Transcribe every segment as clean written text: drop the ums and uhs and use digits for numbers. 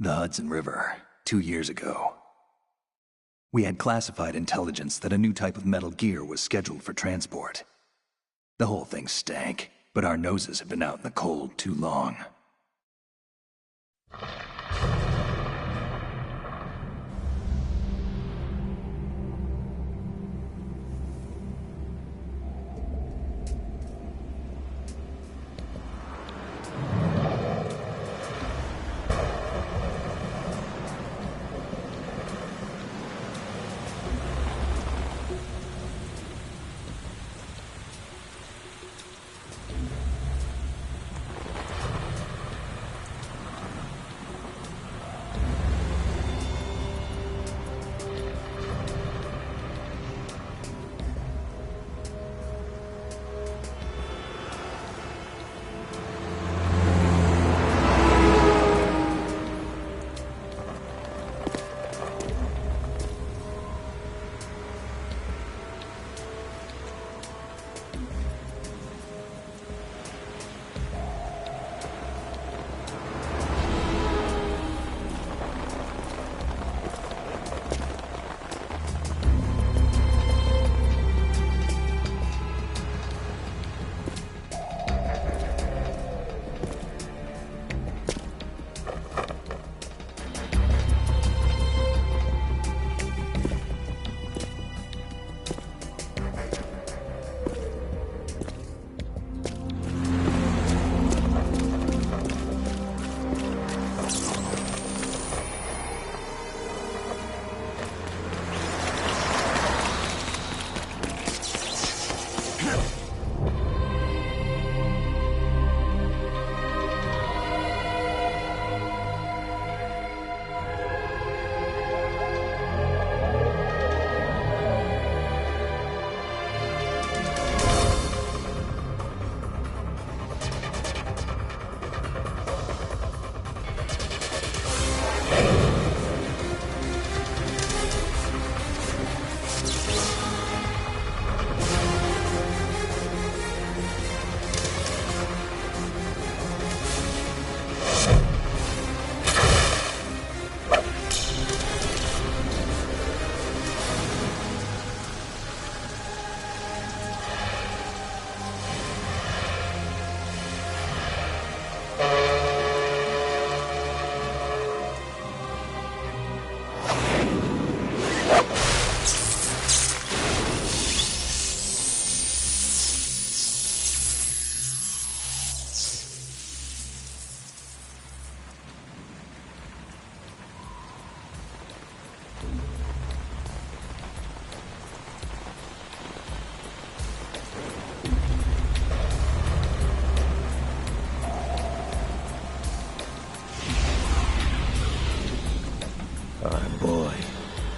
The Hudson River, 2 years ago. We had classified intelligence that a new type of metal gear was scheduled for transport. The whole thing stank, but our noses had been out in the cold too long.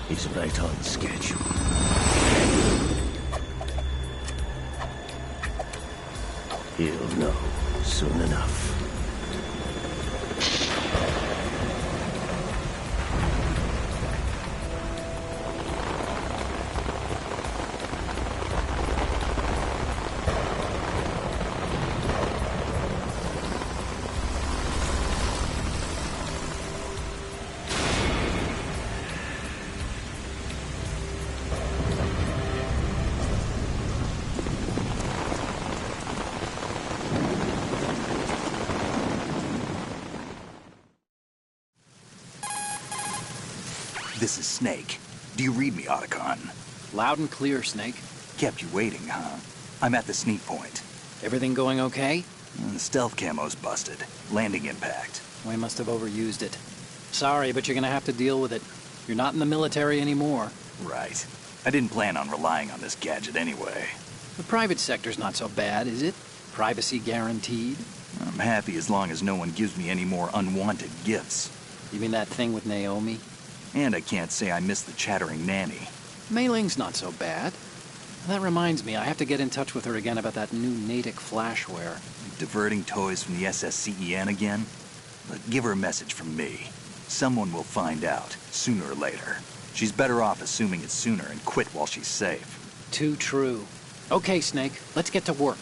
He's right on schedule. He'll know soon enough. This is Snake. Do you read me, Otacon? Loud and clear, Snake. Kept you waiting, huh? I'm at the sneak point. Everything going okay? The stealth camo's busted. Landing impact. We must have overused it. Sorry, but you're gonna have to deal with it. You're not in the military anymore. Right. I didn't plan on relying on this gadget anyway. The private sector's not so bad, is it? Privacy guaranteed? I'm happy as long as no one gives me any more unwanted gifts. You mean that thing with Naomi? And I can't say I miss the chattering nanny. Mei Ling's not so bad. That reminds me, I have to get in touch with her again about that new Natick flashware. Diverting toys from the SSCEN again? But give her a message from me. Someone will find out, sooner or later. She's better off assuming it's sooner and quit while she's safe. Too true. Okay, Snake, let's get to work.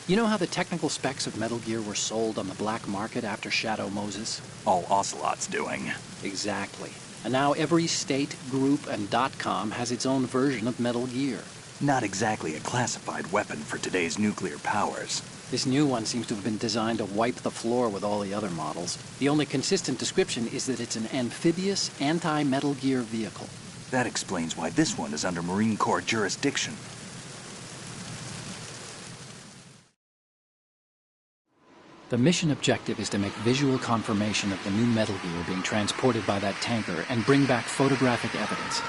You know how the technical specs of Metal Gear were sold on the black market after Shadow Moses? All Ocelot's doing. Exactly. And now every state, group, and .com has its own version of Metal Gear. Not exactly a classified weapon for today's nuclear powers. This new one seems to have been designed to wipe the floor with all the other models. The only consistent description is that it's an amphibious, anti-Metal Gear vehicle. That explains why this one is under Marine Corps jurisdiction. The mission objective is to make visual confirmation of the new Metal Gear being transported by that tanker and bring back photographic evidence.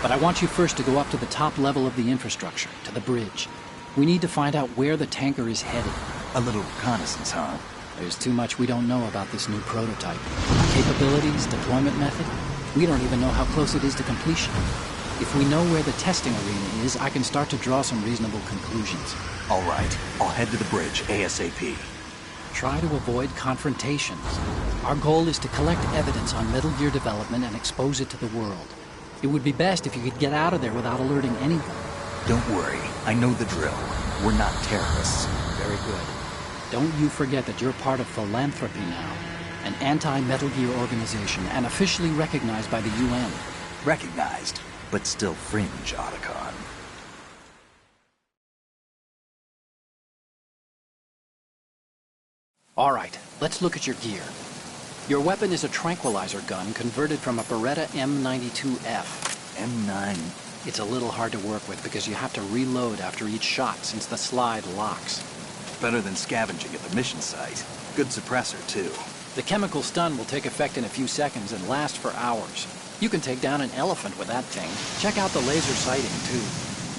But I want you first to go up to the top level of the infrastructure, to the bridge. We need to find out where the tanker is headed. A little reconnaissance, huh? There's too much we don't know about this new prototype. Capabilities, deployment method. We don't even know how close it is to completion. If we know where the testing arena is, I can start to draw some reasonable conclusions. All right, I'll head to the bridge ASAP. Try to avoid confrontations. Our goal is to collect evidence on Metal Gear development and expose it to the world. It would be best if you could get out of there without alerting anyone. Don't worry, I know the drill. We're not terrorists. Very good. Don't you forget that you're part of Philanthropy now, an anti-Metal Gear organization and officially recognized by the UN. Recognized, but still fringe, Otacon. All right, let's look at your gear. Your weapon is a tranquilizer gun converted from a Beretta M92F. M9. It's a little hard to work with because you have to reload after each shot since the slide locks. Better than scavenging at the mission site. Good suppressor, too. The chemical stun will take effect in a few seconds and last for hours. You can take down an elephant with that thing. Check out the laser sighting, too.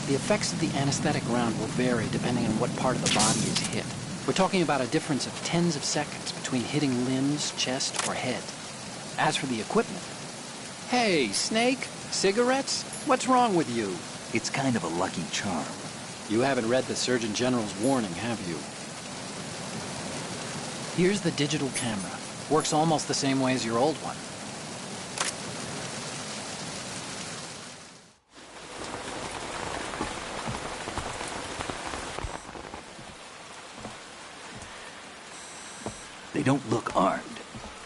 The effects of the anesthetic round will vary depending on what part of the body is hit. We're talking about a difference of tens of seconds between hitting limbs, chest, or head. As for the equipment... Hey, Snake? Cigarettes? What's wrong with you? It's kind of a lucky charm. You haven't read the Surgeon General's warning, have you? Here's the digital camera. Works almost the same way as your old one. They don't look armed.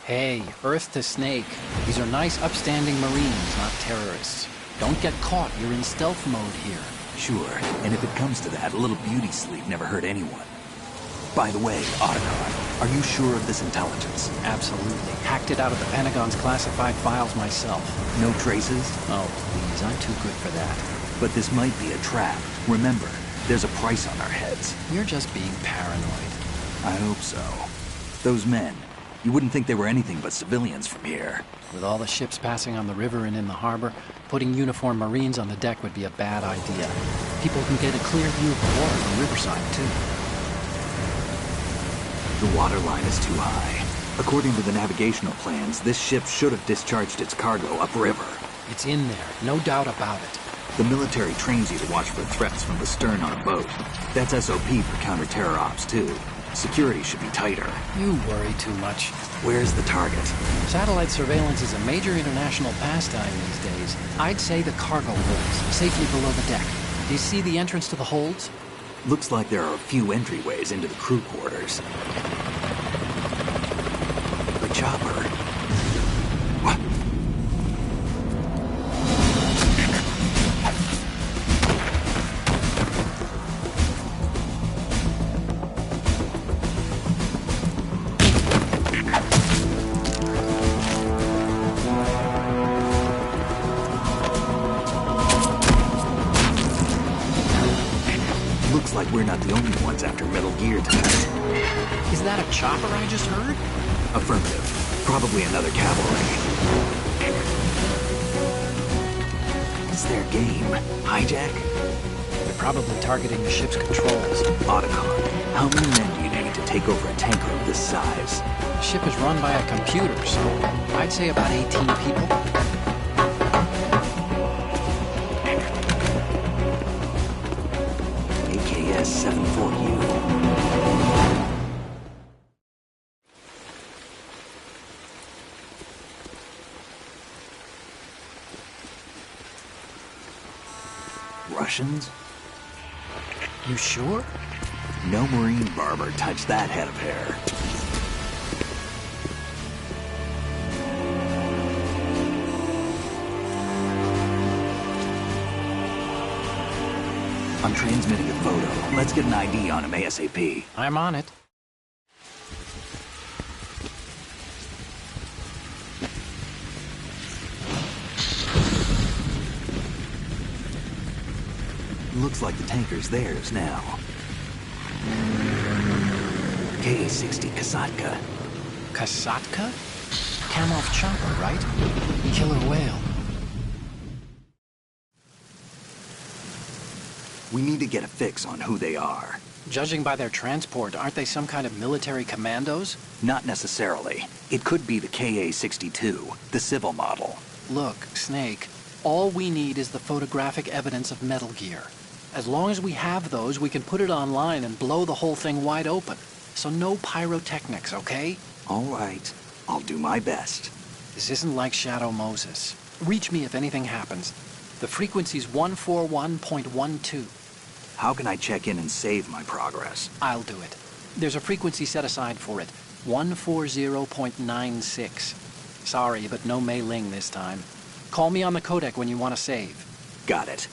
Hey, Earth to Snake. These are nice, upstanding Marines, not terrorists. Don't get caught. You're in stealth mode here. Sure, and if it comes to that, a little beauty sleep never hurt anyone. By the way, Otacon, are you sure of this intelligence? Absolutely. Hacked it out of the Pentagon's classified files myself. No traces? Oh, please, I'm too good for that. But this might be a trap. Remember, there's a price on our heads. You're just being paranoid. I hope so. Those men, you wouldn't think they were anything but civilians from here. With all the ships passing on the river and in the harbor, putting uniformed Marines on the deck would be a bad idea. People can get a clear view of the water from Riverside, too. The water line is too high. According to the navigational plans, this ship should have discharged its cargo upriver. It's in there, no doubt about it. The military trains you to watch for threats from the stern on a boat. That's SOP for counter-terror ops, too. Security should be tighter. You worry too much. Where's the target? Satellite surveillance is a major international pastime these days. I'd say the cargo holds, safely below the deck. Do you see the entrance to the holds? Looks like there are a few entryways into the crew quarters. The chopper. What? Looks like we're not the only ones after Metal Gear tonight. Is that a chopper I just heard? Affirmative. Probably another cavalry. It's their game. Hijack? They're probably targeting the ship's controls. Otacon, how many men do you need to take over a tanker of this size? The ship is run by a computer, so I'd say about 18 people. AKS-74U. Russians? You sure? No marine barber touched that head of hair. I'm transmitting a photo. Let's get an ID on him ASAP. I'm on it. Looks like the tanker's theirs now. Ka-60 Kasatka. Kasatka? Kamov chopper, right? Killer whale. We need to get a fix on who they are. Judging by their transport, aren't they some kind of military commandos? Not necessarily. It could be the Ka-62, the civil model. Look, Snake, all we need is the photographic evidence of Metal Gear. As long as we have those, we can put it online and blow the whole thing wide open. So no pyrotechnics, okay? All right. I'll do my best. This isn't like Shadow Moses. Reach me if anything happens. The frequency's 141.12. How can I check in and save my progress? I'll do it. There's a frequency set aside for it. 140.96. Sorry, but no Mei Ling this time. Call me on the codec when you want to save. Got it.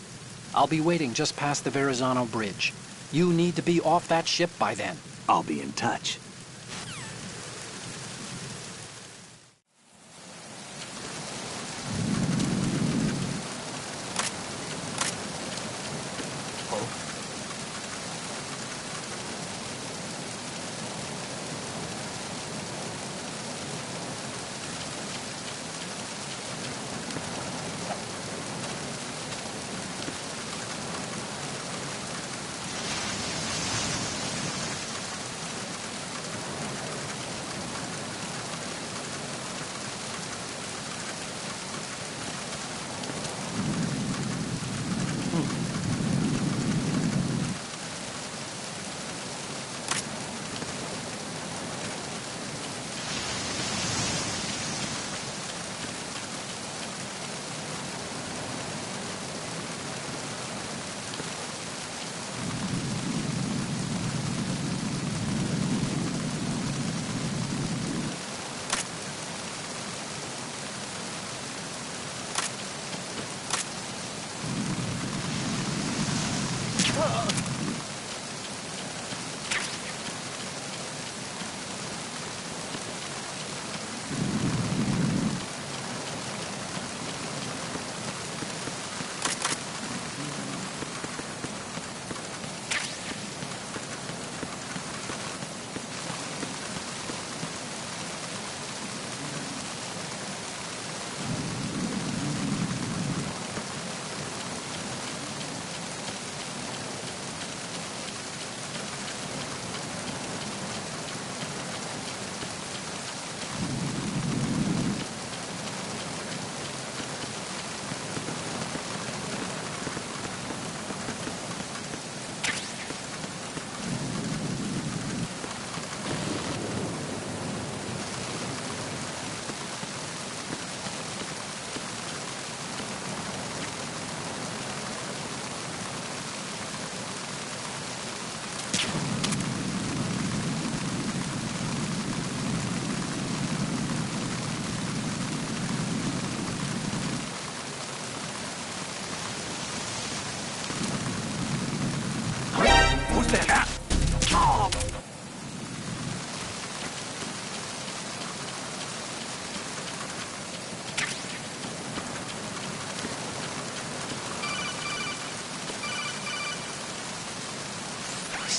I'll be waiting just past the Verrazano Bridge. You need to be off that ship by then. I'll be in touch.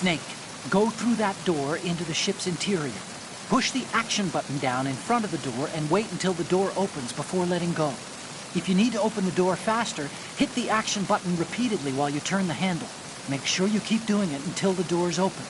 Snake, go through that door into the ship's interior. Push the action button down in front of the door and wait until the door opens before letting go. If you need to open the door faster, hit the action button repeatedly while you turn the handle. Make sure you keep doing it until the door's open.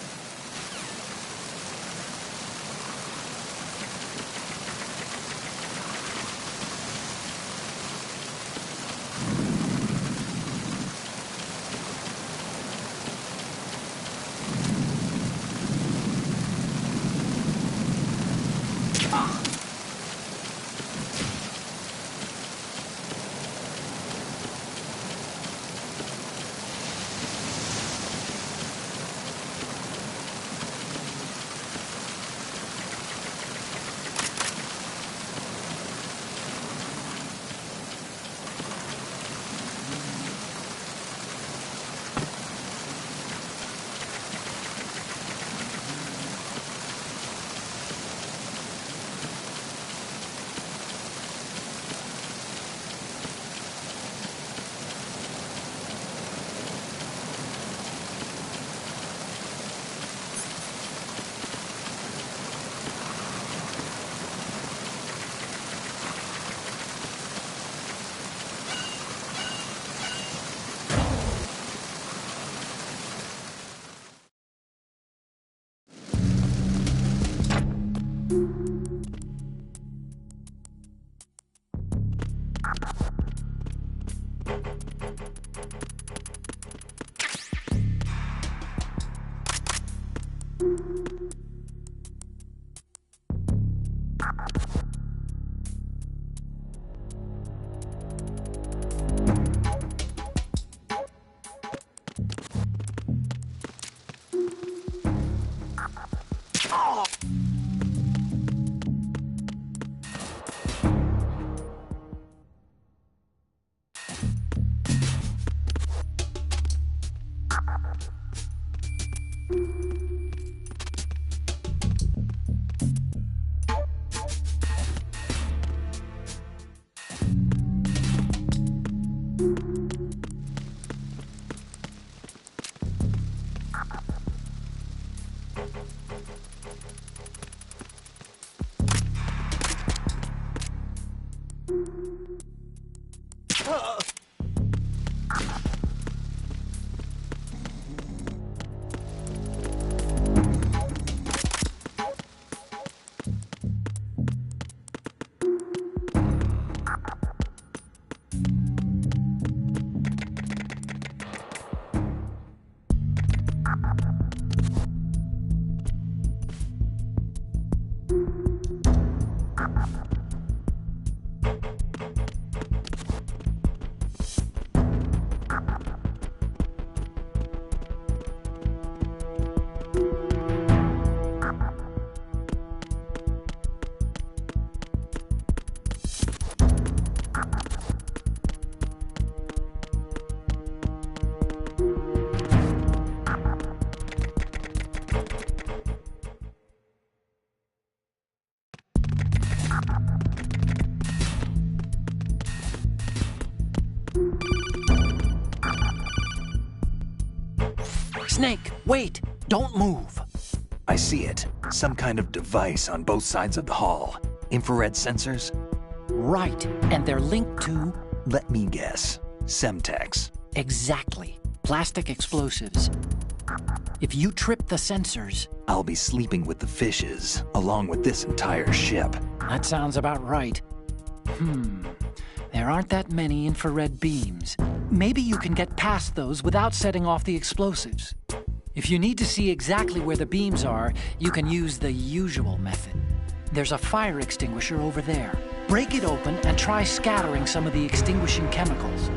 Snake, wait! Don't move! I see it. Some kind of device on both sides of the hall. Infrared sensors? Right, and they're linked to... Let me guess. Semtex. Exactly. Plastic explosives. If you trip the sensors... I'll be sleeping with the fishes, along with this entire ship. That sounds about right. There aren't that many infrared beams. Maybe you can get past those without setting off the explosives. If you need to see exactly where the beams are, you can use the usual method. There's a fire extinguisher over there. Break it open and try scattering some of the extinguishing chemicals.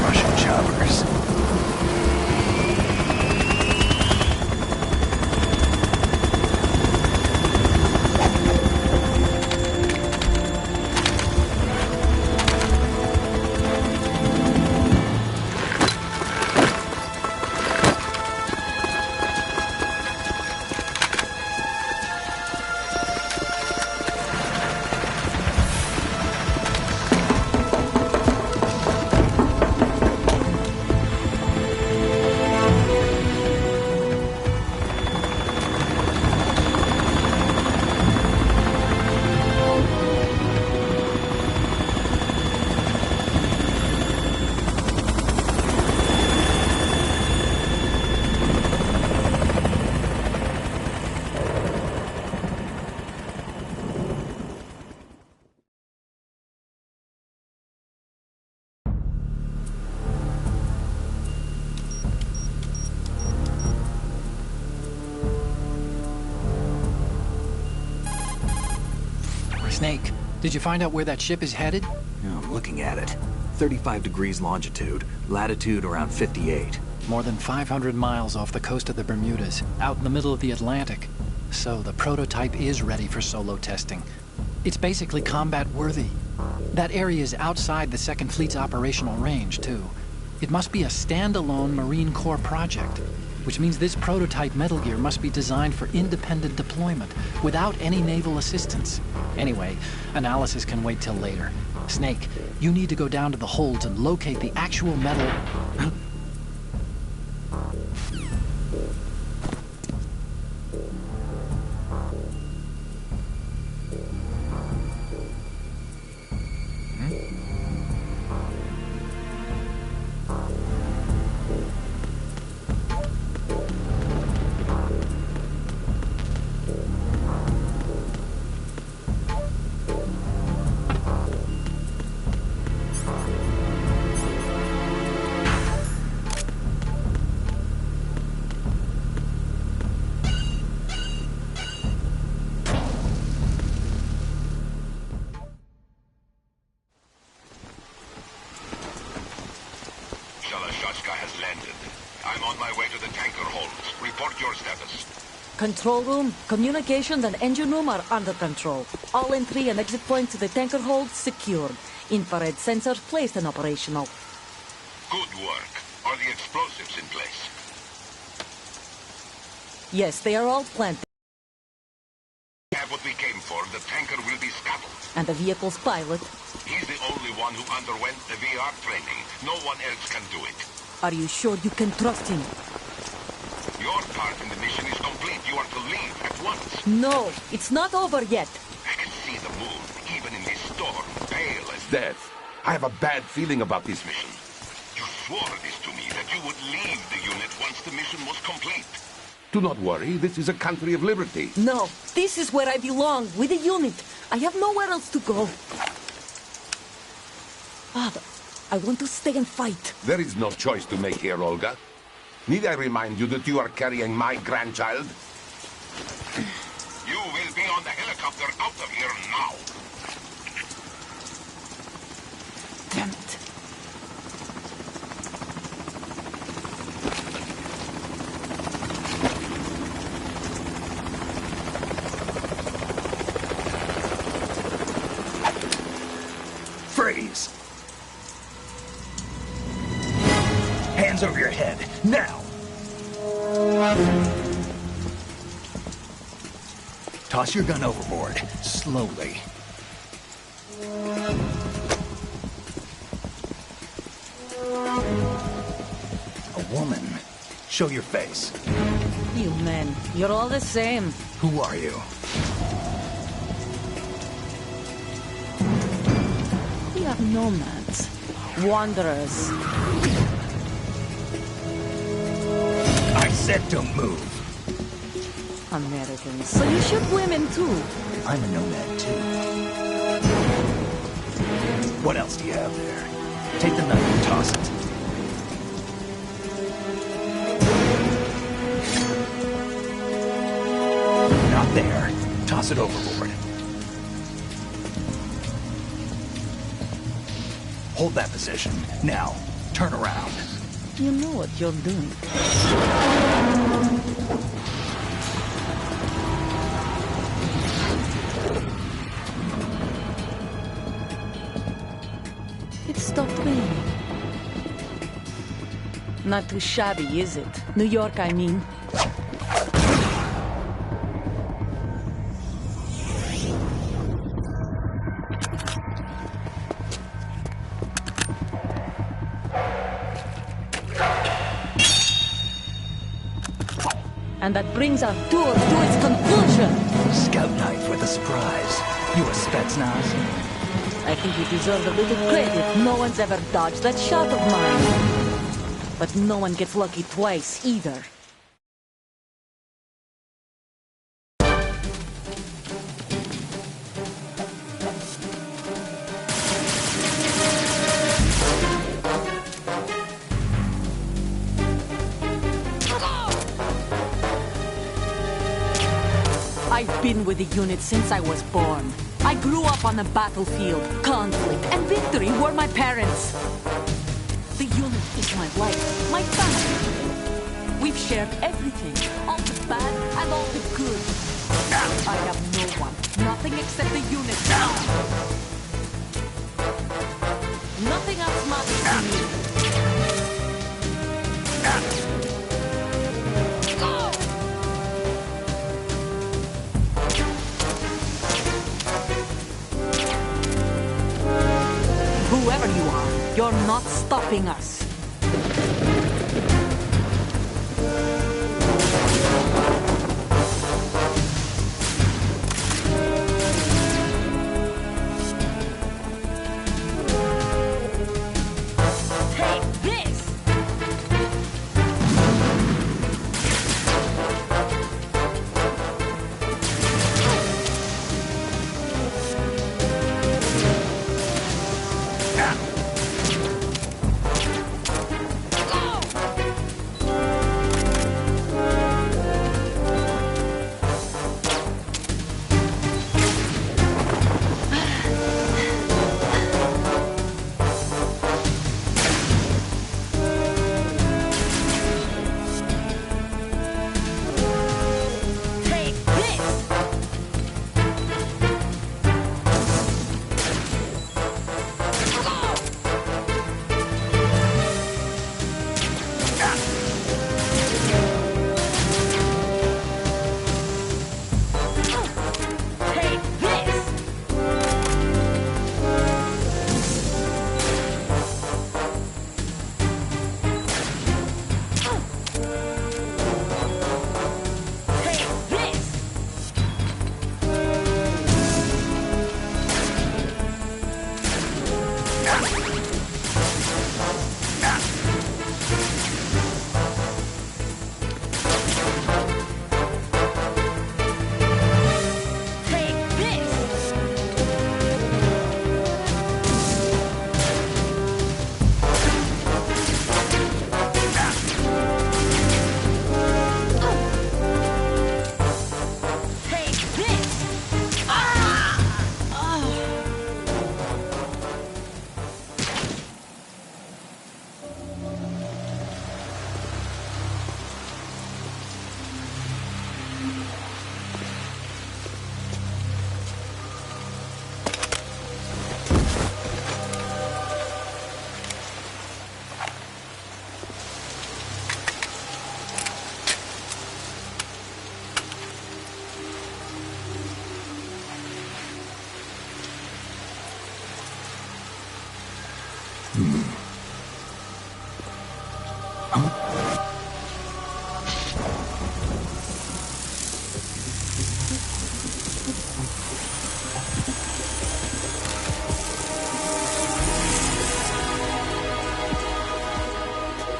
Russian choppers. Snake, did you find out where that ship is headed? Yeah, I'm looking at it. 35 degrees longitude, latitude around 58. More than 500 miles off the coast of the Bermudas, out in the middle of the Atlantic. So the prototype is ready for solo testing. It's basically combat worthy. That area is outside the Second Fleet's operational range, too. It must be a standalone Marine Corps project, which means this prototype Metal Gear must be designed for independent deployment, without any naval assistance. Anyway, analysis can wait till later. Snake, you need to go down to the holds and locate the actual metal... Shalashaska has landed. I'm on my way to the tanker holds. Report your status. Control room, communications and engine room are under control. All entry and exit points to the tanker holds secured. Infrared sensors placed and operational. Good work. Are the explosives in place? Yes, they are all planted. We have what we came for. The tanker will be scuttled. And the vehicle's pilot. He's the only one who underwent the VR training. No one else can do it. Are you sure you can trust him? Your part in the mission is complete. You are to leave at once. No, it's not over yet. I can see the moon, even in this storm, pale as death. I have a bad feeling about this mission. You swore this to me, that you would leave the unit once the mission was complete. Do not worry, this is a country of liberty. No, this is where I belong, with the unit. I have nowhere else to go. Father, I want to stay and fight. There is no choice to make here, Olga. Need I remind you that you are carrying my grandchild? You will be on the helicopter out of here now. Damn it. Freeze! Hands over your head, now! Toss your gun overboard, slowly. A woman. Show your face. You men, you're all the same. Who are you? We are nomads. Wanderers. I said don't move. Americans. So you shoot women too. I'm a nomad too. What else do you have there? Take the knife and toss it. Not there. Toss it overboard. Hold that position. Now, turn around. You know what you're doing. It stopped raining. Not too shabby, is it? New York, I mean. And that brings our tour to its conclusion. Scout knife with a surprise. You a Spetsnaz? I think you deserve a little credit. No one's ever dodged that shot of mine. But no one gets lucky twice, either. I've been with the unit since I was born. I grew up on the battlefield. Conflict and victory were my parents. The unit is my life, my family. We've shared everything, all the bad and all the good. I have no one, nothing except the unit now. Nothing else matters to me. You're not stopping us.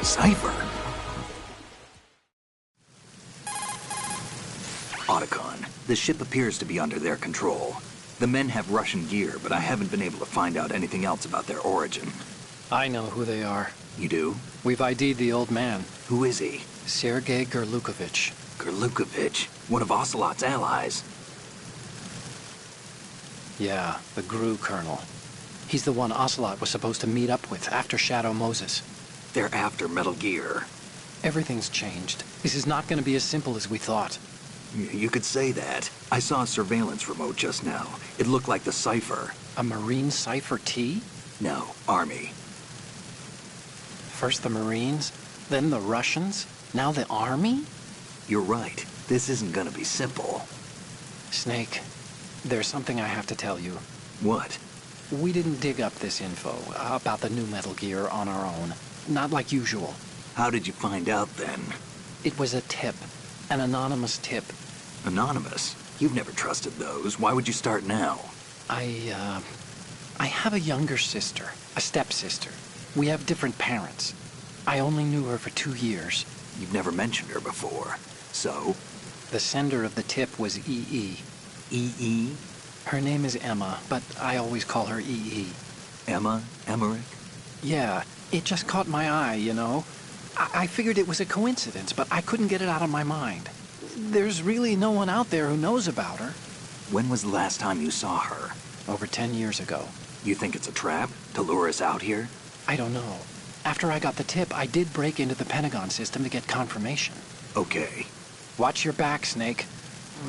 Cipher. Otacon, the ship appears to be under their control. The men have Russian gear, but I haven't been able to find out anything else about their origin. I know who they are. You do? We've ID'd the old man, Who is he? Sergei Gerlukovich. Gerlukovich, one of Ocelot's allies. Yeah, the GRU colonel. He's the one Ocelot was supposed to meet up with after Shadow Moses. They're after Metal Gear. Everything's changed. This is not going to be as simple as we thought. You could say that. I saw a surveillance remote just now. It looked like the Cipher. A Marine Cipher T? No, Army. First the Marines, then the Russians, now the Army? You're right. This isn't gonna be simple. Snake, there's something I have to tell you. What? We didn't dig up this info about the new Metal Gear on our own. Not like usual. How did you find out then? It was a tip. An anonymous tip. Anonymous? You've never trusted those. Why would you start now? I have a younger sister, a stepsister. We have different parents. I only knew her for 2 years. You've never mentioned her before. So? The sender of the tip was EE. EE? Her name is Emma, but I always call her EE. Emma? Emmerich? Yeah, it just caught my eye, you know? I figured it was a coincidence, but I couldn't get it out of my mind. There's really no one out there who knows about her. When was the last time you saw her? Over 10 years ago. You think it's a trap? To lure us out here? I don't know. After I got the tip, I did break into the Pentagon system to get confirmation. Okay. Watch your back, Snake.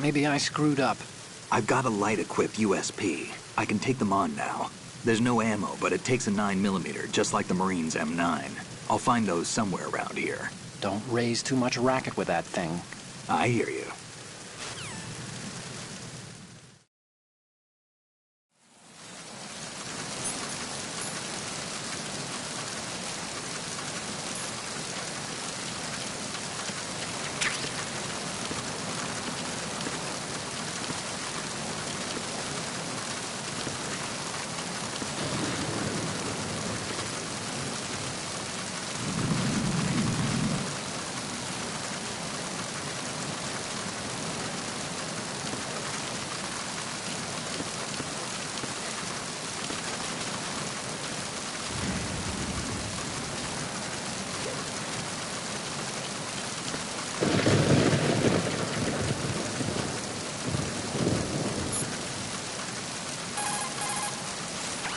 Maybe I screwed up. I've got a light-equipped USP. I can take them on now. There's no ammo, but it takes a 9mm, just like the Marines' M9. I'll find those somewhere around here. Don't raise too much racket with that thing. I hear you.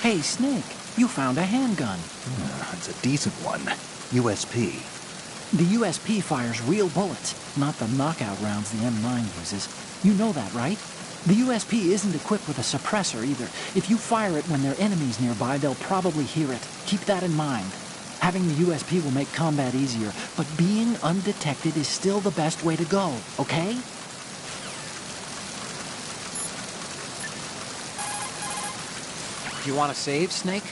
Hey, Snake, you found a handgun. It's a decent one. USP. The USP fires real bullets, not the knockout rounds the M9 uses. You know that, right? The USP isn't equipped with a suppressor either. If you fire it when there are enemies nearby, they'll probably hear it. Keep that in mind. Having the USP will make combat easier, but being undetected is still the best way to go, okay? Do you want to save, Snake?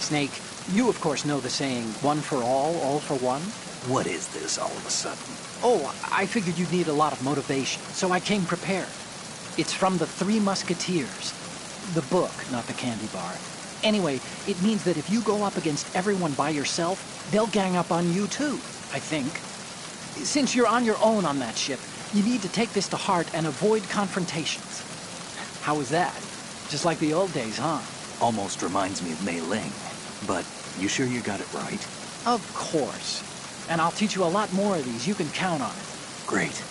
Snake, you of course know the saying, one for all for one? What is this all of a sudden? Oh, I figured you'd need a lot of motivation, so I came prepared. It's from the Three Musketeers. The book, not the candy bar. Anyway, it means that if you go up against everyone by yourself, they'll gang up on you too, I think. Since you're on your own on that ship, you need to take this to heart and avoid confrontations. How was that? Just like the old days, huh? Almost reminds me of Mei Ling. But you sure you got it right? Of course. And I'll teach you a lot more of these. You can count on it. Great.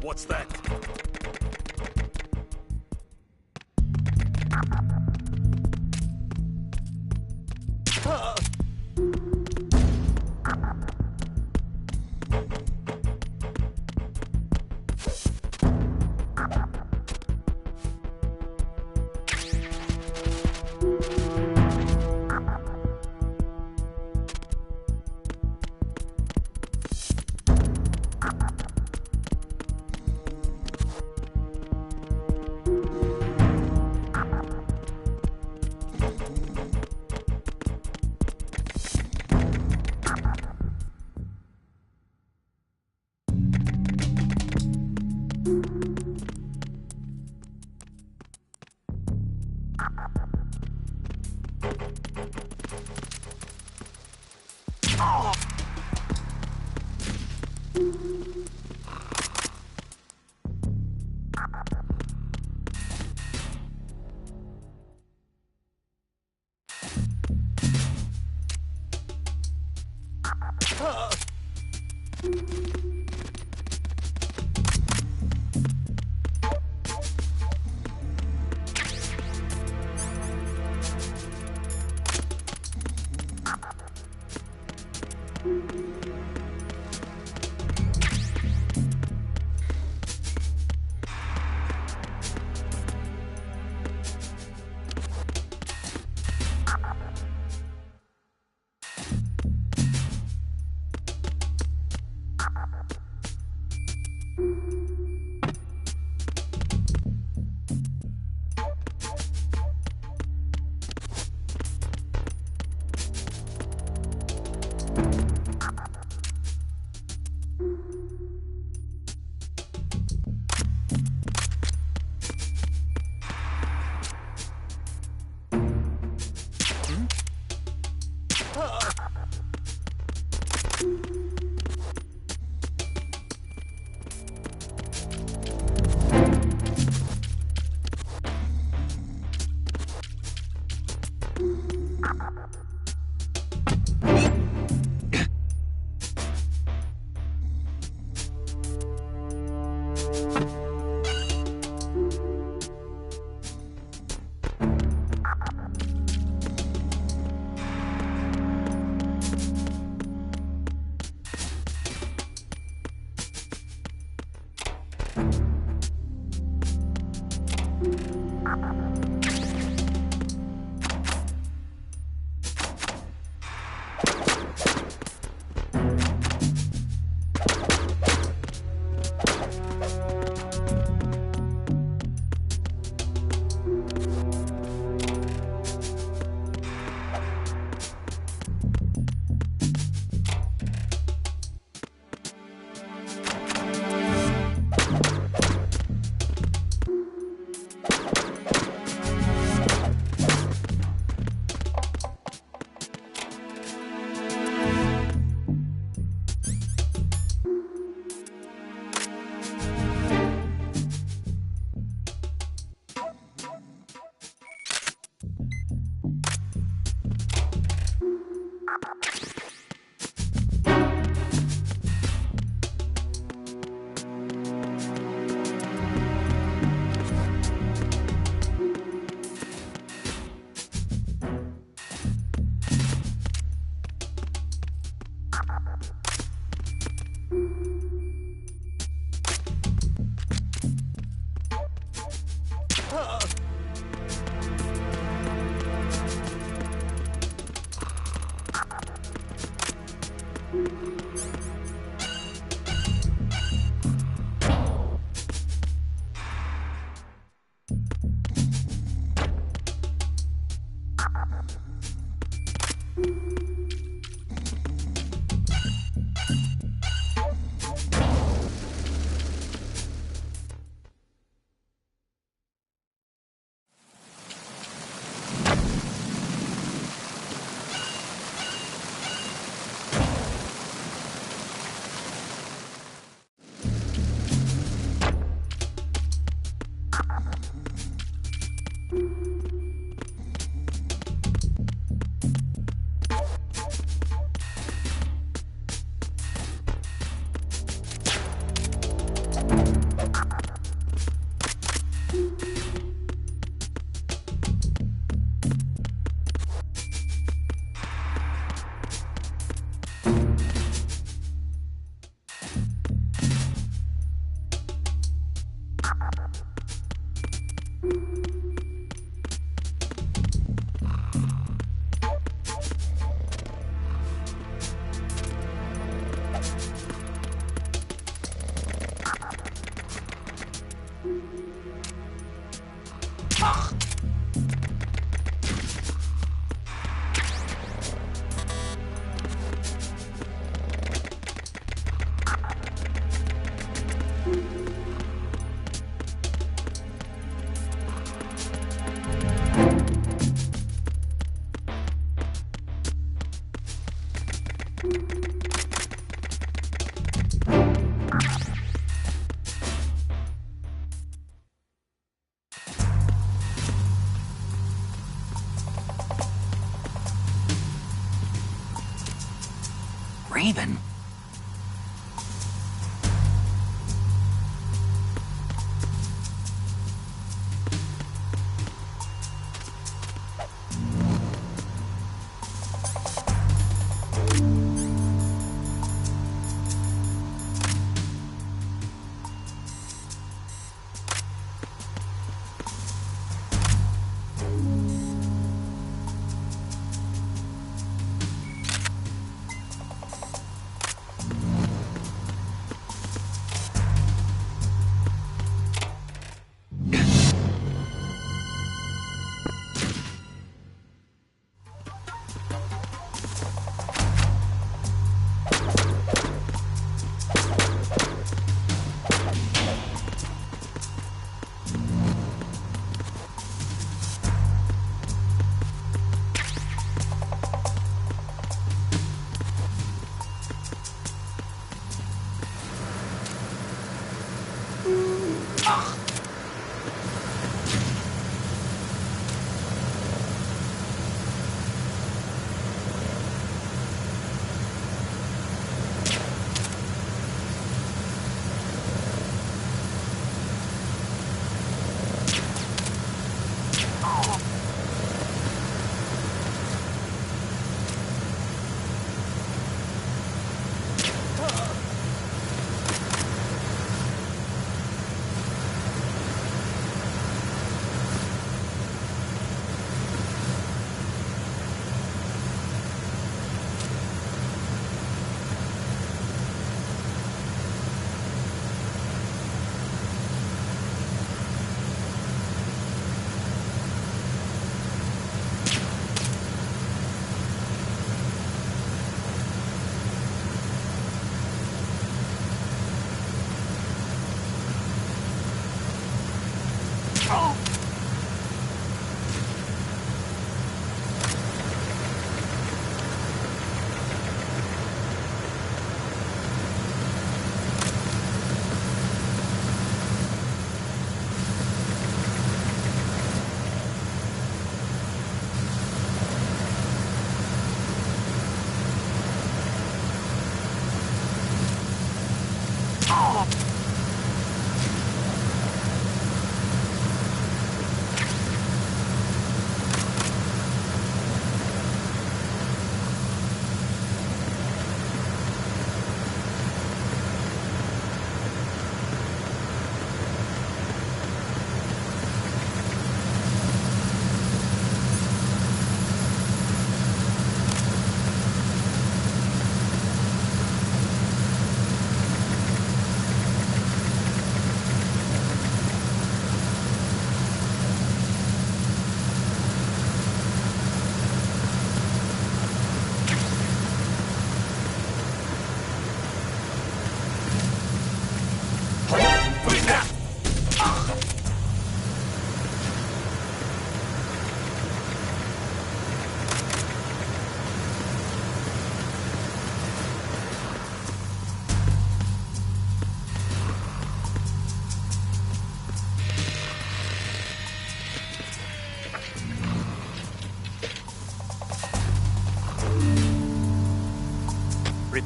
What's that? you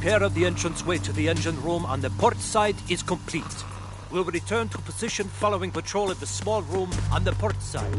Repair of the entranceway to the engine room on the port side is complete. We'll return to position following patrol of the small room on the port side.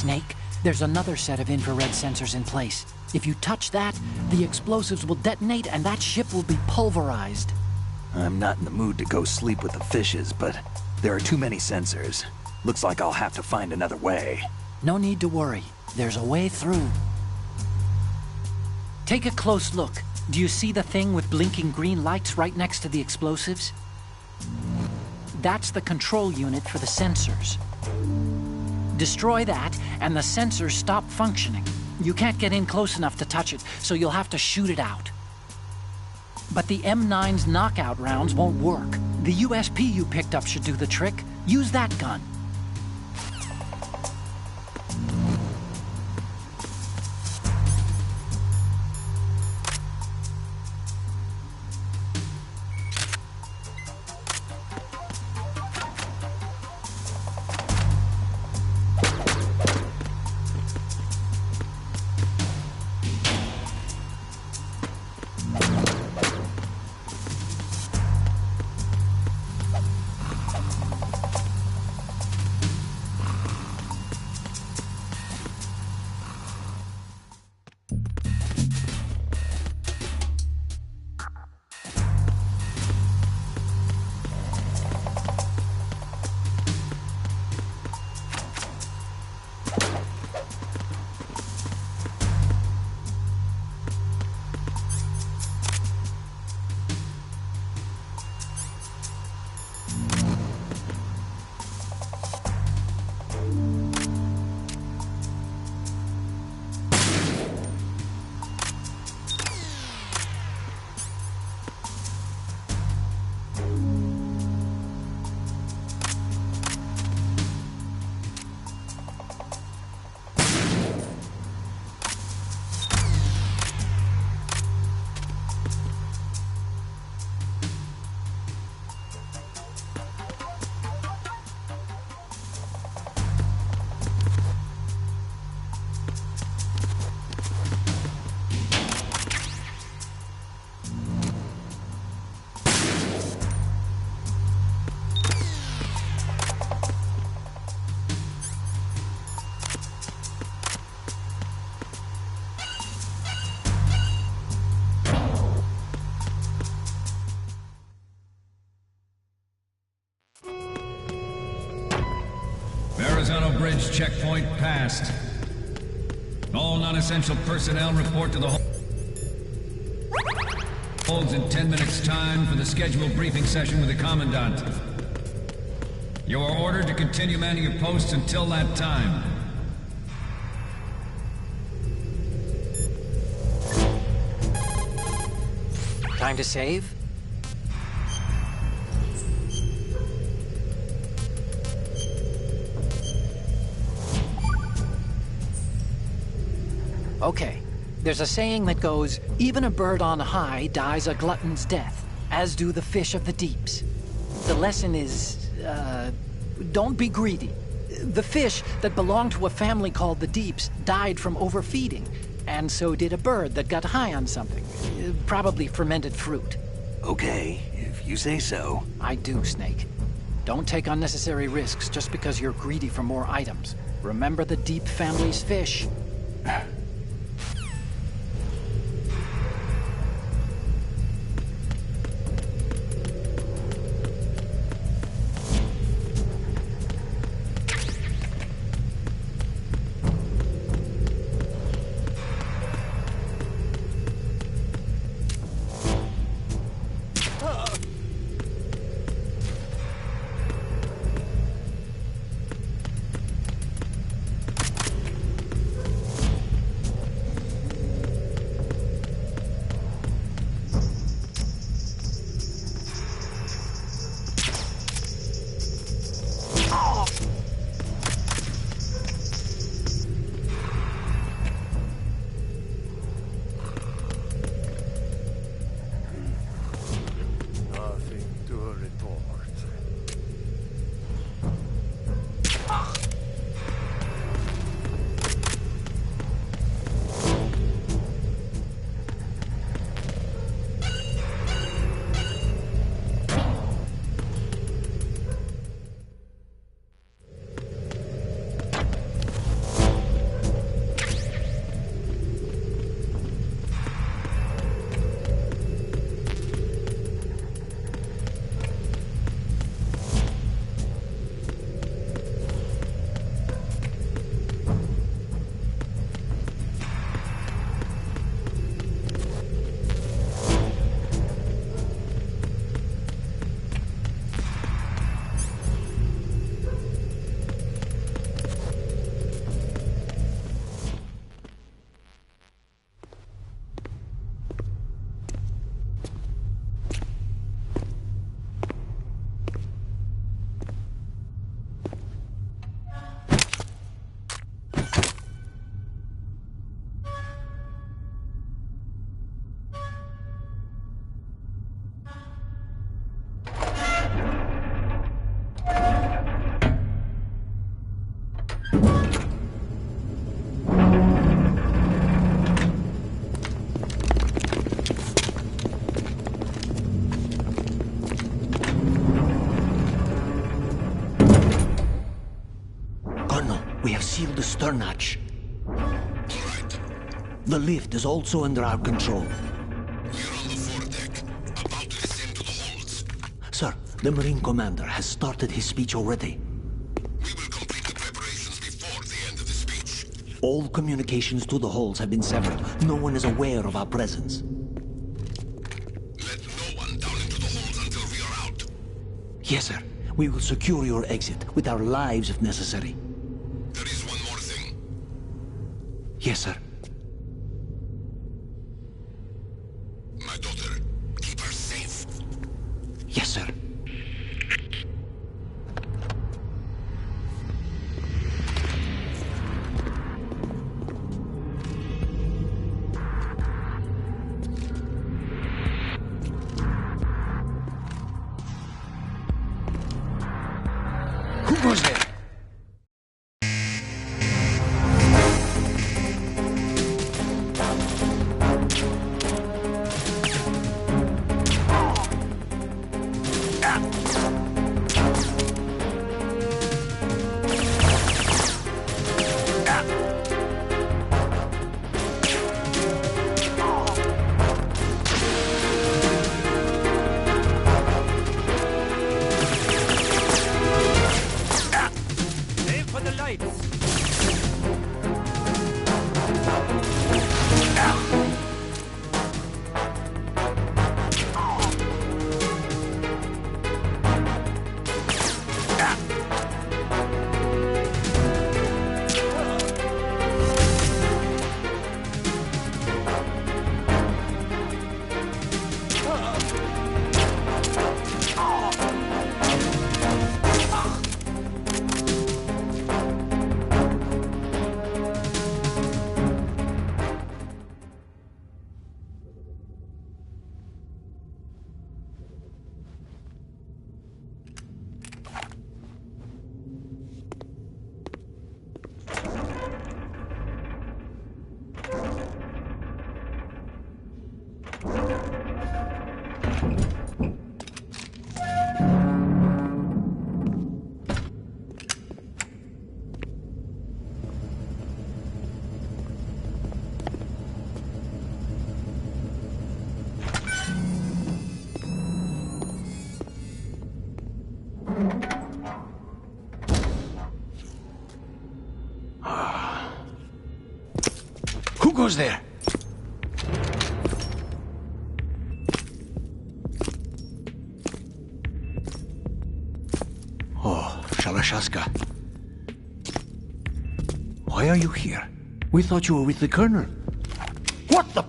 Snake, there's another set of infrared sensors in place. If you touch that, the explosives will detonate and that ship will be pulverized. I'm not in the mood to go sleep with the fishes, but there are too many sensors. Looks like I'll have to find another way. No need to worry. There's a way through. Take a close look. Do you see the thing with blinking green lights right next to the explosives? That's the control unit for the sensors. Destroy that, and the sensors stop functioning. You can't get in close enough to touch it, so you'll have to shoot it out. But the M9's knockout rounds won't work. The USP you picked up should do the trick. Use that gun. first checkpoint passed. All non-essential personnel report to the holds in 10 minutes' time for the scheduled briefing session with the Commandant. You are ordered to continue manning your posts until that time. Time to save? Okay. There's a saying that goes, even a bird on high dies a glutton's death, as do the fish of the deeps. The lesson is, don't be greedy. The fish that belonged to a family called the Deeps died from overfeeding, and so did a bird that got high on something. Probably fermented fruit. Okay, if you say so. I do, Snake. Don't take unnecessary risks just because you're greedy for more items. Remember the Deep family's fish. We have sealed the stern hatch. All right. The lift is also under our control. We're on the foredeck, about to descend to the holds. Sir, the Marine Commander has started his speech already. We will complete the preparations before the end of the speech. All communications to the holds have been severed. No one is aware of our presence. Let no one down into the holds until we are out. Yes, sir. We will secure your exit, with our lives if necessary. There is one more thing. Yes, sir. My daughter, keep her safe. Yes, sir. Who goes there? Who goes there? Oh, Shalashaska. Why are you here? We thought you were with the Colonel. What the...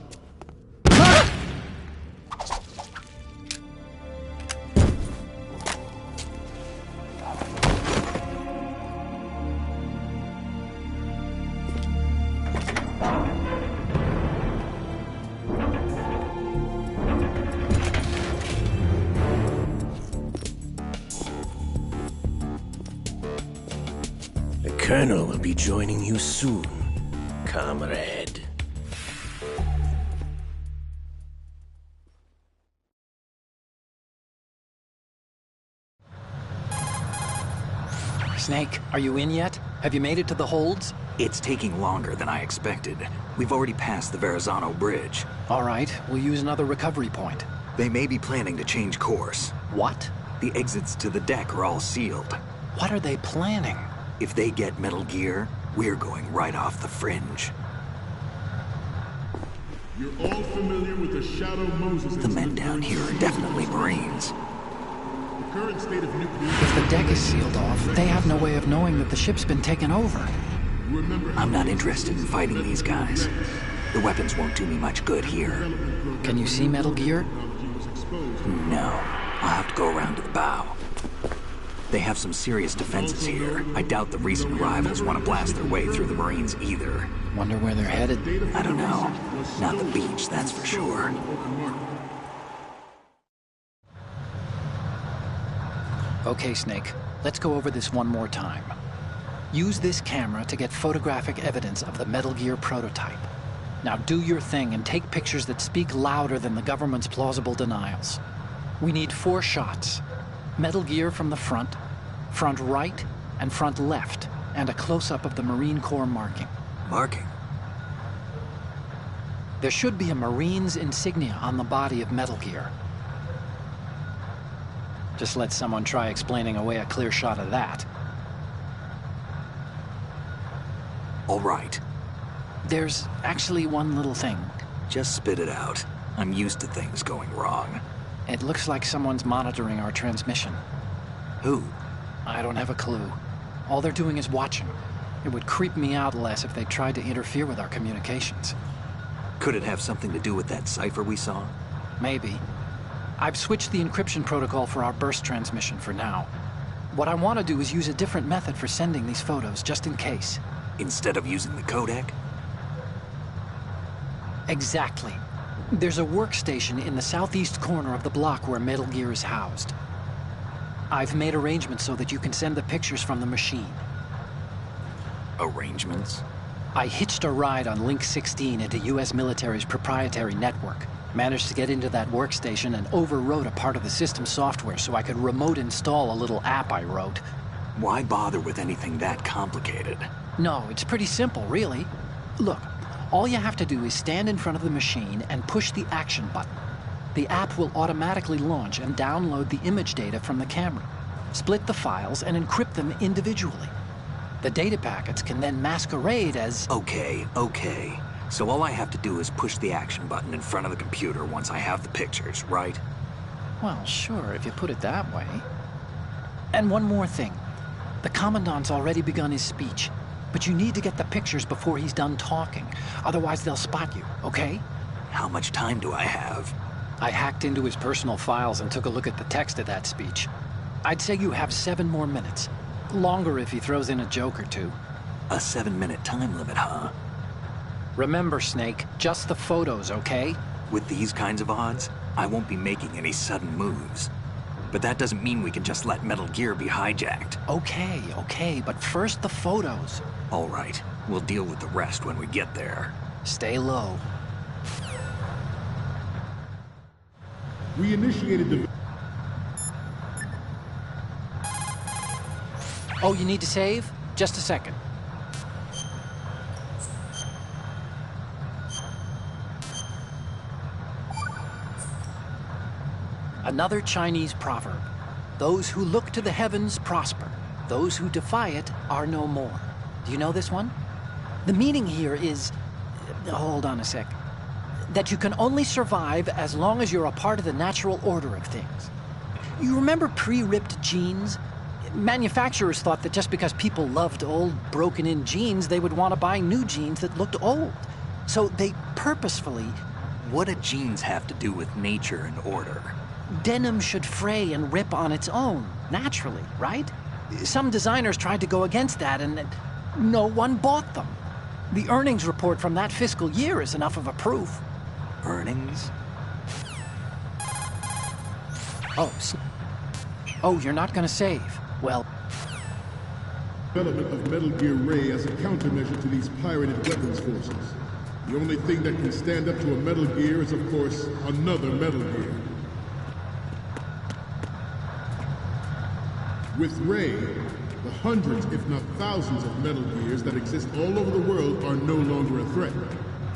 The Colonel will be joining you soon, comrade. Snake, are you in yet? Have you made it to the holds? It's taking longer than I expected. We've already passed the Verrazano Bridge. All right, we'll use another recovery point. They may be planning to change course. What? The exits to the deck are all sealed. What are they planning? If they get Metal Gear, we're going right off the fringe. You're all familiar with the Shadow Moses. The men down here are definitely Marines. The current state of nuclear... If the deck is sealed off, they have no way of knowing that the ship's been taken over. I'm not interested in fighting these guys. The weapons won't do me much good here. Can you see Metal Gear? No. I'll have to go around to the bow. They have some serious defenses here. I doubt the recent arrivals want to blast their way through the Marines either. Wonder where they're headed? I don't know. Not the beach, that's for sure. Okay, Snake. Let's go over this one more time. Use this camera to get photographic evidence of the Metal Gear prototype. Now do your thing and take pictures that speak louder than the government's plausible denials. We need 4 shots. Metal Gear from the front right, and front left, and a close-up of the Marine Corps marking. Marking? There should be a Marine's insignia on the body of Metal Gear. Just let someone try explaining away a clear shot of that. All right. There's actually one little thing. Just spit it out. I'm used to things going wrong. It looks like someone's monitoring our transmission. Who? I don't have a clue. All they're doing is watching. It would creep me out less if they tried to interfere with our communications. Could it have something to do with that cipher we saw? Maybe. I've switched the encryption protocol for our burst transmission for now. What I want to do is use a different method for sending these photos, just in case. Instead of using the codec? Exactly. There's a workstation in the southeast corner of the block where Metal Gear is housed. I've made arrangements so that you can send the pictures from the machine. Arrangements? I hitched a ride on Link 16 into U.S. military's proprietary network. Managed to get into that workstation and overwrote a part of the system software so I could remote install a little app I wrote. Why bother with anything that complicated? No, it's pretty simple, really. Look, all you have to do is stand in front of the machine and push the action button. The app will automatically launch and download the image data from the camera, split the files, and encrypt them individually. The data packets can then masquerade as... Okay. So all I have to do is push the action button in front of the computer once I have the pictures, right? Well, sure, if you put it that way. And one more thing. The Commandant's already begun his speech, but you need to get the pictures before he's done talking. Otherwise, they'll spot you, okay? How much time do I have? I hacked into his personal files and took a look at the text of that speech. I'd say you have 7 more minutes. Longer if he throws in a joke or two. A 7-minute time limit, huh? Remember, Snake, just the photos, okay? With these kinds of odds, I won't be making any sudden moves. But that doesn't mean we can just let Metal Gear be hijacked. Okay, but first the photos. All right, we'll deal with the rest when we get there. Stay low. We initiated the... Oh, you need to save? Just a second. Another Chinese proverb. Those who look to the heavens prosper. Those who defy it are no more. Do you know this one? The meaning here is... Hold on a sec. That you can only survive as long as you're a part of the natural order of things. You remember pre-ripped jeans? Manufacturers thought that just because people loved old, broken-in jeans, they would want to buy new jeans that looked old. So they purposefully... What do jeans have to do with nature and order? Denim should fray and rip on its own, naturally, right? Some designers tried to go against that, and no one bought them. The earnings report from that fiscal year is enough of a proof. Earnings? Oh, you're not gonna save. Well... Development of Metal Gear Ray as a countermeasure to these pirated weapons forces. The only thing that can stand up to a Metal Gear is, of course, another Metal Gear. With Ray, the hundreds, if not thousands, of Metal Gears that exist all over the world are no longer a threat.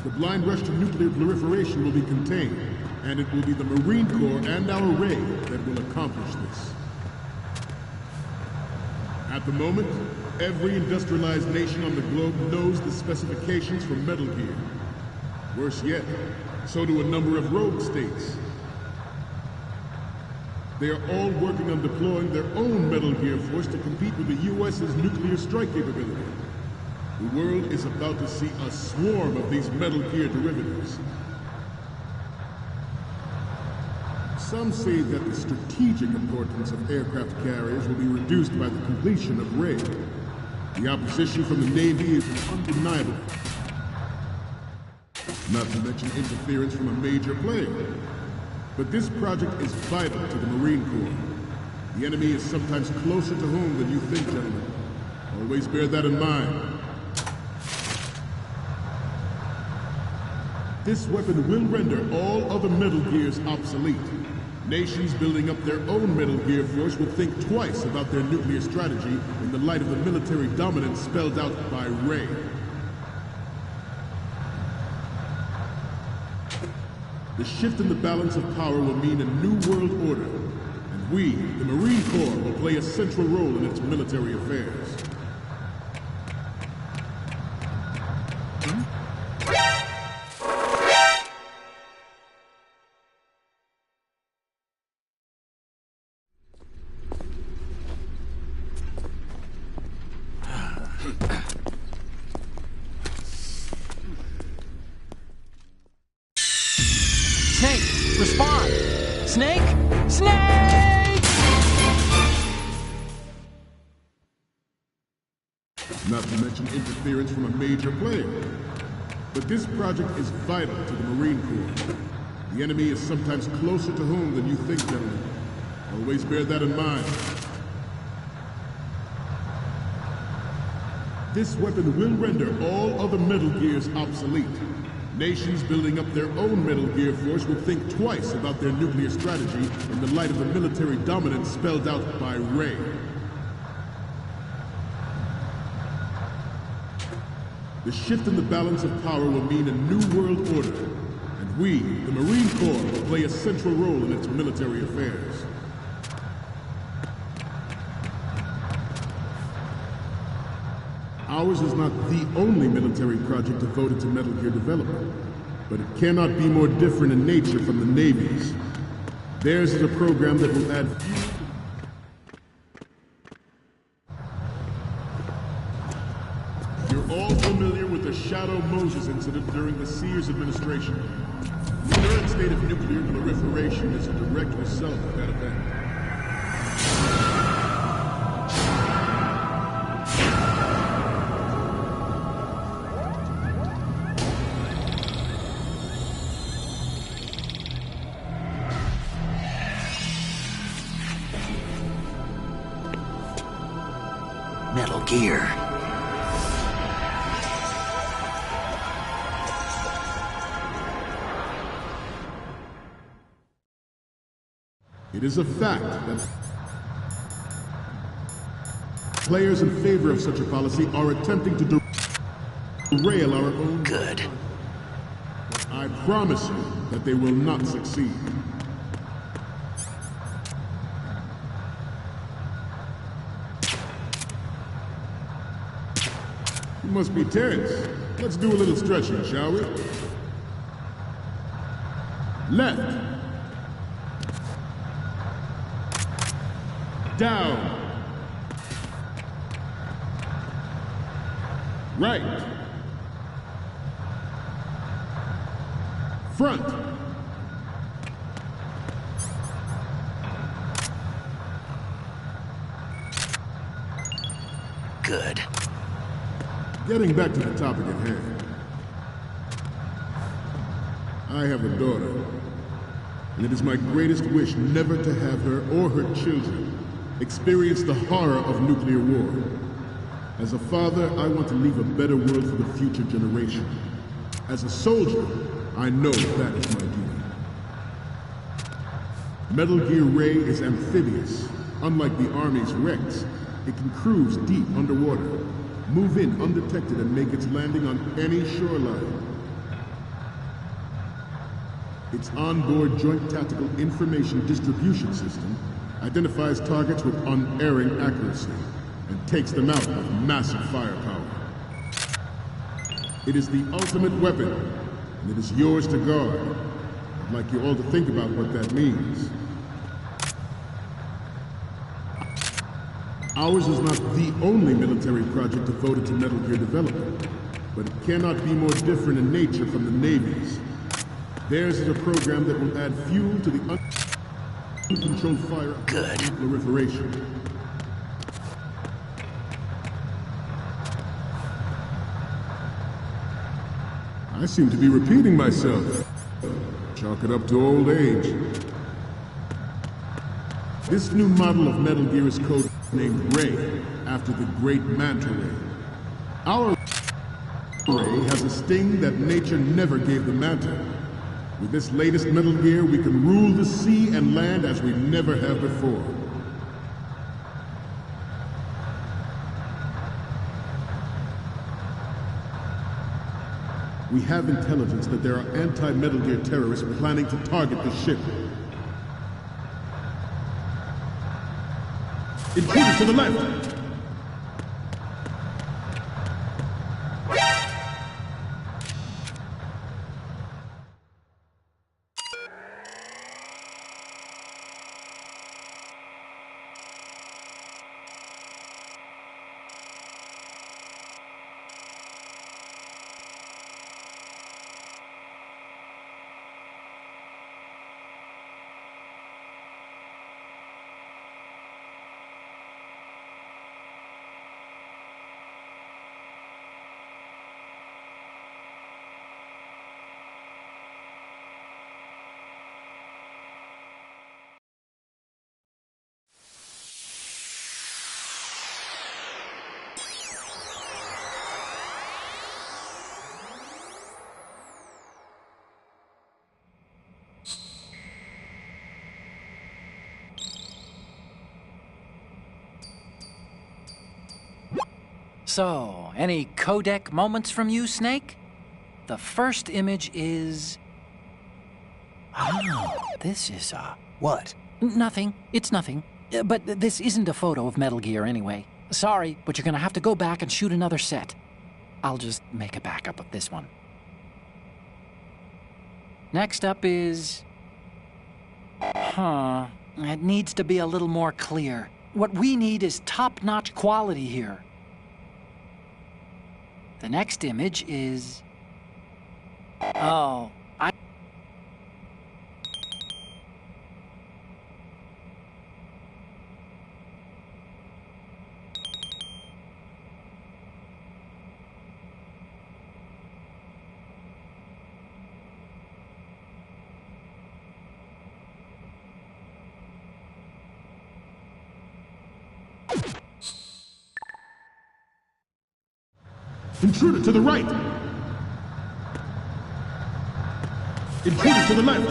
The blind rush to nuclear proliferation will be contained, and it will be the Marine Corps and our Ray that will accomplish this. At the moment, every industrialized nation on the globe knows the specifications for Metal Gear. Worse yet, so do a number of rogue states. They are all working on deploying their own Metal Gear force to compete with the U.S.'s nuclear strike capability. The world is about to see a swarm of these Metal Gear derivatives. Some say that the strategic importance of aircraft carriers will be reduced by the completion of Ray. The opposition from the Navy is undeniable. Not to mention interference from a major player. But this project is vital to the Marine Corps. The enemy is sometimes closer to home than you think, gentlemen. Always bear that in mind. This weapon will render all other Metal Gears obsolete. Nations building up their own Metal Gear force will think twice about their nuclear strategy in the light of the military dominance spelled out by Ray. The shift in the balance of power will mean a new world order, and we, the Marine Corps, will play a central role in its military affairs. Snake, respond! Snake! Snake! Not to mention interference from a major player. But this project is vital to the Marine Corps. The enemy is sometimes closer to home than you think, gentlemen. Always bear that in mind. This weapon will render all other Metal Gears obsolete. Nations building up their own Metal Gear force will think twice about their nuclear strategy in the light of the military dominance spelled out by Ray. The shift in the balance of power will mean a new world order, and we, the Marine Corps, will play a central role in its military affairs. Ours is not the only military project devoted to Metal Gear development, but it cannot be more different in nature from the Navy's. Theirs is a program that will add You're all familiar with the Shadow Moses incident during the Sears administration. The current state of nuclear proliferation is a direct result of that event. Metal Gear. It is a fact that players in favor of such a policy are attempting to derail our own... Good. I promise you that they will not succeed. You must be tense. Let's do a little stretching, shall we? Left. Down. Right. Front. Good. Getting back to the topic at hand. I have a daughter, and it is my greatest wish never to have her or her children experience the horror of nuclear war. As a father, I want to leave a better world for the future generation. As a soldier, I know that is my duty. Metal Gear Ray is amphibious. Unlike the Army's Rex, it can cruise deep underwater, move in undetected, and make its landing on any shoreline. Its onboard Joint Tactical Information Distribution System identifies targets with unerring accuracy and takes them out with massive firepower. It is the ultimate weapon, and it is yours to guard. I'd like you all to think about what that means. Ours is not the only military project devoted to Metal Gear development, but it cannot be more different in nature from the Navy's. Theirs is a program that will add fuel to the uncontrolled fire of proliferation. I seem to be repeating myself. Chalk it up to old age. This new model of Metal Gear is codenamed Ray, after the great Manta Ray. Our Ray has a sting that nature never gave the Manta. With this latest Metal Gear, we can rule the sea and land as we never have before. We have intelligence that there are anti-Metal Gear terrorists planning to target the ship. Intruder to the left! So, any codec moments from you, Snake? The first image is... Oh, this is, What? Nothing. It's nothing. But this isn't a photo of Metal Gear anyway. Sorry, but you're gonna have to go back and shoot another set. I'll just make a backup of this one. Next up is... It needs to be a little more clear. What we need is top-notch quality here. The next image is... Oh, Intruder to the right! Intruder to the left!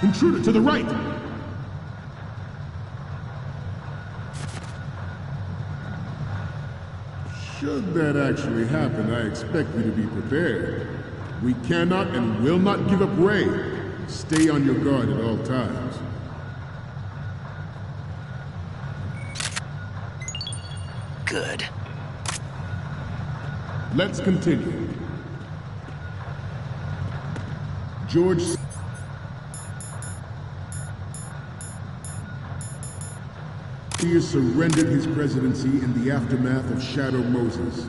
Intruder, to the right! Should that actually happen, I expect you to be prepared. We cannot and will not give up Ray. Stay on your guard at all times. Good. Let's continue. George... He surrendered his presidency in the aftermath of Shadow Moses.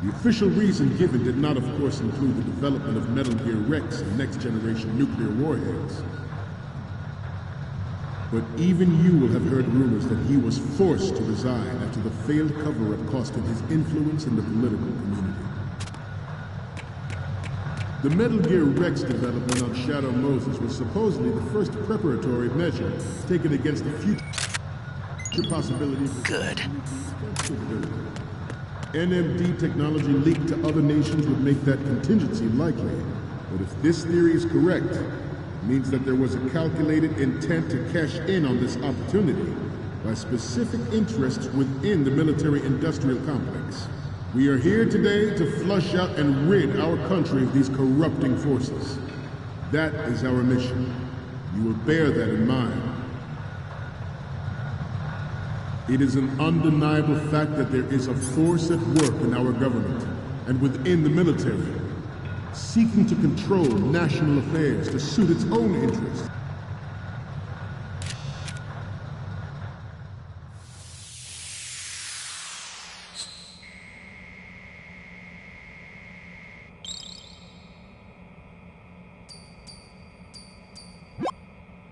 The official reason given did not, of course, include the development of Metal Gear Rex and next-generation nuclear warheads. But even you will have heard rumors that he was forced to resign after the failed cover-up cost him his influence in the political community. The Metal Gear Rex development on Shadow Moses was supposedly the first preparatory measure taken against the future possibility of good. NMD technology leaked to other nations would make that contingency likely. But if this theory is correct, it means that there was a calculated intent to cash in on this opportunity by specific interests within the military-industrial complex. We are here today to flush out and rid our country of these corrupting forces. That is our mission. You will bear that in mind. It is an undeniable fact that there is a force at work in our government and within the military, seeking to control national affairs to suit its own interests.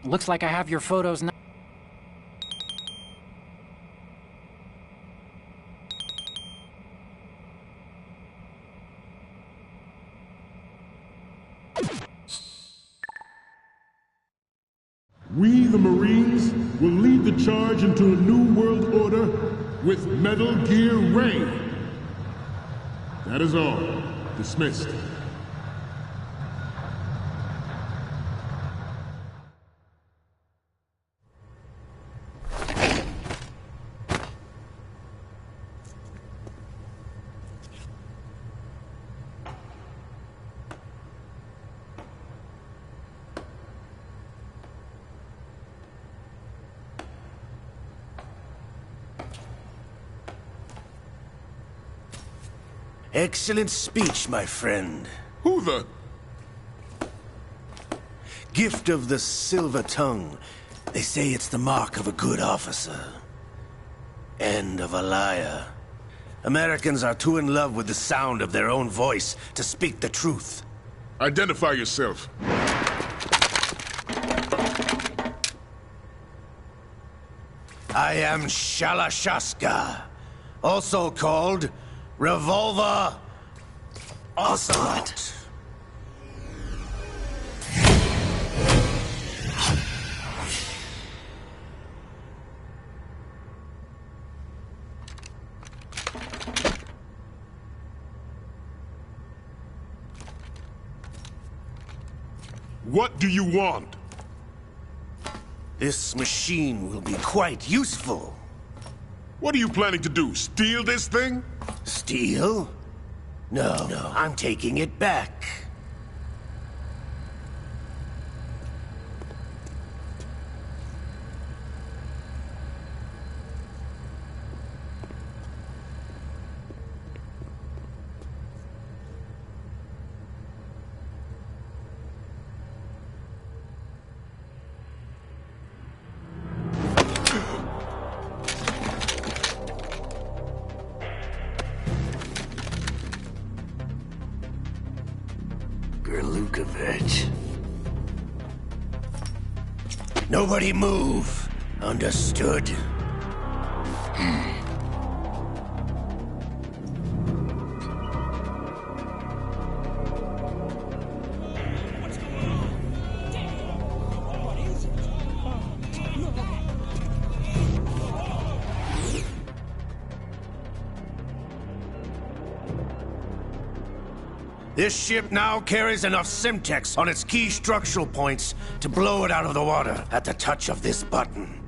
Looks like I have your photos now. We, the Marines, will lead the charge into a new world order with Metal Gear Ray. That is all. Dismissed. Excellent speech, my friend. Who the... Gift of the silver tongue. They say it's the mark of a good officer. And of a liar. Americans are too in love with the sound of their own voice to speak the truth. Identify yourself. I am Shalashaska, also called Revolver Ocelot. What do you want? This machine will be quite useful. What are you planning to do? Steal this thing? Steal? No, I'm taking it back. Lukovich. Nobody move. Understood? This ship now carries enough Simtex on its key structural points to blow it out of the water at the touch of this button.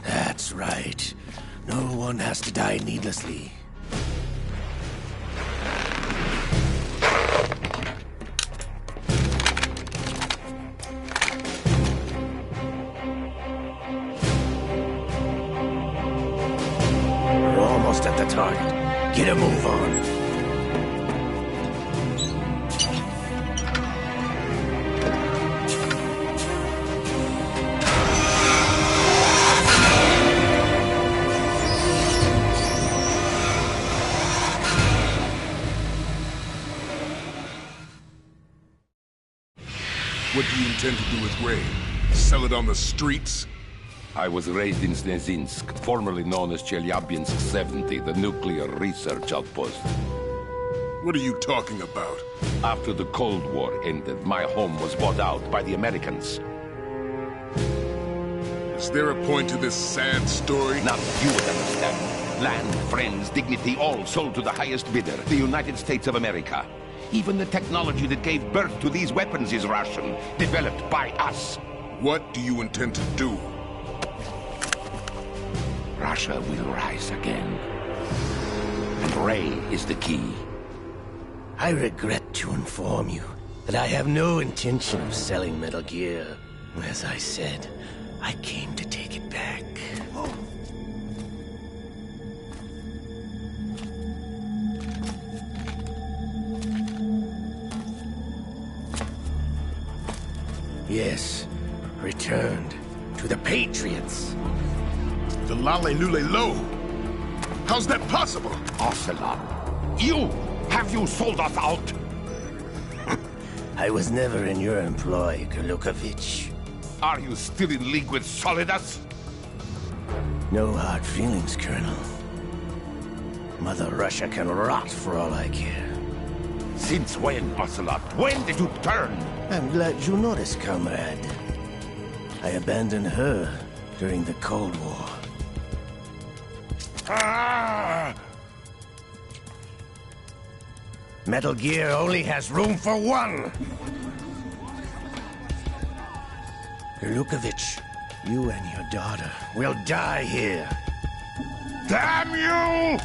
That's right. No one has to die needlessly. We're almost at the target. Get a move on. What do you intend to do with Ray? Sell it on the streets? I was raised in Snezinsk, formerly known as Chelyabinsk 70, the nuclear research outpost. What are you talking about? After the Cold War ended, my home was bought out by the Americans. Is there a point to this sad story? Now you would understand. Land, friends, dignity, all sold to the highest bidder, the United States of America. Even the technology that gave birth to these weapons is Russian, developed by us. What do you intend to do? Russia will rise again. And Ray is the key. I regret to inform you that I have no intention of selling Metal Gear. As I said, I came to take it back. Yes, returned to the Patriots. The Lale Nule Lo? How's that possible? Ocelot, have you sold us out? I was never in your employ, Gurlukovich. Are you still in league with Solidus? No hard feelings, Colonel. Mother Russia can rot for all I care. Since when, Ocelot? When did you turn? I'm glad you noticed, comrade. I abandoned her during the Cold War. Metal Gear only has room for one! Gurlukovich, you and your daughter will die here. Damn you!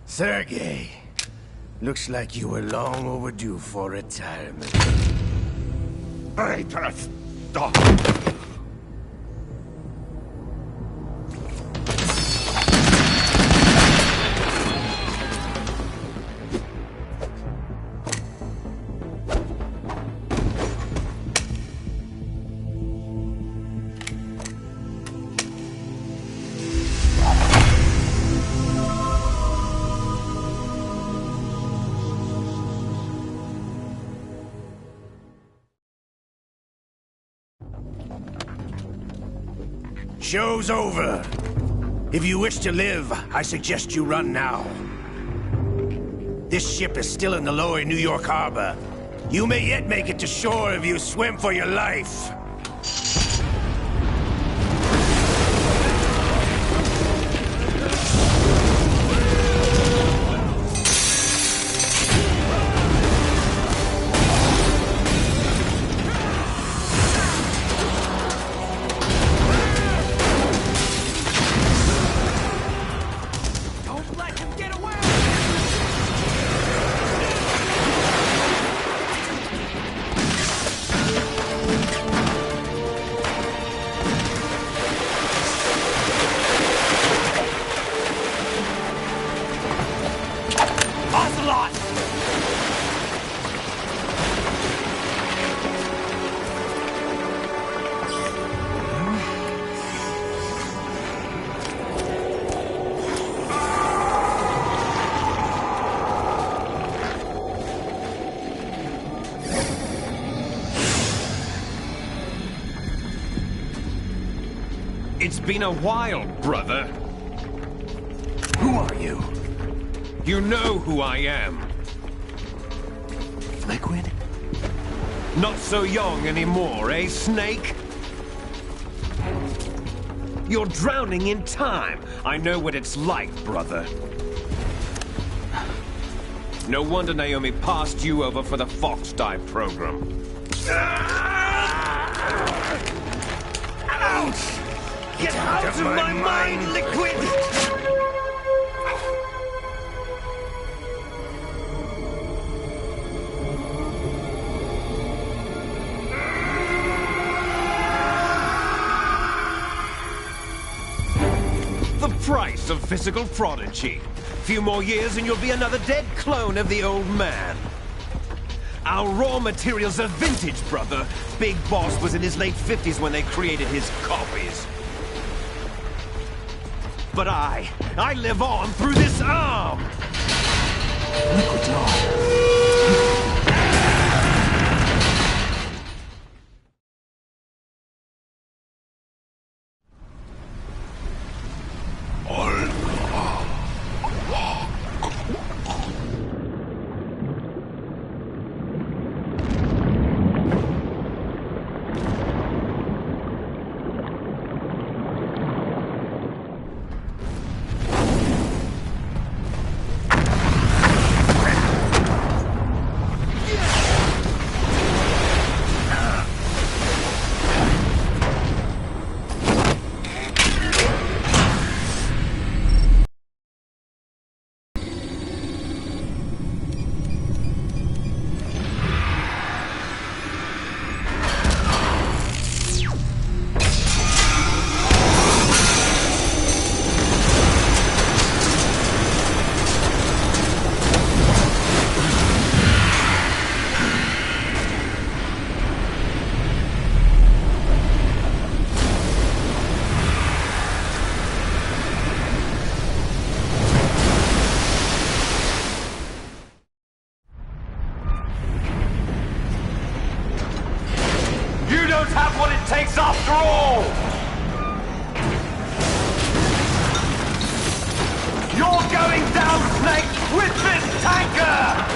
Sergei, looks like you were long overdue for retirement. Traitorous dog! Show's over. If you wish to live, I suggest you run now. This ship is still in the lower New York harbor. You may yet make it to shore if you swim for your life. It's been a while, brother. Who are you? You know who I am. Liquid? Not so young anymore, eh, Snake? You're drowning in time. I know what it's like, brother. No wonder Naomi passed you over for the Fox Dive program. Ouch! Get out of my mind, Liquid! The price of physical prodigy. Few more years and you'll be another dead clone of the old man. Our raw materials are vintage, brother. Big Boss was in his late 50s when they created his copies. But I live on through this arm! Liquid's on. After all! You're going down, Snake, with this tanker!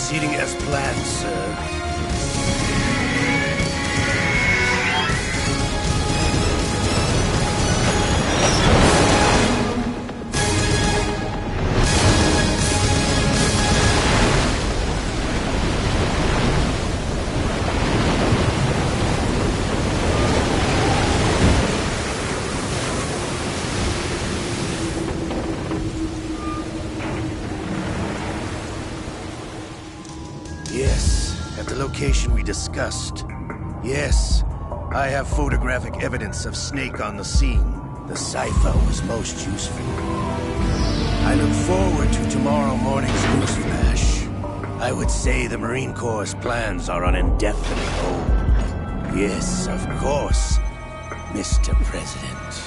proceeding as planned, sir. Location we discussed. Yes, I have photographic evidence of Snake on the scene. The cipher was most useful. I look forward to tomorrow morning's news flash. I would say the Marine Corps' plans are on indefinite hold. Yes, of course, Mr. President.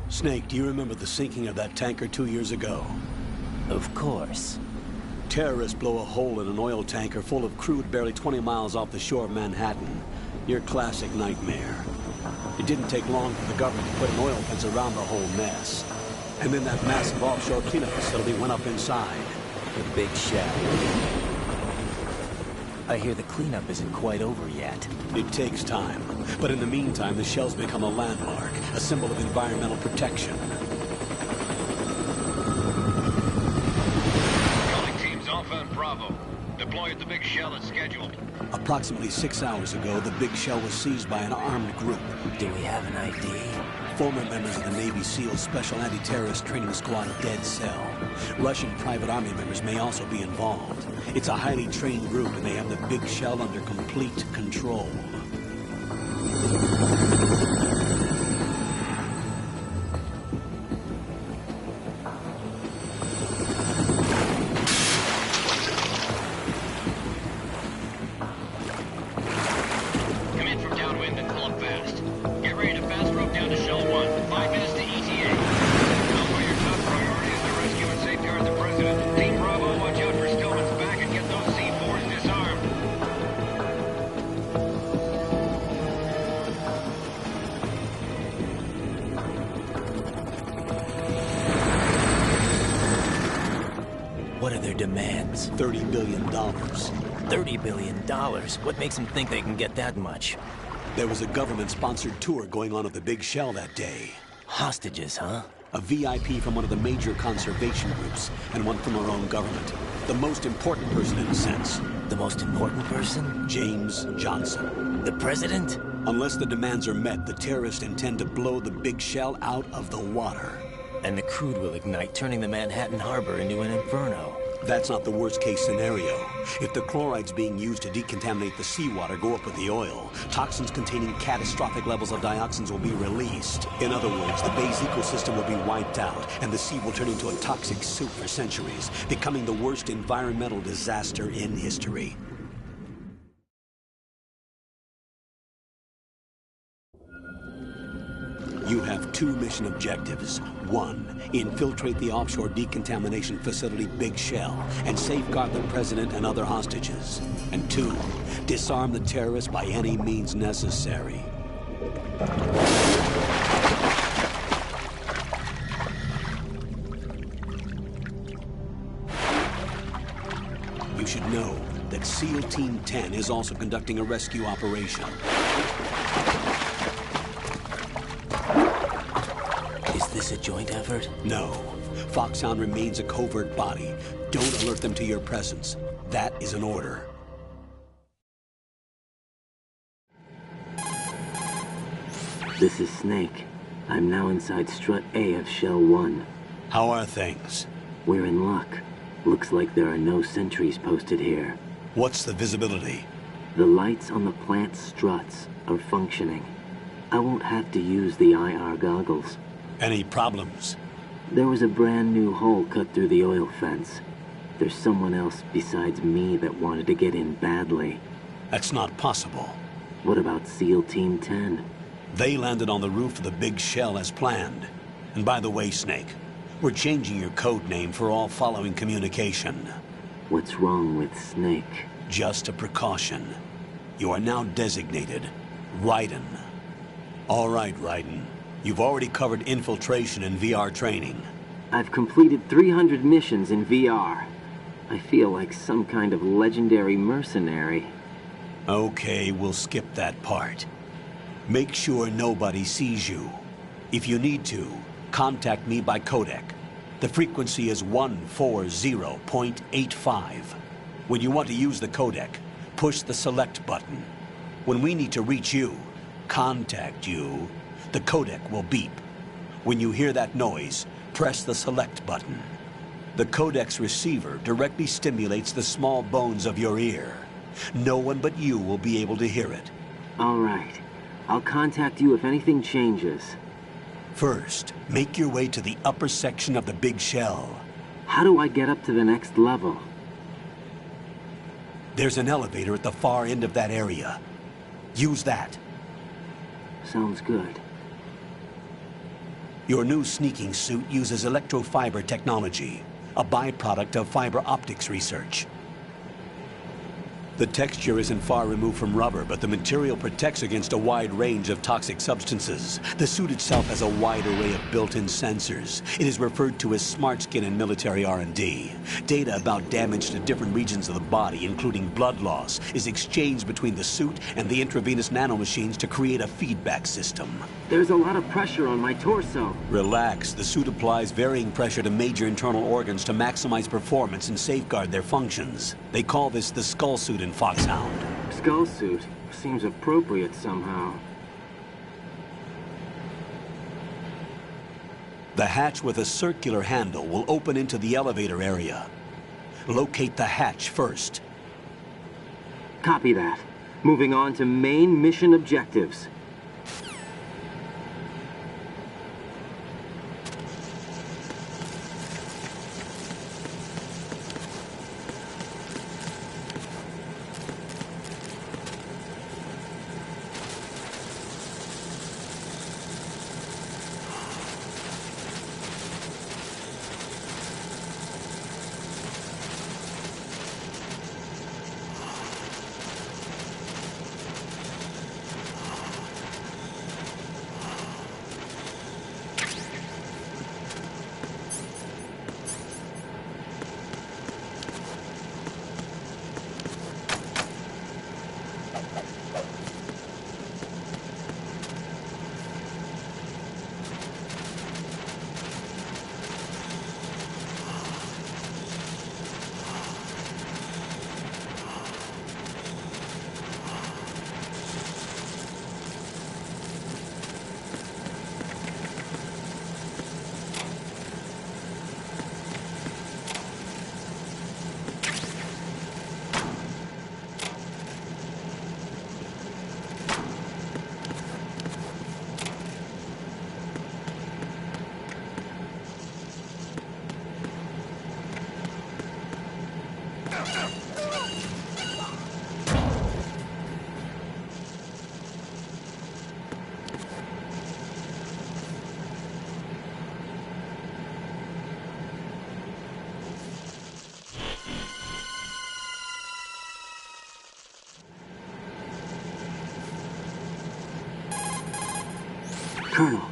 Snake, do you remember the sinking of that tanker 2 years ago? Of course. Terrorists blow a hole in an oil tanker full of crude barely 20 miles off the shore of Manhattan. Your classic nightmare. It didn't take long for the government to put an oil fence around the whole mess. And then that massive offshore cleanup facility went up inside. The Big Shell. I hear the cleanup isn't quite over yet. It takes time. But in the meantime, the shell's become a landmark, a symbol of environmental protection. Calling teams Alpha and Bravo. Deploy at the Big Shell as scheduled. Approximately 6 hours ago, the Big Shell was seized by an armed group. Do we have an ID? Former members of the Navy SEAL Special Anti-Terrorist Training Squad Dead Cell. Russian private army members may also be involved. It's a highly trained group, and they have the Big Shell under complete control. Come in from downwind and pull up fast. Get ready to fast rope down to Shell 1. 5 minutes to ETA. Know where your top priority is to rescue and safeguard the President. Team Bravo, watch out for Stillman's back and get those C4s disarmed. What are their demands? $30 billion. $30 billion? What makes them think they can get that much? There was a government-sponsored tour going on at the Big Shell that day. Hostages, huh? A VIP from one of the major conservation groups, and one from our own government. The most important person in a sense. The most important person? James Johnson. The President? Unless the demands are met, the terrorists intend to blow the Big Shell out of the water. And the crude will ignite, turning the Manhattan Harbor into an inferno. That's not the worst-case scenario. If the chlorides being used to decontaminate the seawater go up with the oil, toxins containing catastrophic levels of dioxins will be released. In other words, the bay's ecosystem will be wiped out, and the sea will turn into a toxic soup for centuries, becoming the worst environmental disaster in history. You have 2 mission objectives. 1, infiltrate the offshore decontamination facility Big Shell and safeguard the President and other hostages. And 2, disarm the terrorists by any means necessary. You should know that SEAL Team 10 is also conducting a rescue operation. Is this a joint effort? No. Foxhound remains a covert body. Don't alert them to your presence. That is an order. This is Snake. I'm now inside Strut A of Shell 1. How are things? We're in luck. Looks like there are no sentries posted here. What's the visibility? The lights on the plant struts are functioning. I won't have to use the IR goggles. Any problems? There was a brand new hole cut through the oil fence. There's someone else besides me that wanted to get in badly. That's not possible. What about SEAL Team 10? They landed on the roof of the big shell as planned. And by the way, Snake, we're changing your code name for all following communication. What's wrong with Snake? Just a precaution. You are now designated Raiden. All right, Raiden. You've already covered infiltration and VR training. I've completed 300 missions in VR. I feel like some kind of legendary mercenary. Okay, we'll skip that part. Make sure nobody sees you. If you need to, contact me by codec. The frequency is 140.85. When you want to use the codec, push the select button. When we need to reach you, contact you, the codec will beep. When you hear that noise, press the select button. The codec's receiver directly stimulates the small bones of your ear. No one but you will be able to hear it. All right. I'll contact you if anything changes. First, make your way to the upper section of the big shell. How do I get up to the next level? There's an elevator at the far end of that area. Use that. Sounds good. Your new sneaking suit uses electrofiber technology, a byproduct of fiber optics research. The texture isn't far removed from rubber, but the material protects against a wide range of toxic substances. The suit itself has a wide array of built-in sensors. It is referred to as smart skin in military R&D. Data about damage to different regions of the body, including blood loss, is exchanged between the suit and the intravenous nanomachines to create a feedback system. There's a lot of pressure on my torso. Relax. The suit applies varying pressure to major internal organs to maximize performance and safeguard their functions. They call this the skull suit in Foxhound. Skull suit seems appropriate somehow. The hatch with a circular handle will open into the elevator area. Locate the hatch first. Copy that. Moving on to main mission objectives. Colonel,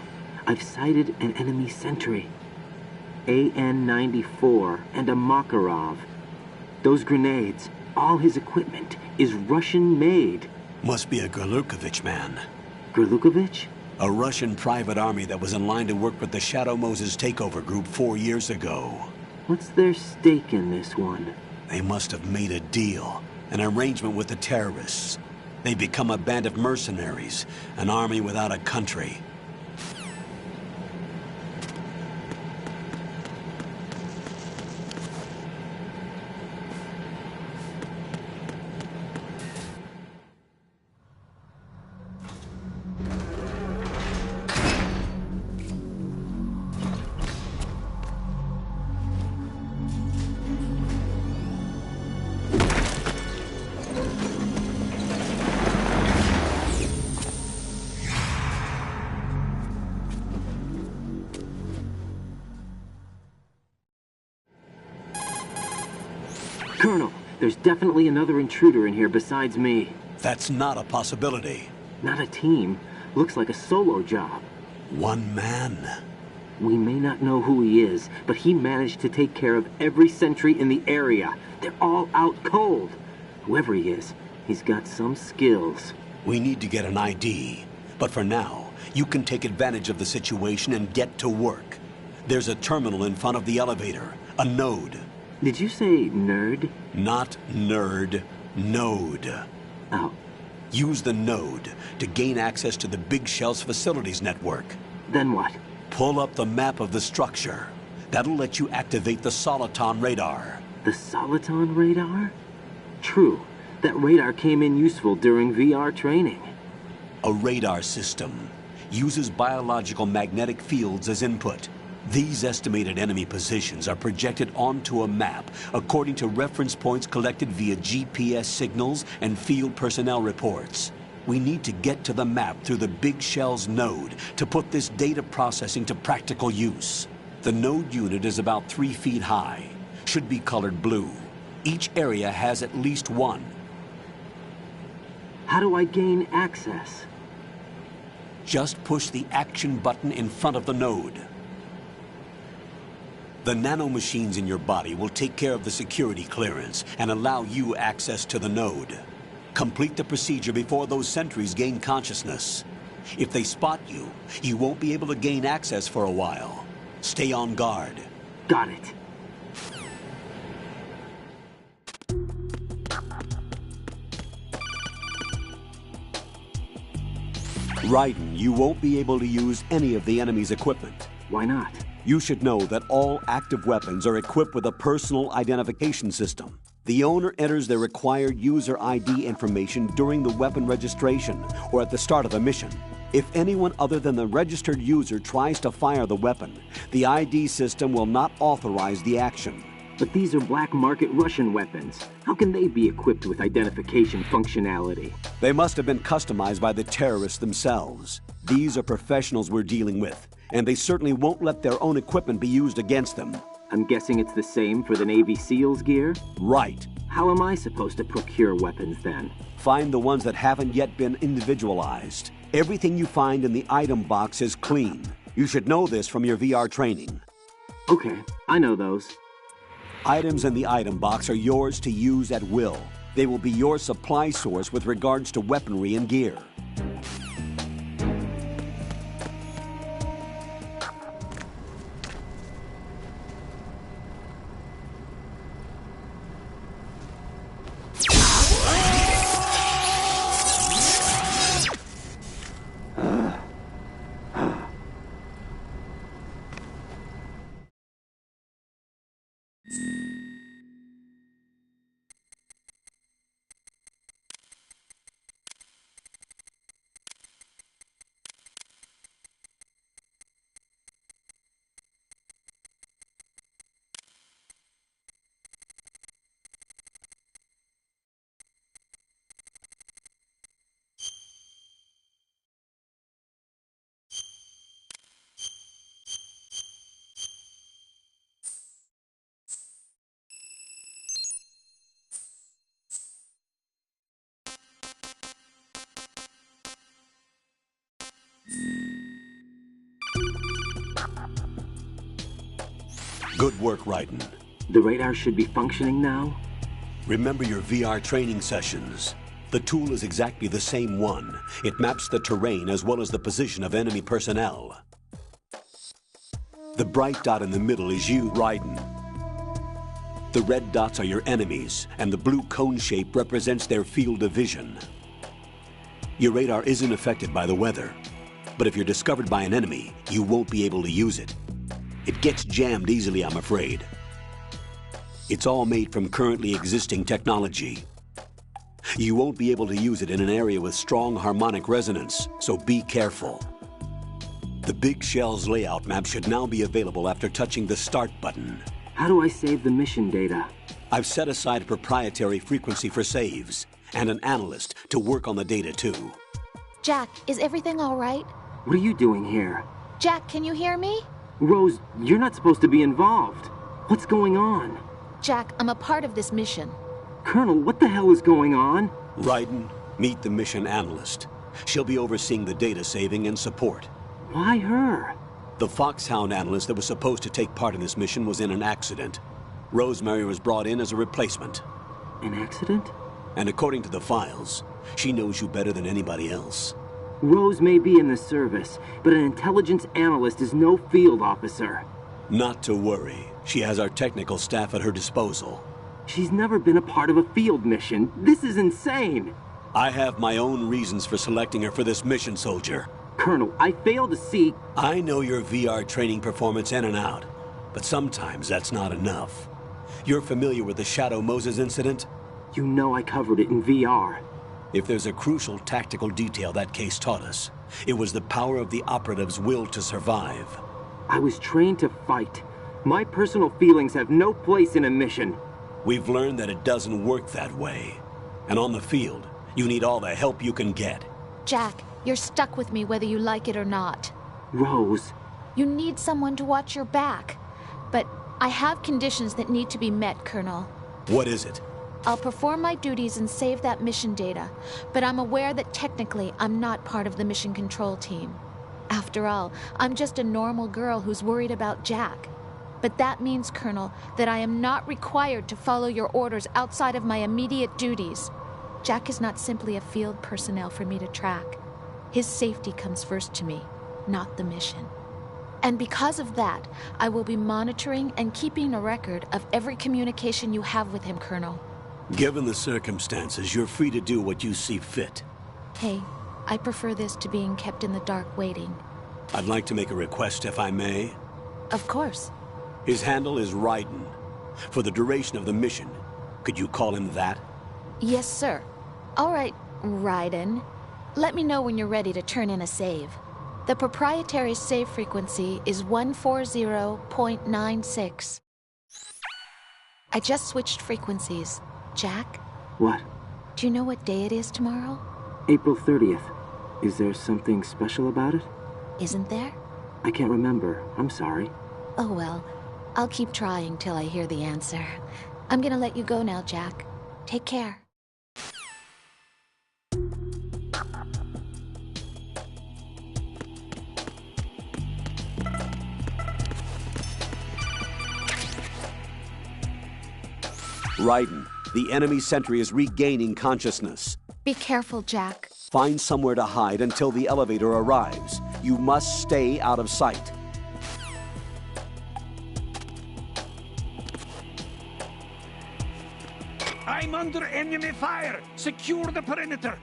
I've sighted an enemy sentry. AN-94 and a Makarov. Those grenades, all his equipment, is Russian-made. Must be a Gorlukovich man. Gorlukovich? A Russian private army that was in line to work with the Shadow Moses takeover group 4 years ago. What's their stake in this one? They must have made a deal, an arrangement with the terrorists. They've become a band of mercenaries, an army without a country. Colonel, there's definitely another intruder in here besides me. That's not a possibility. Not a team. Looks like a solo job. One man. We may not know who he is, but he managed to take care of every sentry in the area. They're all out cold. Whoever he is, he's got some skills. We need to get an ID. But for now, you can take advantage of the situation and get to work. There's a terminal in front of the elevator. A node. Did you say nerd? Not nerd. Node. Oh. Use the node to gain access to the Big Shell's facilities network. Then what? Pull up the map of the structure. That'll let you activate the Soliton radar. The Soliton radar? True. That radar came in useful during VR training. A radar system uses biological magnetic fields as input. These estimated enemy positions are projected onto a map according to reference points collected via GPS signals and field personnel reports. We need to get to the map through the Big Shell's node to put this data processing to practical use. The node unit is about 3 feet high, should be colored blue. Each area has at least one. How do I gain access? Just push the action button in front of the node. The nanomachines in your body will take care of the security clearance and allow you access to the node. Complete the procedure before those sentries gain consciousness. If they spot you, you won't be able to gain access for a while. Stay on guard. Got it. Raiden, you won't be able to use any of the enemy's equipment. Why not? You should know that all active weapons are equipped with a personal identification system. The owner enters their required user ID information during the weapon registration or at the start of a mission. If anyone other than the registered user tries to fire the weapon, the ID system will not authorize the action. But these are black market Russian weapons. How can they be equipped with identification functionality? They must have been customized by the terrorists themselves. These are professionals we're dealing with, and they certainly won't let their own equipment be used against them. I'm guessing it's the same for the Navy SEALs gear? Right. How am I supposed to procure weapons then? Find the ones that haven't yet been individualized. Everything you find in the item box is clean. You should know this from your VR training. Okay, I know those. Items in the item box are yours to use at will. They will be your supply source with regards to weaponry and gear. Good work, Raiden. The radar should be functioning now? Remember your VR training sessions. The tool is exactly the same one. It maps the terrain as well as the position of enemy personnel. The bright dot in the middle is you, Raiden. The red dots are your enemies, and the blue cone shape represents their field of vision. Your radar isn't affected by the weather, but if you're discovered by an enemy, you won't be able to use it. It gets jammed easily, I'm afraid. It's all made from currently existing technology. You won't be able to use it in an area with strong harmonic resonance, so be careful. The Big Shell's layout map should now be available after touching the Start button. How do I save the mission data? I've set aside a proprietary frequency for saves, and an analyst to work on the data too. Jack, is everything all right? What are you doing here? Jack, can you hear me? Rose, you're not supposed to be involved. What's going on? Jack, I'm a part of this mission. Colonel, what the hell is going on? Raiden, meet the mission analyst. She'll be overseeing the data saving and support. Why her? The Foxhound analyst that was supposed to take part in this mission was in an accident. Rosemary was brought in as a replacement. An accident? And according to the files, she knows you better than anybody else. Rose may be in the service, but an intelligence analyst is no field officer. Not to worry. She has our technical staff at her disposal. She's never been a part of a field mission. This is insane. I have my own reasons for selecting her for this mission, soldier. Colonel, I fail to see... I know your VR training performance in and out, but sometimes that's not enough. You're familiar with the Shadow Moses incident? You know I covered it in VR. If there's a crucial tactical detail that case taught us, it was the power of the operative's will to survive. I was trained to fight. My personal feelings have no place in a mission. We've learned that it doesn't work that way. And on the field, you need all the help you can get. Jack, you're stuck with me whether you like it or not. Rose. You need someone to watch your back. But I have conditions that need to be met, Colonel. What is it? I'll perform my duties and save that mission data, but I'm aware that technically I'm not part of the mission control team. After all, I'm just a normal girl who's worried about Jack. But that means, Colonel, that I am not required to follow your orders outside of my immediate duties. Jack is not simply a field personnel for me to track. His safety comes first to me, not the mission. And because of that, I will be monitoring and keeping a record of every communication you have with him, Colonel. Given the circumstances, you're free to do what you see fit. Hey, I prefer this to being kept in the dark waiting. I'd like to make a request, if I may. Of course. His handle is Raiden. For the duration of the mission, could you call him that? Yes, sir. All right, Raiden. Let me know when you're ready to turn in a save. The proprietary save frequency is 140.96. I just switched frequencies. Jack? What? Do you know what day it is tomorrow? April 30th. Is there something special about it? Isn't there? I can't remember. I'm sorry. Oh well. I'll keep trying till I hear the answer. I'm gonna let you go now, Jack. Take care. Raiden, the enemy sentry is regaining consciousness. Be careful, Jack. Find somewhere to hide until the elevator arrives. You must stay out of sight. I'm under enemy fire! Secure the perimeter!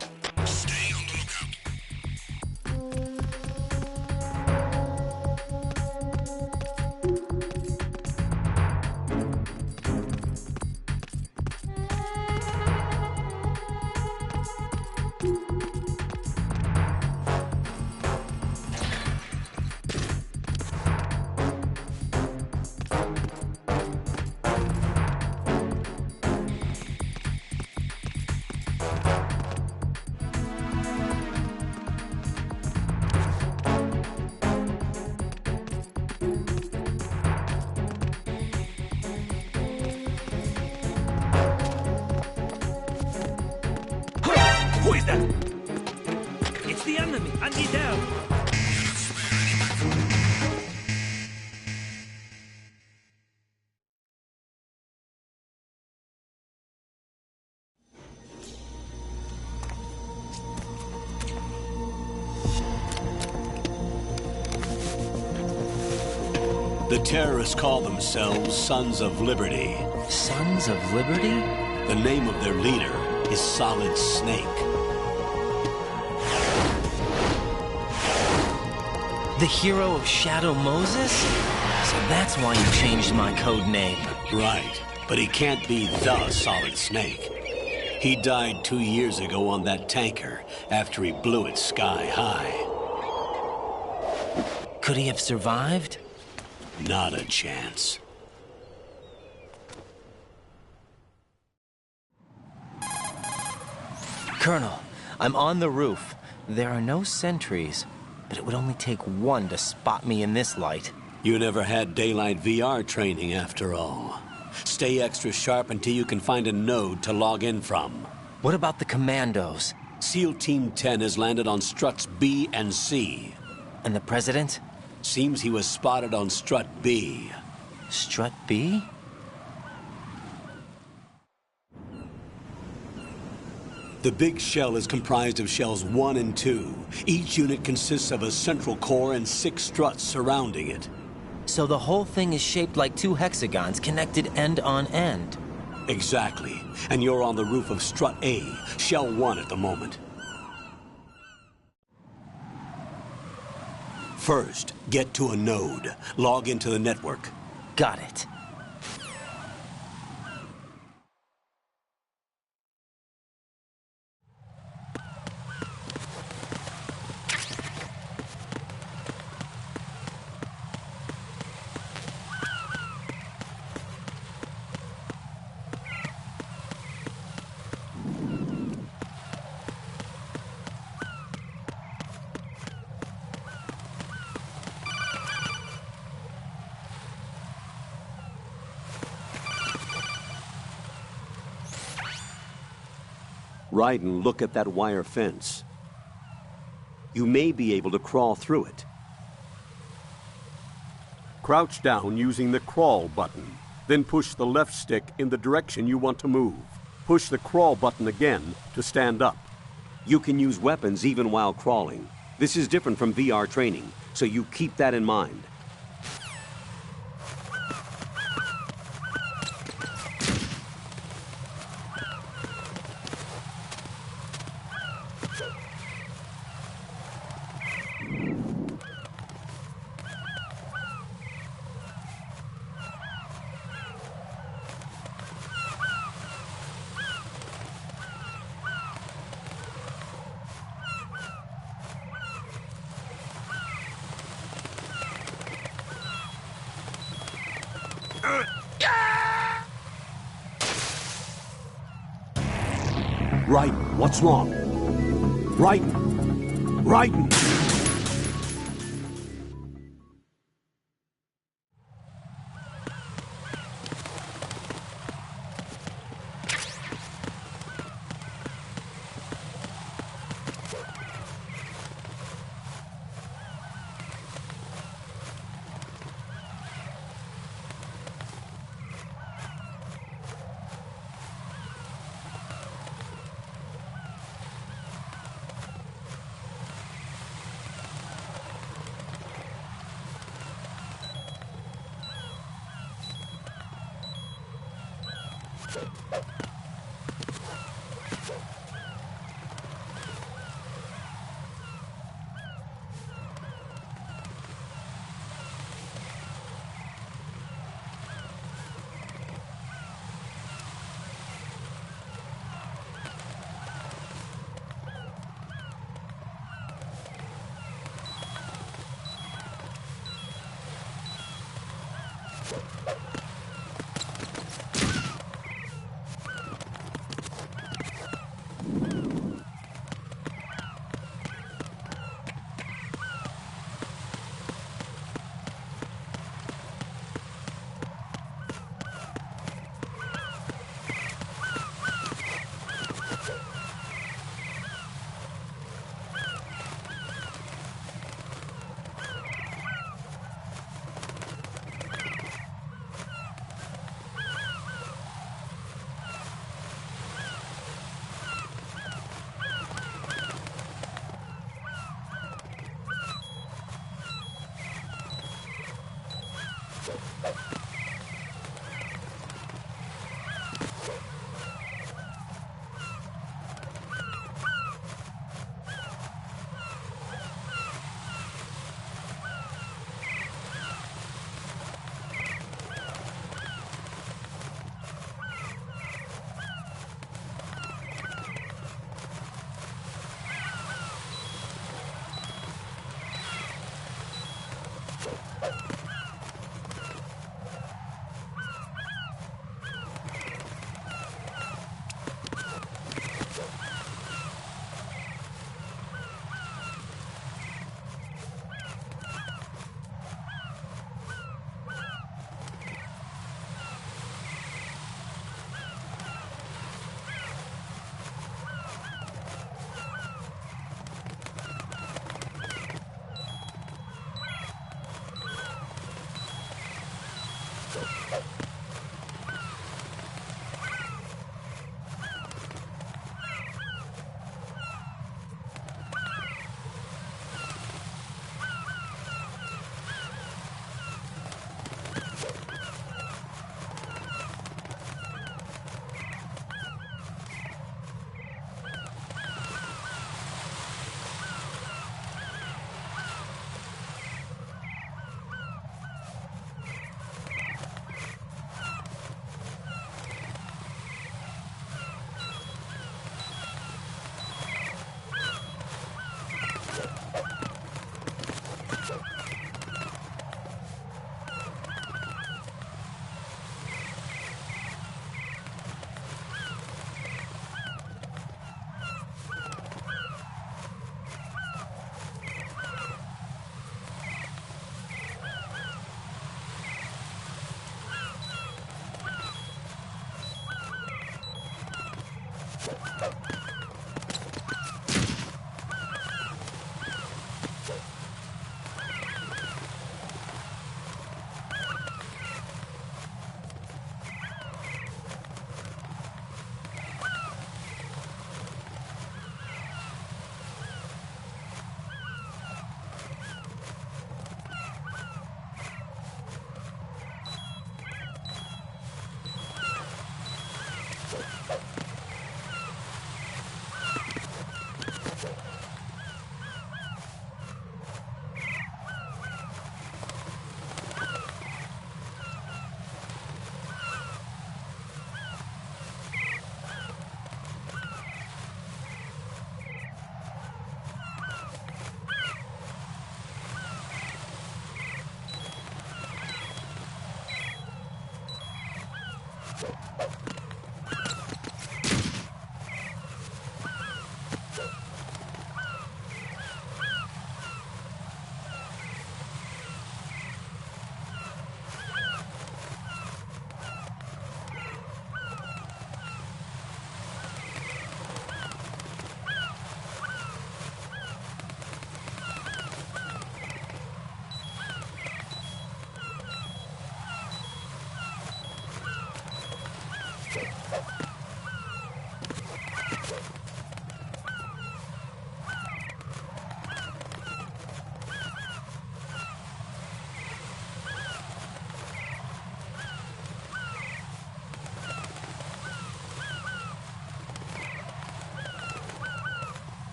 Stay on the lookout. Who is that? It's the enemy, and he's down. The terrorists call themselves Sons of Liberty. Sons of Liberty? The name of their leader is Solid Snake. The hero of Shadow Moses? So that's why you changed my code name. Right, but he can't be the Solid Snake. He died 2 years ago on that tanker after he blew it sky high. Could he have survived? Not a chance. Colonel, I'm on the roof. There are no sentries, but it would only take one to spot me in this light. You never had daylight VR training after all. Stay extra sharp until you can find a node to log in from. What about the commandos? SEAL Team 10 has landed on struts B and C. And the president? Seems he was spotted on strut B. Strut B? The big shell is comprised of shells 1 and 2. Each unit consists of a central core and 6 struts surrounding it. So the whole thing is shaped like 2 hexagons connected end on end. Exactly. And you're on the roof of strut A, shell 1 at the moment. First, get to a node. Log into the network. Got it. Raiden, look at that wire fence. You may be able to crawl through it. Crouch down using the crawl button. Then push the left stick in the direction you want to move. Push the crawl button again to stand up. You can use weapons even while crawling. This is different from VR training, so you keep that in mind. Raiden, what's wrong? Raiden! Raiden!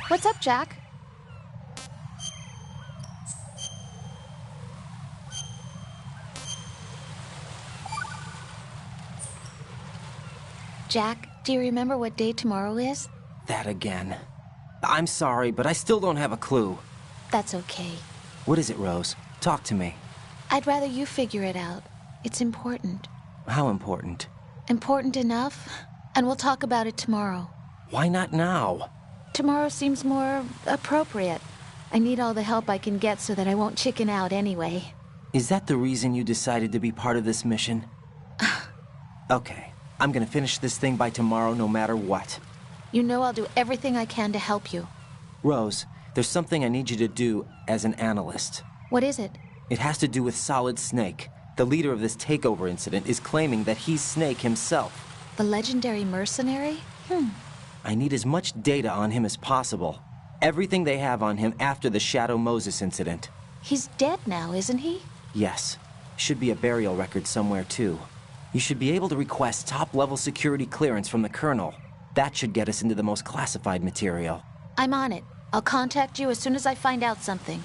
What's up, Jack? Jack, do you remember what day tomorrow is? That again. I'm sorry, but I still don't have a clue. That's okay. What is it, Rose? Talk to me. I'd rather you figure it out. It's important. How important? Important enough, and we'll talk about it tomorrow. Why not now? Tomorrow seems more appropriate. I need all the help I can get so that I won't chicken out anyway. Is that the reason you decided to be part of this mission? Okay, I'm gonna finish this thing by tomorrow no matter what. You know I'll do everything I can to help you. Rose, there's something I need you to do as an analyst. What is it? It has to do with Solid Snake. The leader of this takeover incident is claiming that he's Snake himself. The legendary mercenary? I need as much data on him as possible. Everything they have on him after the Shadow Moses incident. He's dead now, isn't he? Yes. Should be a burial record somewhere, too. You should be able to request top-level security clearance from the Colonel. That should get us into the most classified material. I'm on it. I'll contact you as soon as I find out something.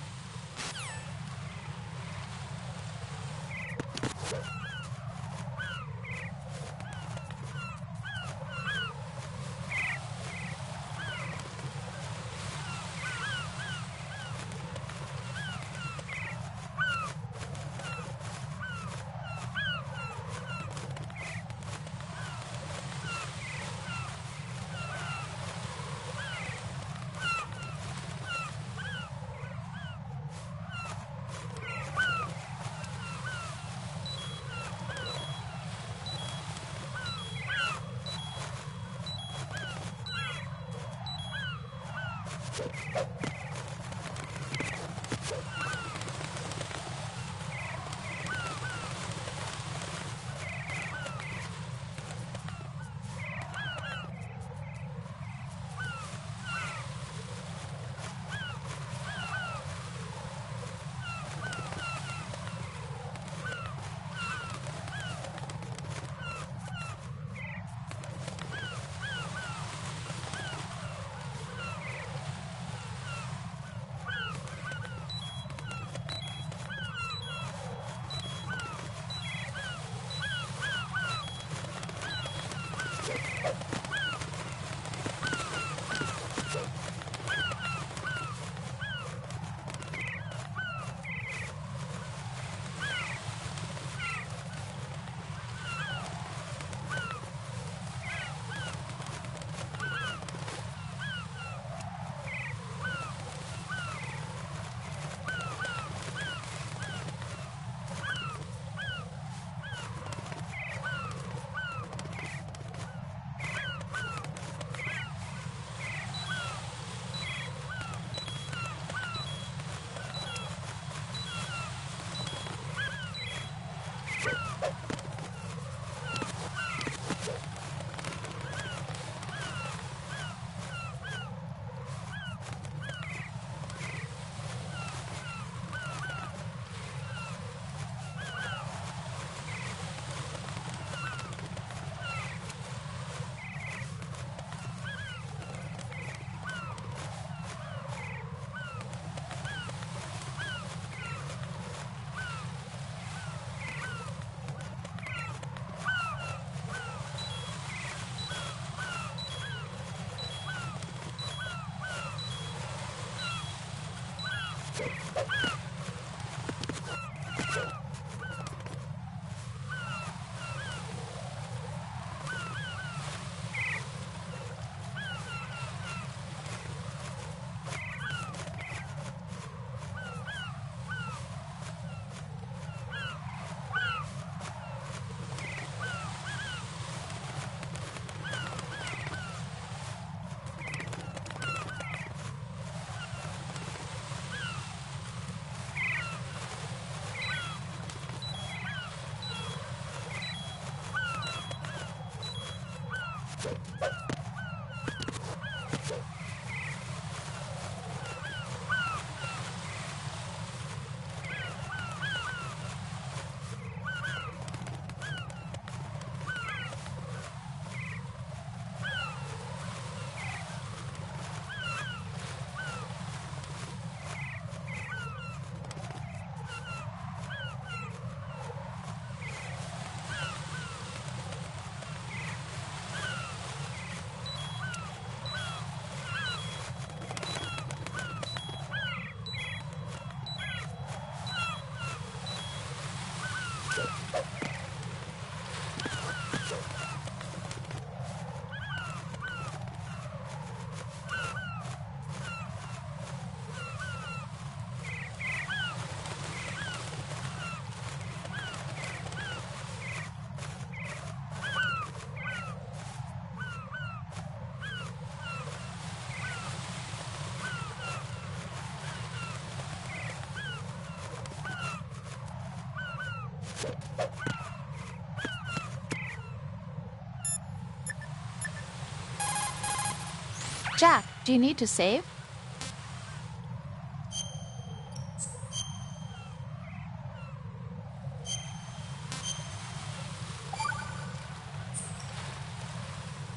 Jack, do you need to save?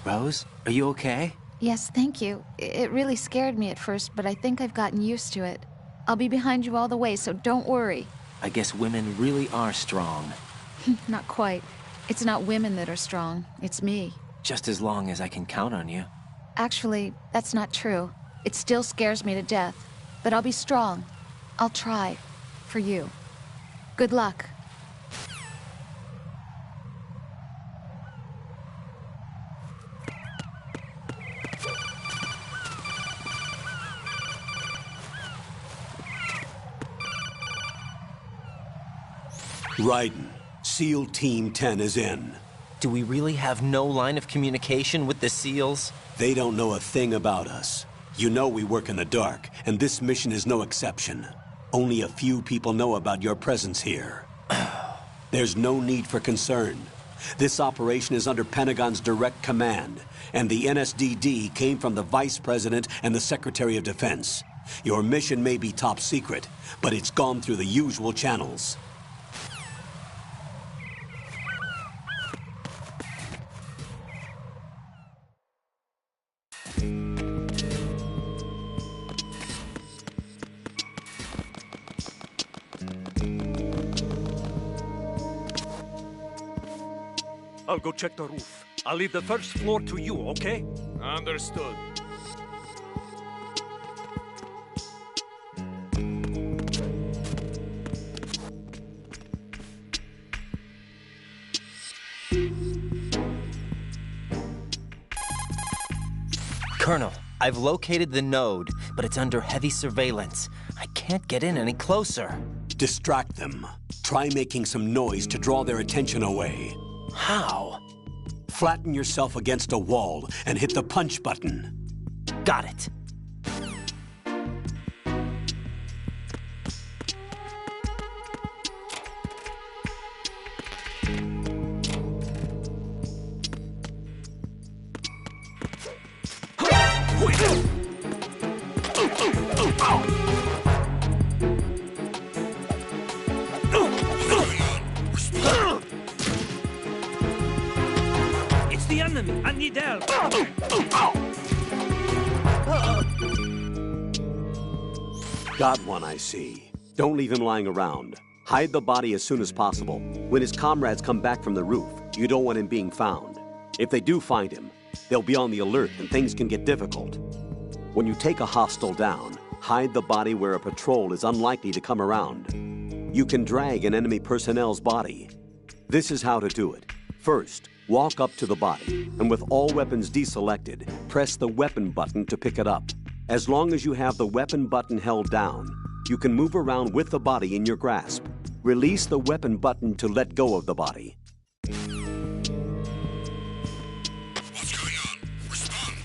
Rose, are you okay? Yes, thank you. It really scared me at first, but I think I've gotten used to it. I'll be behind you all the way, so don't worry. I guess women really are strong. Not quite. It's not women that are strong. It's me. Just as long as I can count on you. Actually, that's not true. It still scares me to death. But I'll be strong. I'll try. For you. Good luck. Raiden, SEAL Team 10 is in. Do we really have no line of communication with the SEALs? They don't know a thing about us. You know we work in the dark, and this mission is no exception. Only a few people know about your presence here. There's no need for concern. This operation is under Pentagon's direct command, and the NSDD came from the Vice President and the Secretary of Defense. Your mission may be top secret, but it's gone through the usual channels. I'll go check the roof. I'll leave the first floor to you, okay? Understood. Colonel, I've located the node, but it's under heavy surveillance. I can't get in any closer. Distract them. Try making some noise to draw their attention away. How? Flatten yourself against a wall and hit the punch button. Got it. It's the enemy. I need help. Got one, I see. Don't leave him lying around. Hide the body as soon as possible. When his comrades come back from the roof, you don't want him being found. If they do find him, they'll be on the alert and things can get difficult. When you take a hostile down, hide the body where a patrol is unlikely to come around. You can drag an enemy personnel's body. This is how to do it. First, walk up to the body, and with all weapons deselected, press the weapon button to pick it up. As long as you have the weapon button held down, you can move around with the body in your grasp. Release the weapon button to let go of the body. What's going on? Respond.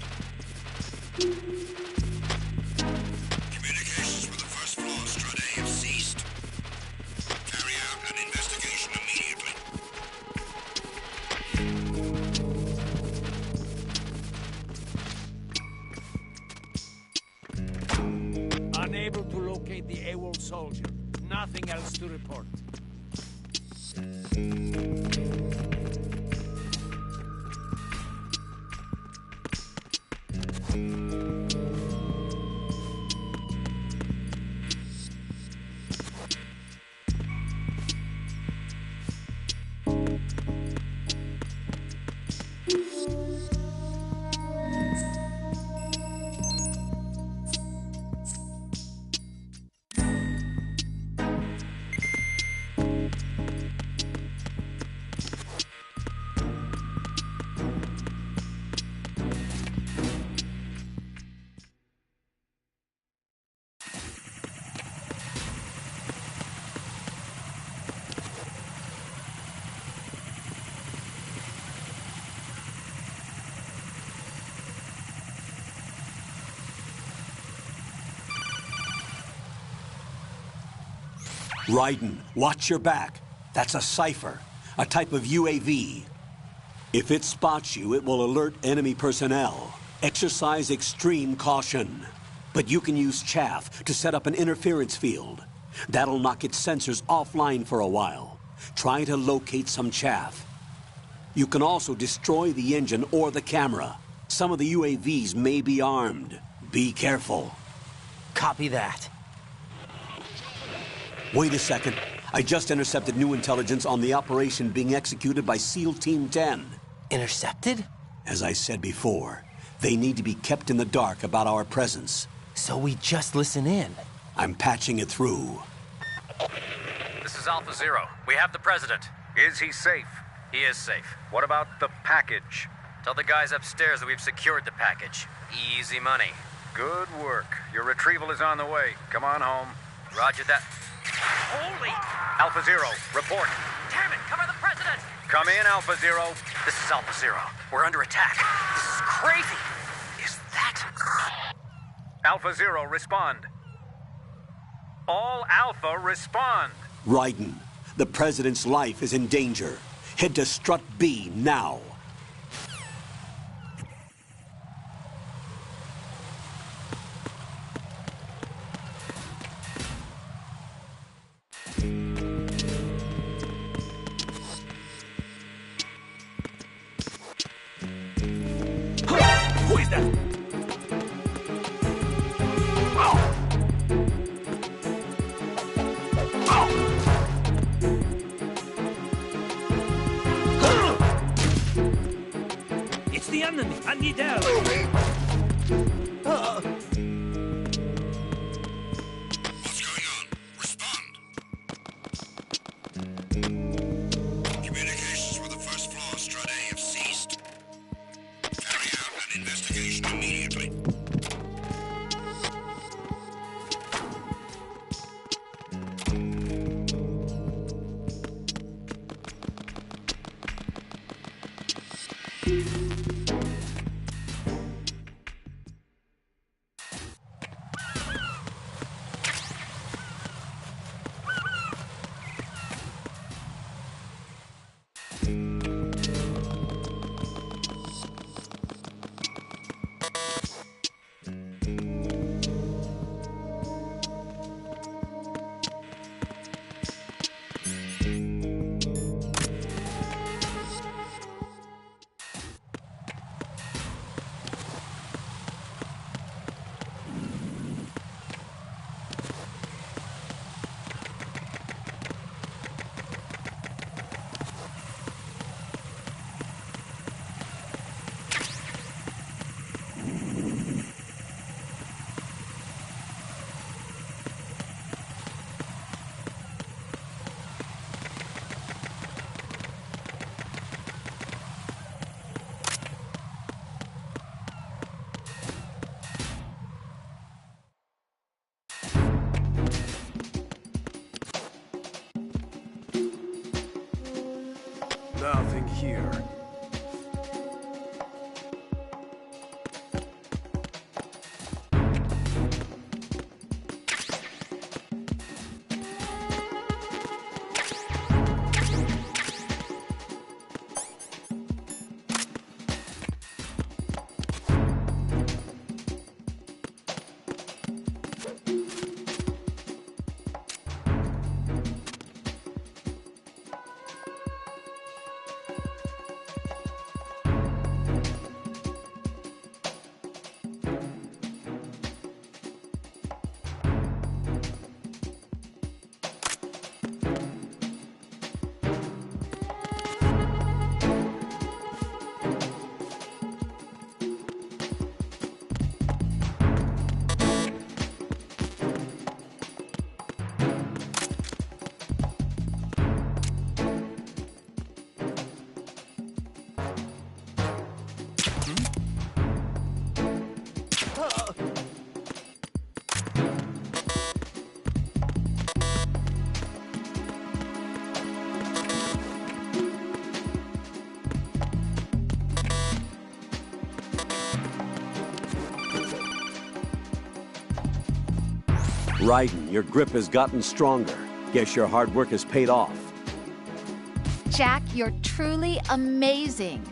Communications with the first floor, Strade, have ceased. Carry out an investigation immediately. Unable to locate the AWOL soldier. Nothing else to report. Raiden, watch your back. That's a Cypher, a type of UAV. If it spots you, it will alert enemy personnel. Exercise extreme caution. But you can use chaff to set up an interference field. That'll knock its sensors offline for a while. Try to locate some chaff. You can also destroy the engine or the camera. Some of the UAVs may be armed. Be careful. Copy that. Wait a second. I just intercepted new intelligence on the operation being executed by SEAL Team 10. Intercepted? As I said before, they need to be kept in the dark about our presence. So we just listen in. I'm patching it through. This is Alpha Zero. We have the President. Is he safe? He is safe. What about the package? Tell the guys upstairs that we've secured the package. Easy money. Good work. Your retrieval is on the way. Come on home. Roger that. Holy! Alpha Zero, report. Damn it, cover the President! Come in, Alpha Zero. This is Alpha Zero. We're under attack. This is crazy. Is that... Alpha Zero, respond. All Alpha, respond. Raiden, the President's life is in danger. Head to Strut B now. Who is that? It's the enemy! I need help! What's going on? Respond. Communications with the first floor, Strut A, have ceased. Carry out an investigation immediately. Nothing here. Raiden, your grip has gotten stronger. Guess your hard work has paid off. Jack, you're truly amazing.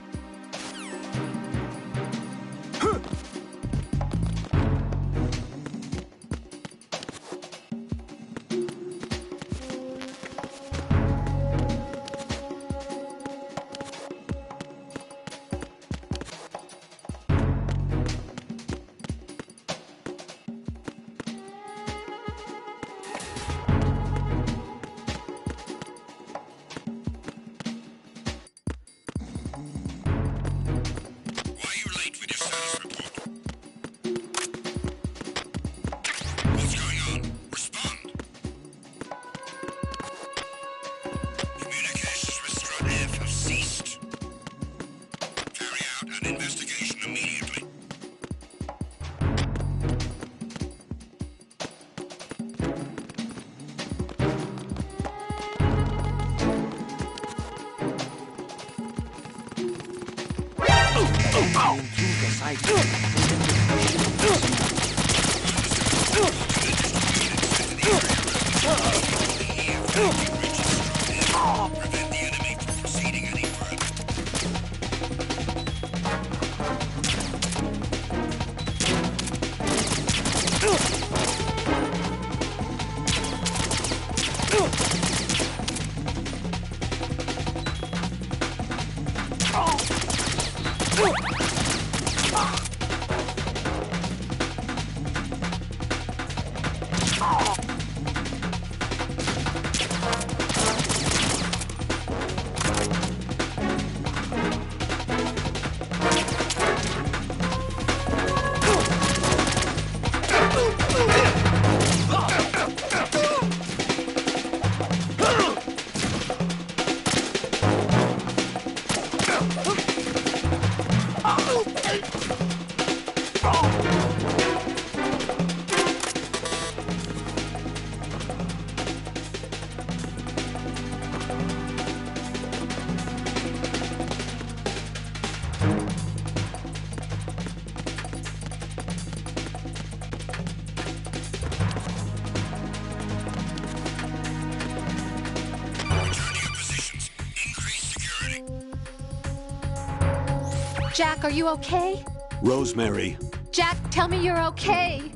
Jack, are you okay? Rosemary. Jack, tell me you're okay.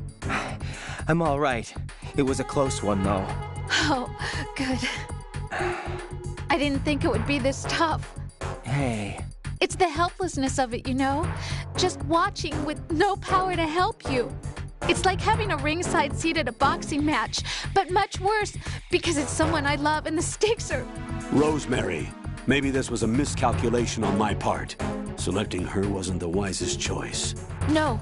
I'm all right. It was a close one, though. Oh, good. I didn't think it would be this tough. Hey. It's the helplessness of it, you know? Just watching with no power to help you. It's like having a ringside seat at a boxing match, but much worse because it's someone I love and the stakes are... Rosemary, maybe this was a miscalculation on my part. Selecting her wasn't the wisest choice. No.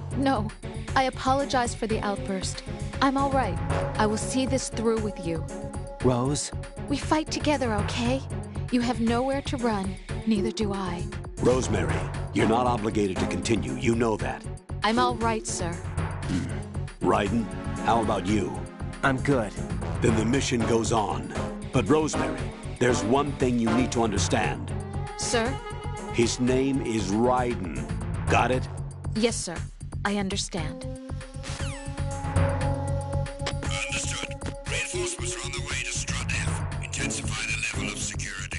I apologize for the outburst. I'm all right. I will see this through with you. Rose? We fight together, okay? You have nowhere to run. Neither do I. Rosemary, you're not obligated to continue. You know that. I'm all right, sir. Raiden, how about you? I'm good. Then the mission goes on. But Rosemary, there's one thing you need to understand. Sir? His name is Raiden. Got it? Yes, sir. I understand. Understood. Reinforcements are on the way to Strut F. Intensify the level of security.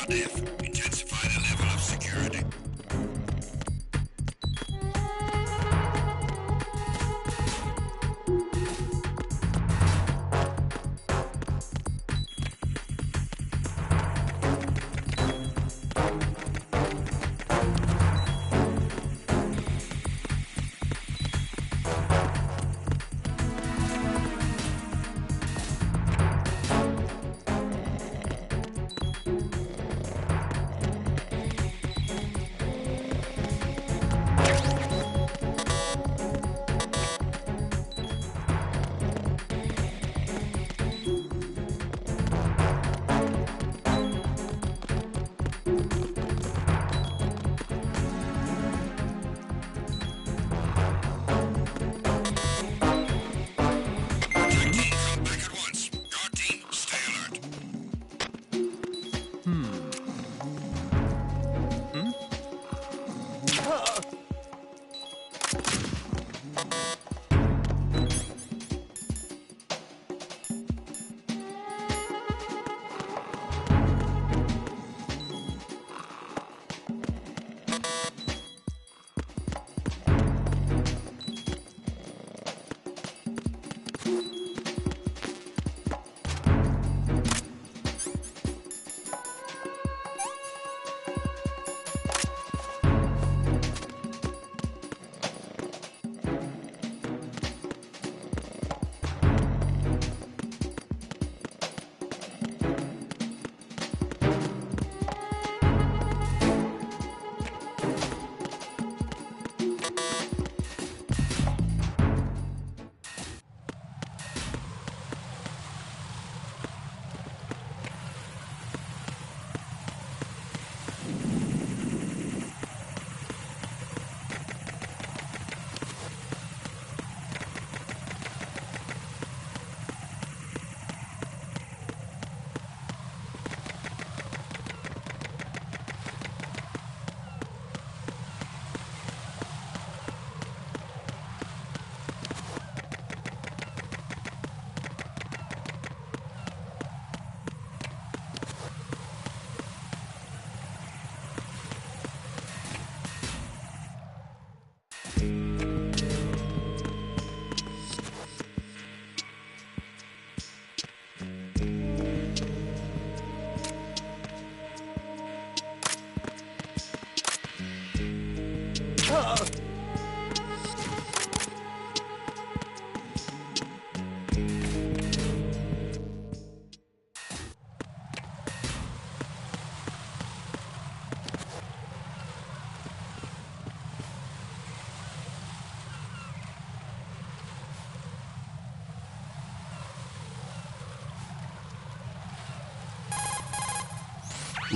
RDEF. Intensify the level of security.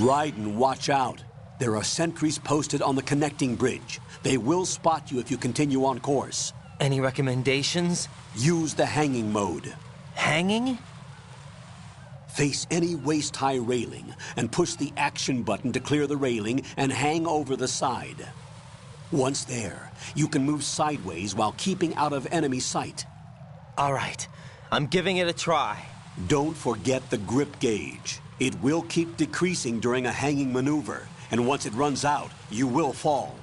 Raiden, watch out. There are sentries posted on the connecting bridge. They will spot you if you continue on course. Any recommendations? Use the hanging mode. Hanging? Face any waist-high railing and push the action button to clear the railing and hang over the side. Once there, you can move sideways while keeping out of enemy sight. All right, I'm giving it a try. Don't forget the grip gauge. It will keep decreasing during a hanging maneuver, and once it runs out, you will fall.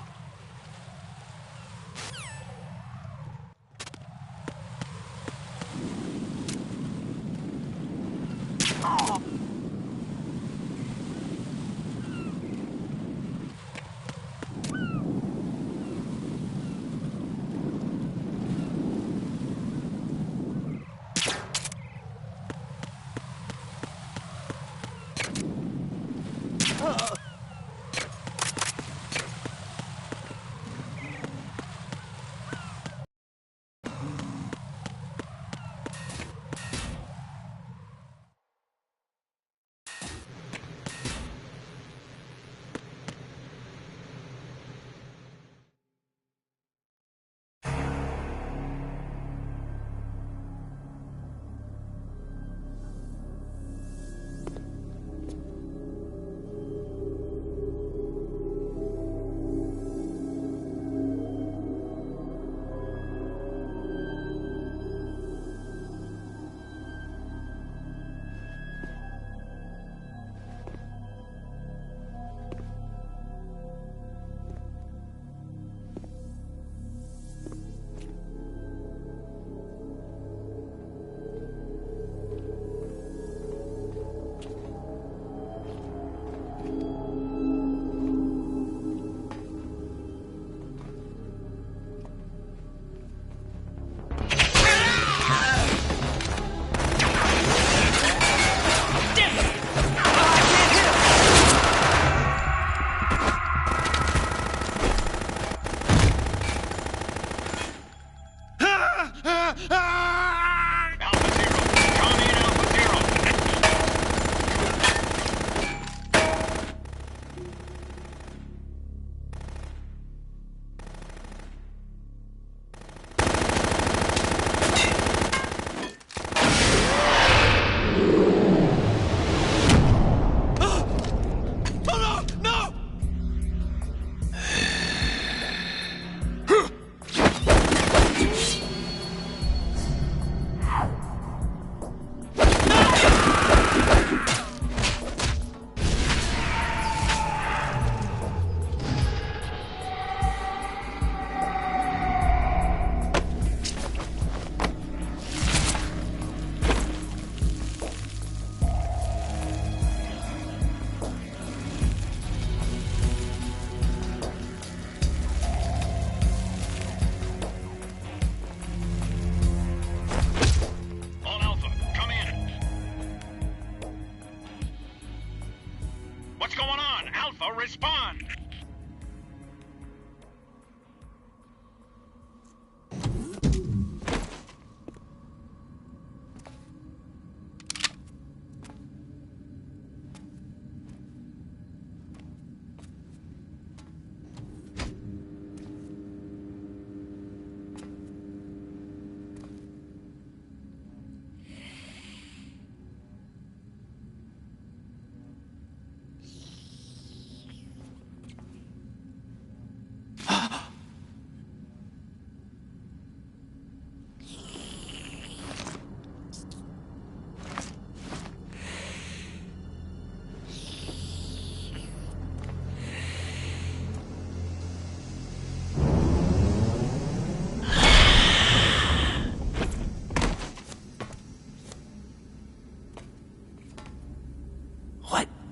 What's going on? Alpha, respond!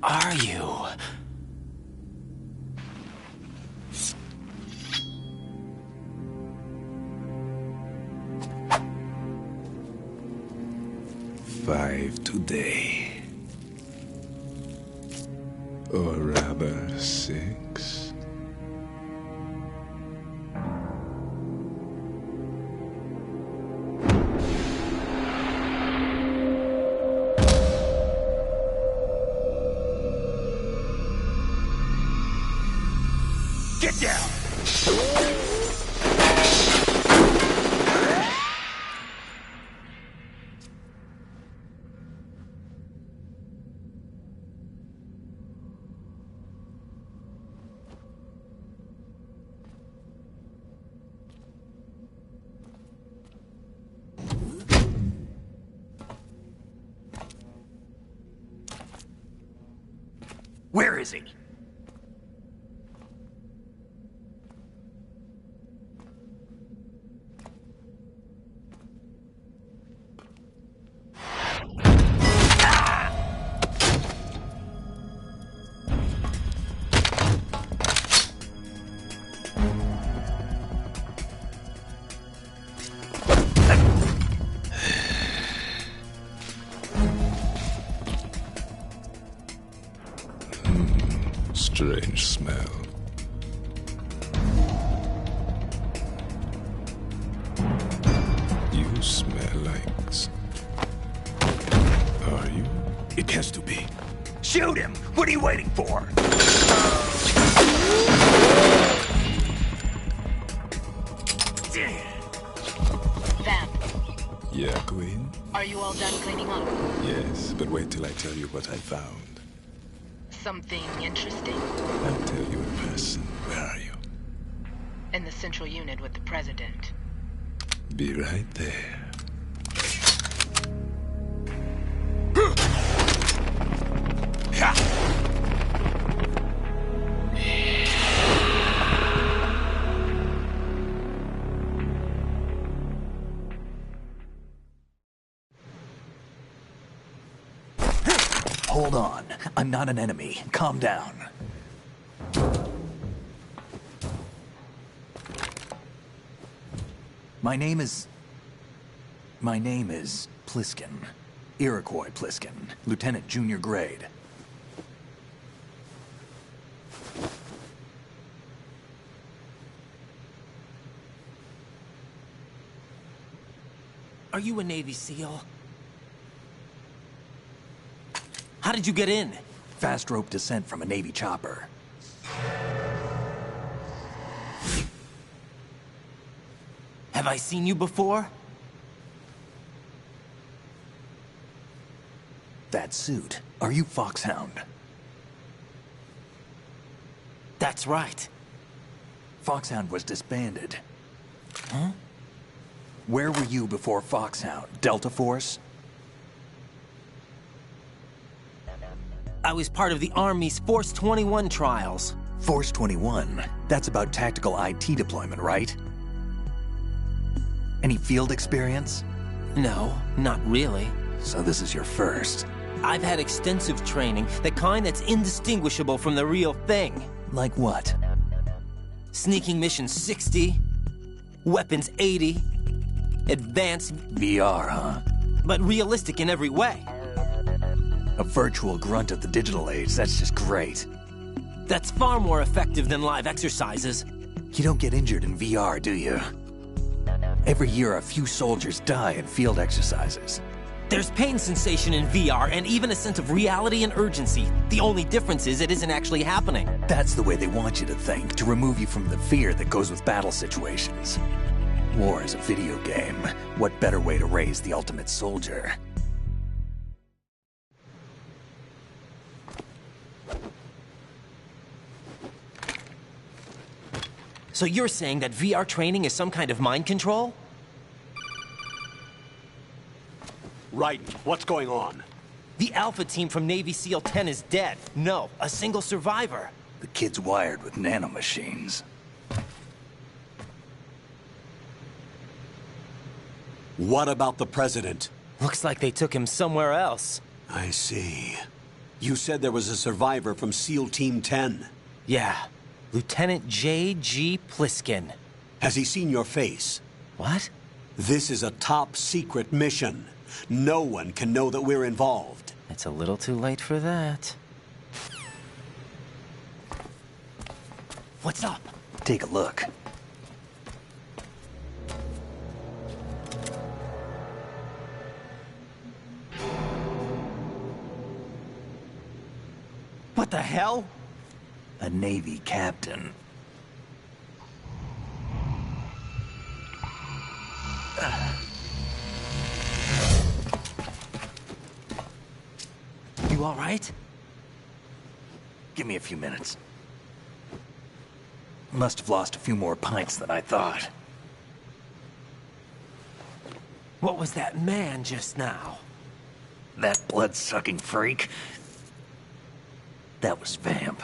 Are you? Five today. Or rather, 6. Get down! Where is he? Strange smell. You smell like... Are you? It has to be. Shoot him! What are you waiting for? Vamp, Yeah, Queen? are you all done cleaning up? Yes, but wait till I tell you what I found. Something interesting? I'll tell you in person. Where are you? In the central unit with the president. Be right there. Hold on. I'm not an enemy. Calm down. My name is Pliskin. Iroquois Pliskin. Lieutenant Junior Grade. Are you a Navy SEAL? How did you get in? Fast rope descent from a Navy chopper. Have I seen you before? That suit. Are you Foxhound? That's right. Foxhound was disbanded. Huh? Where were you before Foxhound? Delta Force? I was part of the Army's Force 21 trials. Force 21? That's about tactical IT deployment, right? Any field experience? No, not really. So this is your first? I've had extensive training, the kind that's indistinguishable from the real thing. Like what? Sneaking mission 60, weapons 80, advanced... VR, huh? But realistic in every way. A virtual grunt of the digital age, that's just great. That's far more effective than live exercises. You don't get injured in VR, do you? Every year, a few soldiers die in field exercises. There's pain sensation in VR and even a sense of reality and urgency. The only difference is it isn't actually happening. That's the way they want you to think, to remove you from the fear that goes with battle situations. War is a video game. What better way to raise the ultimate soldier? So you're saying that VR training is some kind of mind control? Right. What's going on? The Alpha team from Navy SEAL 10 is dead. No, a single survivor. The kid's wired with nanomachines. What about the president? Looks like they took him somewhere else. I see. You said there was a survivor from SEAL Team 10. Yeah. Lieutenant J.G. Pliskin. Has he seen your face? What? This is a top-secret mission. No one can know that we're involved. It's a little too late for that. What's up? Take a look. What the hell? A Navy captain. You all right? Give me a few minutes. Must have lost a few more pints than I thought. What was that man just now? That blood-sucking freak? That was Vamp.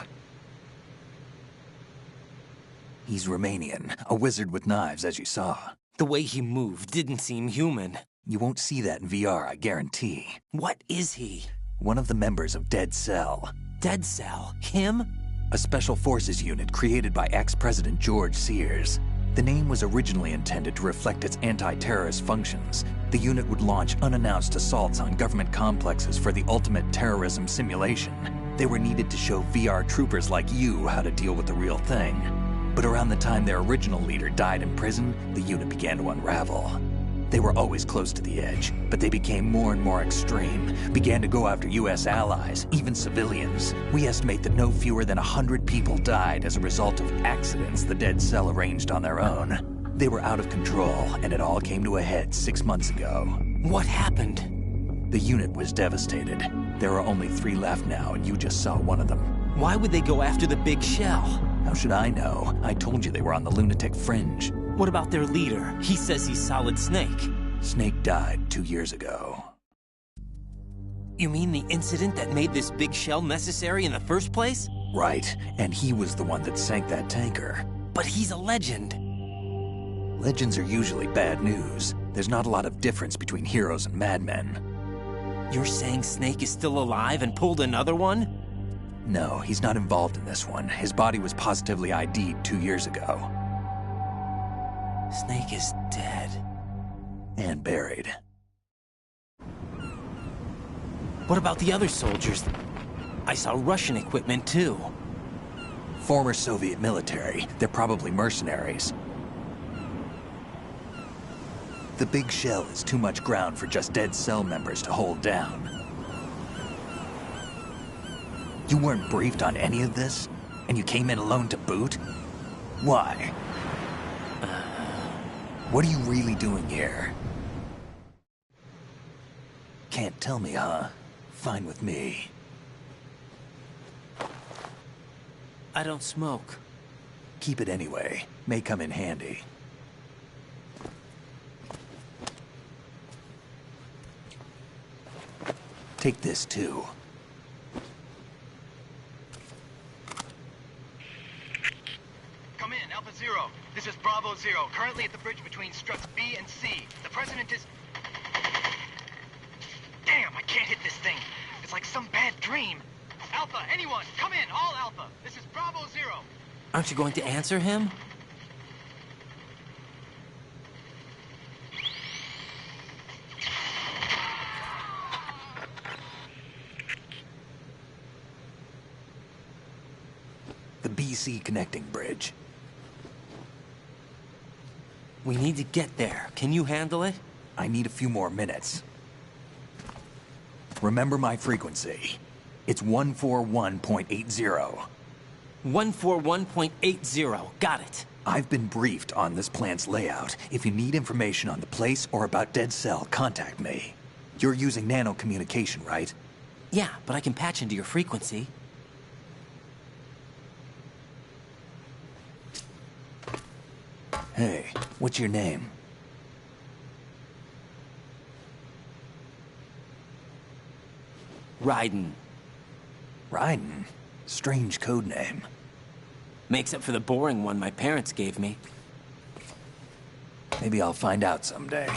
He's Romanian, a wizard with knives, as you saw. The way he moved didn't seem human. You won't see that in VR, I guarantee. What is he? One of the members of Dead Cell. Dead Cell? Him? A special forces unit created by ex-President George Sears. The name was originally intended to reflect its anti-terrorist functions. The unit would launch unannounced assaults on government complexes for the ultimate terrorism simulation. They were needed to show VR troopers like you how to deal with the real thing. But around the time their original leader died in prison, the unit began to unravel. They were always close to the edge, but they became more and more extreme, began to go after U.S. allies, even civilians. We estimate that no fewer than 100 people died as a result of accidents the Dead Cell arranged on their own. They were out of control, and it all came to a head 6 months ago. What happened? The unit was devastated. There are only 3 left now, and you just saw one of them. Why would they go after the big shell? How should I know? I told you they were on the lunatic fringe. What about their leader? He says he's Solid Snake. Snake died 2 years ago. You mean the incident that made this big shell necessary in the first place? Right, and he was the one that sank that tanker. But he's a legend. Legends are usually bad news. There's not a lot of difference between heroes and madmen. You're saying Snake is still alive and pulled another one? No, he's not involved in this one. His body was positively ID'd 2 years ago. Snake is dead. And buried. What about the other soldiers? I saw Russian equipment too. Former Soviet military. They're probably mercenaries. The big shell is too much ground for just Dead Cell members to hold down. You weren't briefed on any of this? And you came in alone to boot? Why? What are you really doing here? Can't tell me, huh? Fine with me. I don't smoke. Keep it anyway. May come in handy. Take this, too. Come in, Alpha Zero. This is Bravo Zero, currently at the bridge between struts B and C. The President is... Damn, I can't hit this thing. It's like some bad dream. Alpha, anyone, come in, all Alpha. This is Bravo Zero. Aren't you going to answer him? The BC connecting bridge. We need to get there. Can you handle it? I need a few more minutes. Remember my frequency. It's 141.80. 141.80. Got it. I've been briefed on this plant's layout. If you need information on the place or about Dead Cell, contact me. You're using nano communication, right? Yeah, but I can patch into your frequency. Hey, what's your name? Raiden. Raiden? Strange code name. Makes up for the boring one my parents gave me. Maybe I'll find out someday.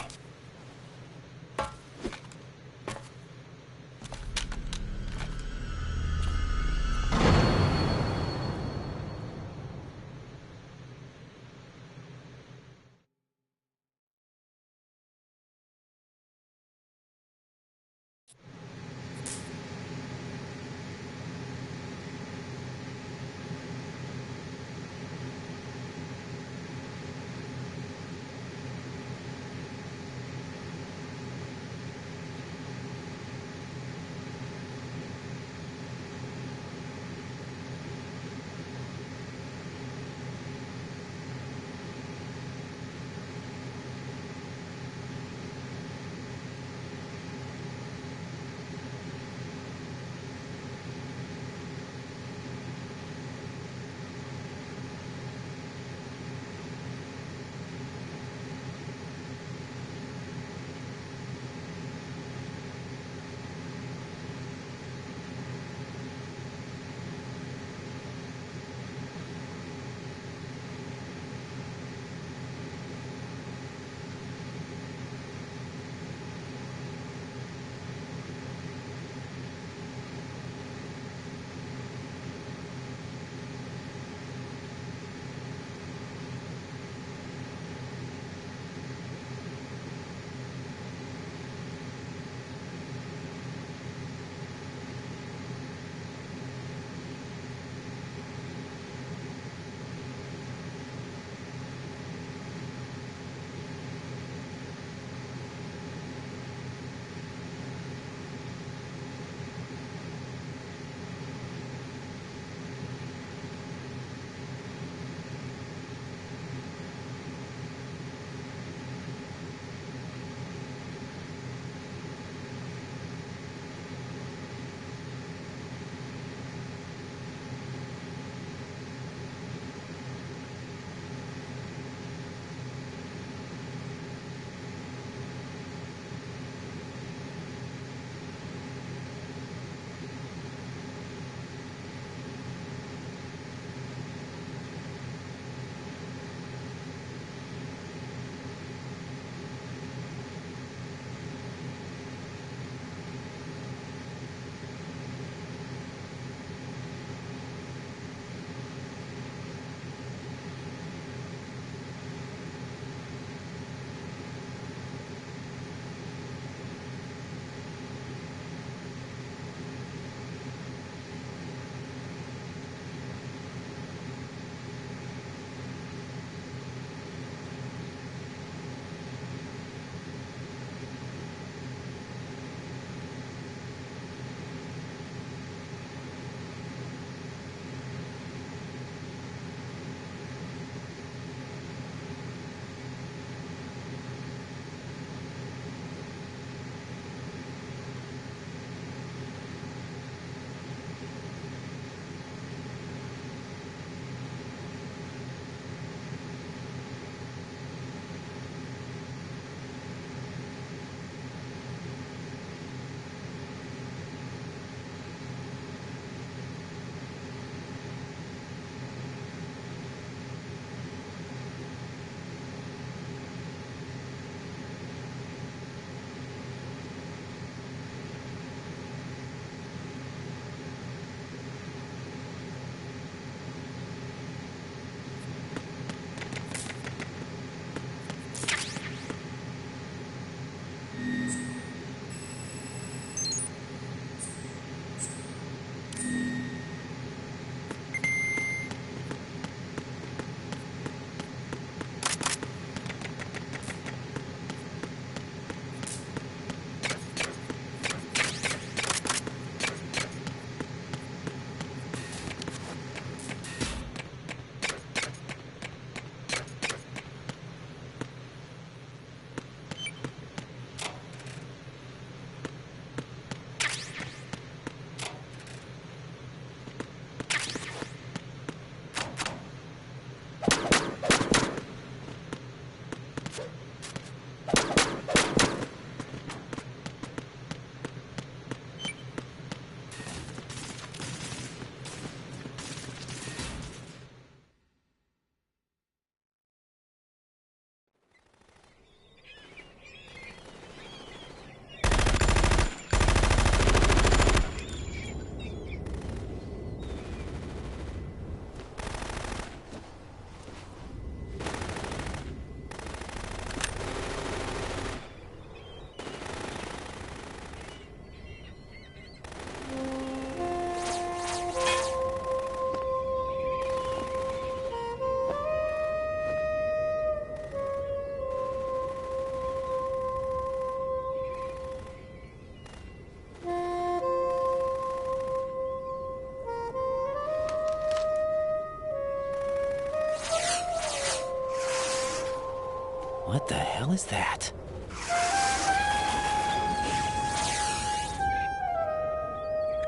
What the hell is that?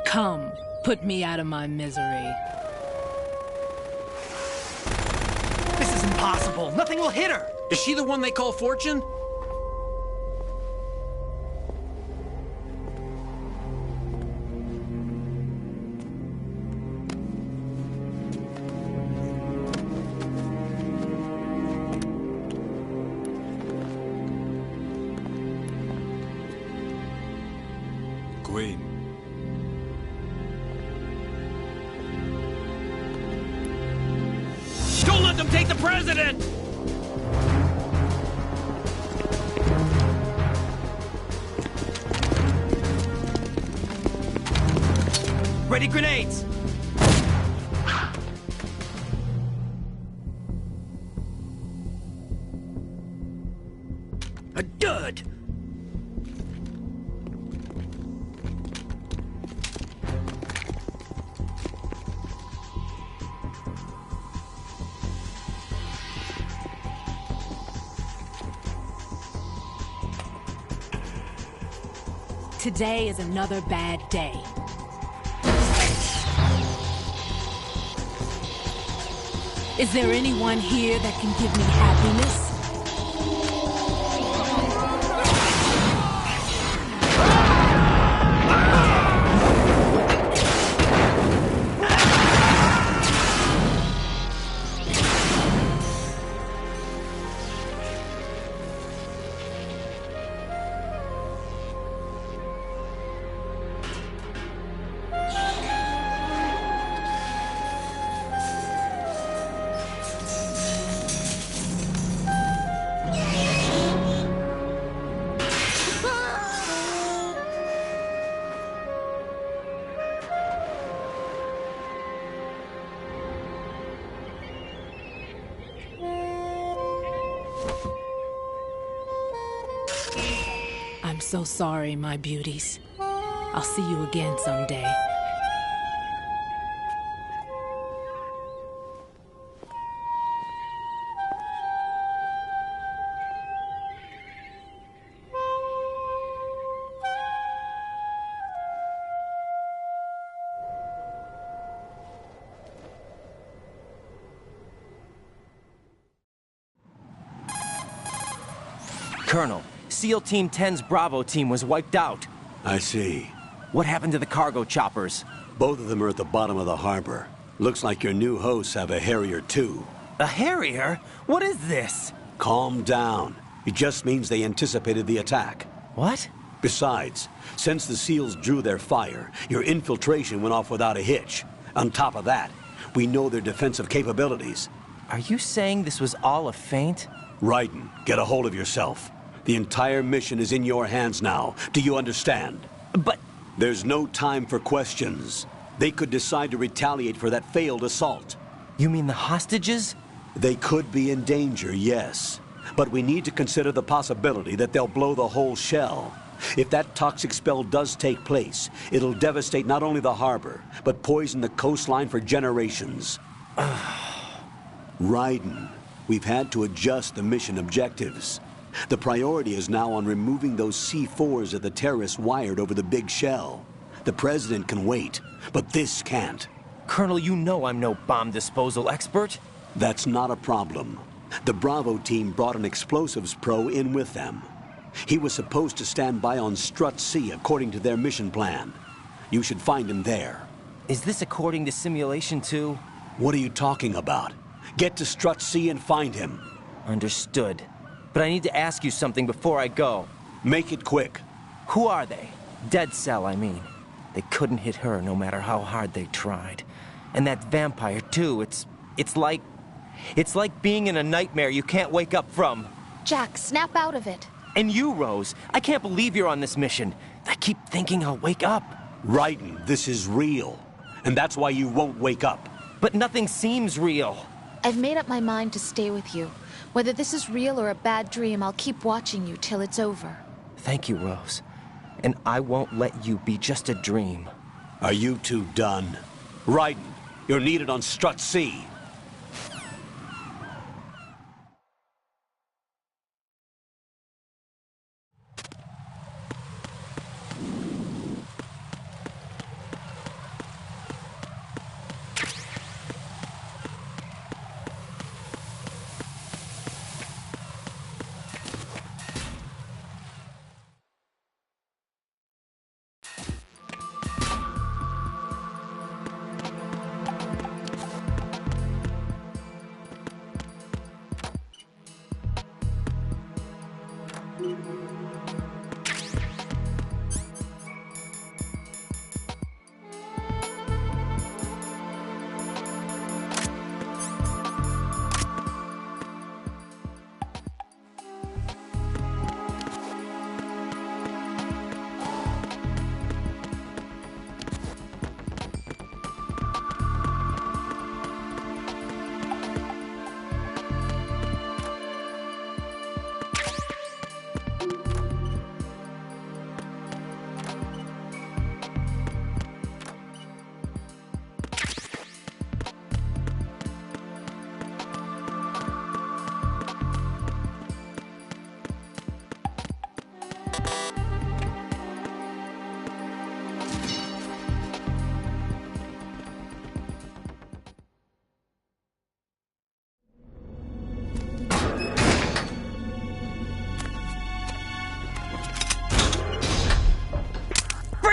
Come, put me out of my misery. This is impossible. Nothing will hit her. Is she the one they call Fortune? Queen. Don't let them take the president! Ready grenades! A dud! Today is another bad day. Is there anyone here that can give me happiness? I'm so sorry, my beauties. I'll see you again someday. Colonel, SEAL Team 10's Bravo team was wiped out. I see. What happened to the cargo choppers? Both of them are at the bottom of the harbor. Looks like your new hosts have a Harrier too. A Harrier? What is this? Calm down. It just means they anticipated the attack. What? Besides, since the SEALs drew their fire, your infiltration went off without a hitch. On top of that, we know their defensive capabilities. Are you saying this was all a feint? Raiden, get a hold of yourself. The entire mission is in your hands now. Do you understand? But... There's no time for questions. They could decide to retaliate for that failed assault. You mean the hostages? They could be in danger, yes. But we need to consider the possibility that they'll blow the whole shell. If that toxic spell does take place, it'll devastate not only the harbor, but poison the coastline for generations. Raiden, we've had to adjust the mission objectives. The priority is now on removing those C4s that the terrorists wired over the big shell. The President can wait, but this can't. Colonel, you know I'm no bomb disposal expert. That's not a problem. The Bravo team brought an explosives pro in with them. He was supposed to stand by on Strut C according to their mission plan. You should find him there. Is this according to simulation too? What are you talking about? Get to Strut C and find him. Understood. But I need to ask you something before I go. Make it quick. Who are they? Dead Cell, I mean. They couldn't hit her no matter how hard they tried. And that vampire too, it's like being in a nightmare you can't wake up from. Jack, snap out of it. And you, Rose, I can't believe you're on this mission. I keep thinking I'll wake up. Raiden, this is real. And that's why you won't wake up. But nothing seems real. I've made up my mind to stay with you. Whether this is real or a bad dream, I'll keep watching you till it's over. Thank you, Rose. And I won't let you be just a dream. Are you two done? Raiden, you're needed on Strut C.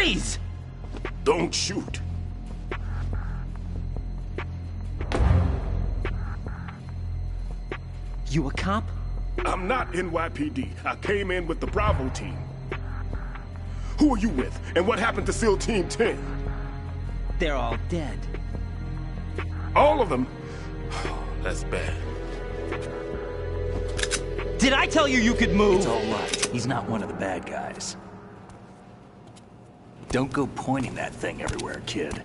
Freeze! Don't shoot. You a cop? I'm not NYPD. I came in with the Bravo team. Who are you with? And what happened to SEAL Team 10? They're all dead. All of them? That's bad. Did I tell you could move? It's all right. He's not one of the bad guys. Don't go pointing that thing everywhere, kid.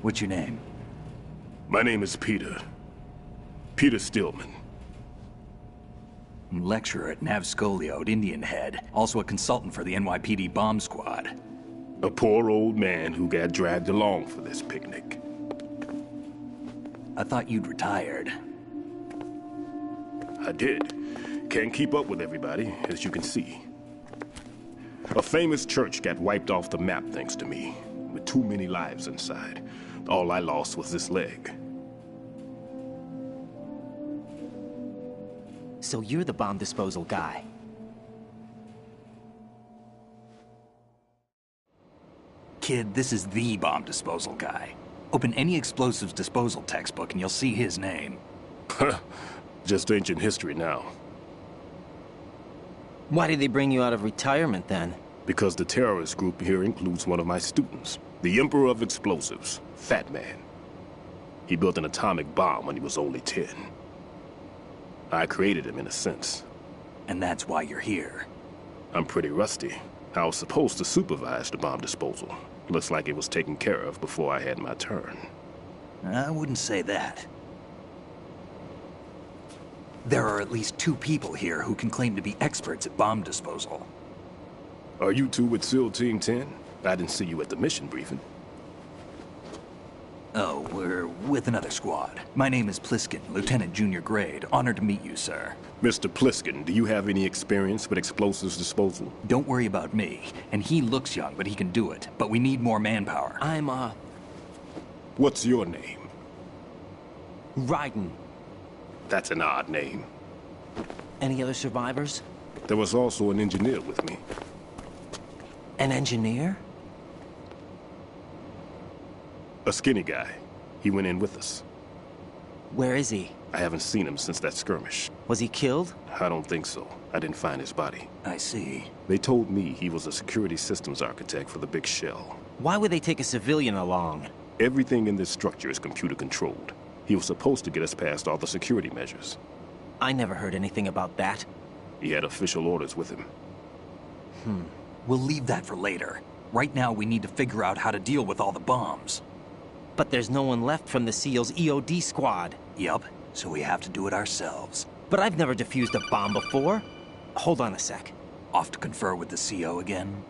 What's your name? My name is Peter. Peter Stillman. Lecturer at Navscolio at Indian Head. Also a consultant for the NYPD bomb squad. A poor old man who got dragged along for this picnic. I thought you'd retired. I did. Can't keep up with everybody, as you can see. A famous church got wiped off the map thanks to me, with too many lives inside. All I lost was this leg. So you're the bomb disposal guy. Kid, this is the bomb disposal guy. Open any explosives disposal textbook and you'll see his name. Just ancient history now. Why did they bring you out of retirement then? Because the terrorist group here includes one of my students, the Emperor of Explosives, Fat Man. He built an atomic bomb when he was only 10. I created him in a sense. And that's why you're here. I'm pretty rusty. I was supposed to supervise the bomb disposal. Looks like it was taken care of before I had my turn. I wouldn't say that. There are at least 2 people here who can claim to be experts at bomb disposal. Are you two with SEAL Team 10? I didn't see you at the mission briefing. Oh, we're with another squad. My name is Pliskin, Lieutenant Junior Grade. Honored to meet you, sir. Mr. Pliskin, do you have any experience with explosives disposal? Don't worry about me. And he looks young, but he can do it. But we need more manpower. What's your name? Raiden. That's an odd name. Any other survivors? There was also an engineer with me. An engineer? A skinny guy. He went in with us. Where is he? I haven't seen him since that skirmish. Was he killed? I don't think so. I didn't find his body. I see. They told me he was a security systems architect for the big shell. Why would they take a civilian along? Everything in this structure is computer controlled. He was supposed to get us past all the security measures. I never heard anything about that. He had official orders with him. We'll leave that for later. Right now, we need to figure out how to deal with all the bombs. But there's no one left from the SEAL's EOD squad. Yup, so we have to do it ourselves. But I've never defused a bomb before. Hold on a sec. Off to confer with the CO again?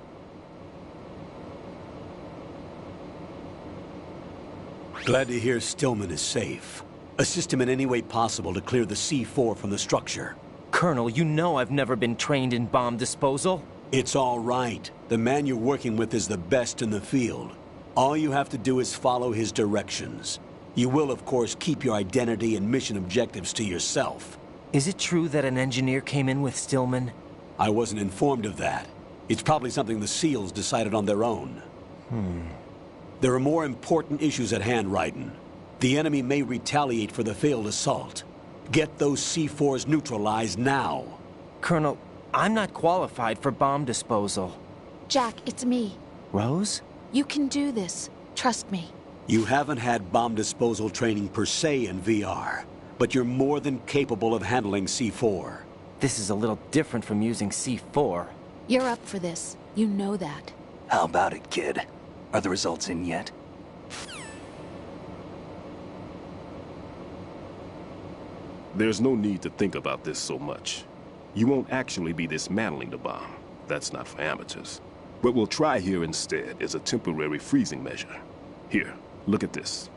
Glad to hear Stillman is safe. Assist him in any way possible to clear the C4 from the structure. Colonel, you know I've never been trained in bomb disposal. It's all right. The man you're working with is the best in the field. All you have to do is follow his directions. You will, of course, keep your identity and mission objectives to yourself. Is it true that an engineer came in with Stillman? I wasn't informed of that. It's probably something the SEALs decided on their own. There are more important issues at hand, Raiden. The enemy may retaliate for the failed assault. Get those C4s neutralized now. Colonel, I'm not qualified for bomb disposal. Jack, it's me. Rose? You can do this. Trust me. You haven't had bomb disposal training per se in VR, but you're more than capable of handling C4. This is a little different from using C4. You're up for this. You know that. How about it, kid? Are the results in yet? There's no need to think about this so much. You won't actually be dismantling the bomb. That's not for amateurs. What we'll try here instead is a temporary freezing measure. Here, look at this.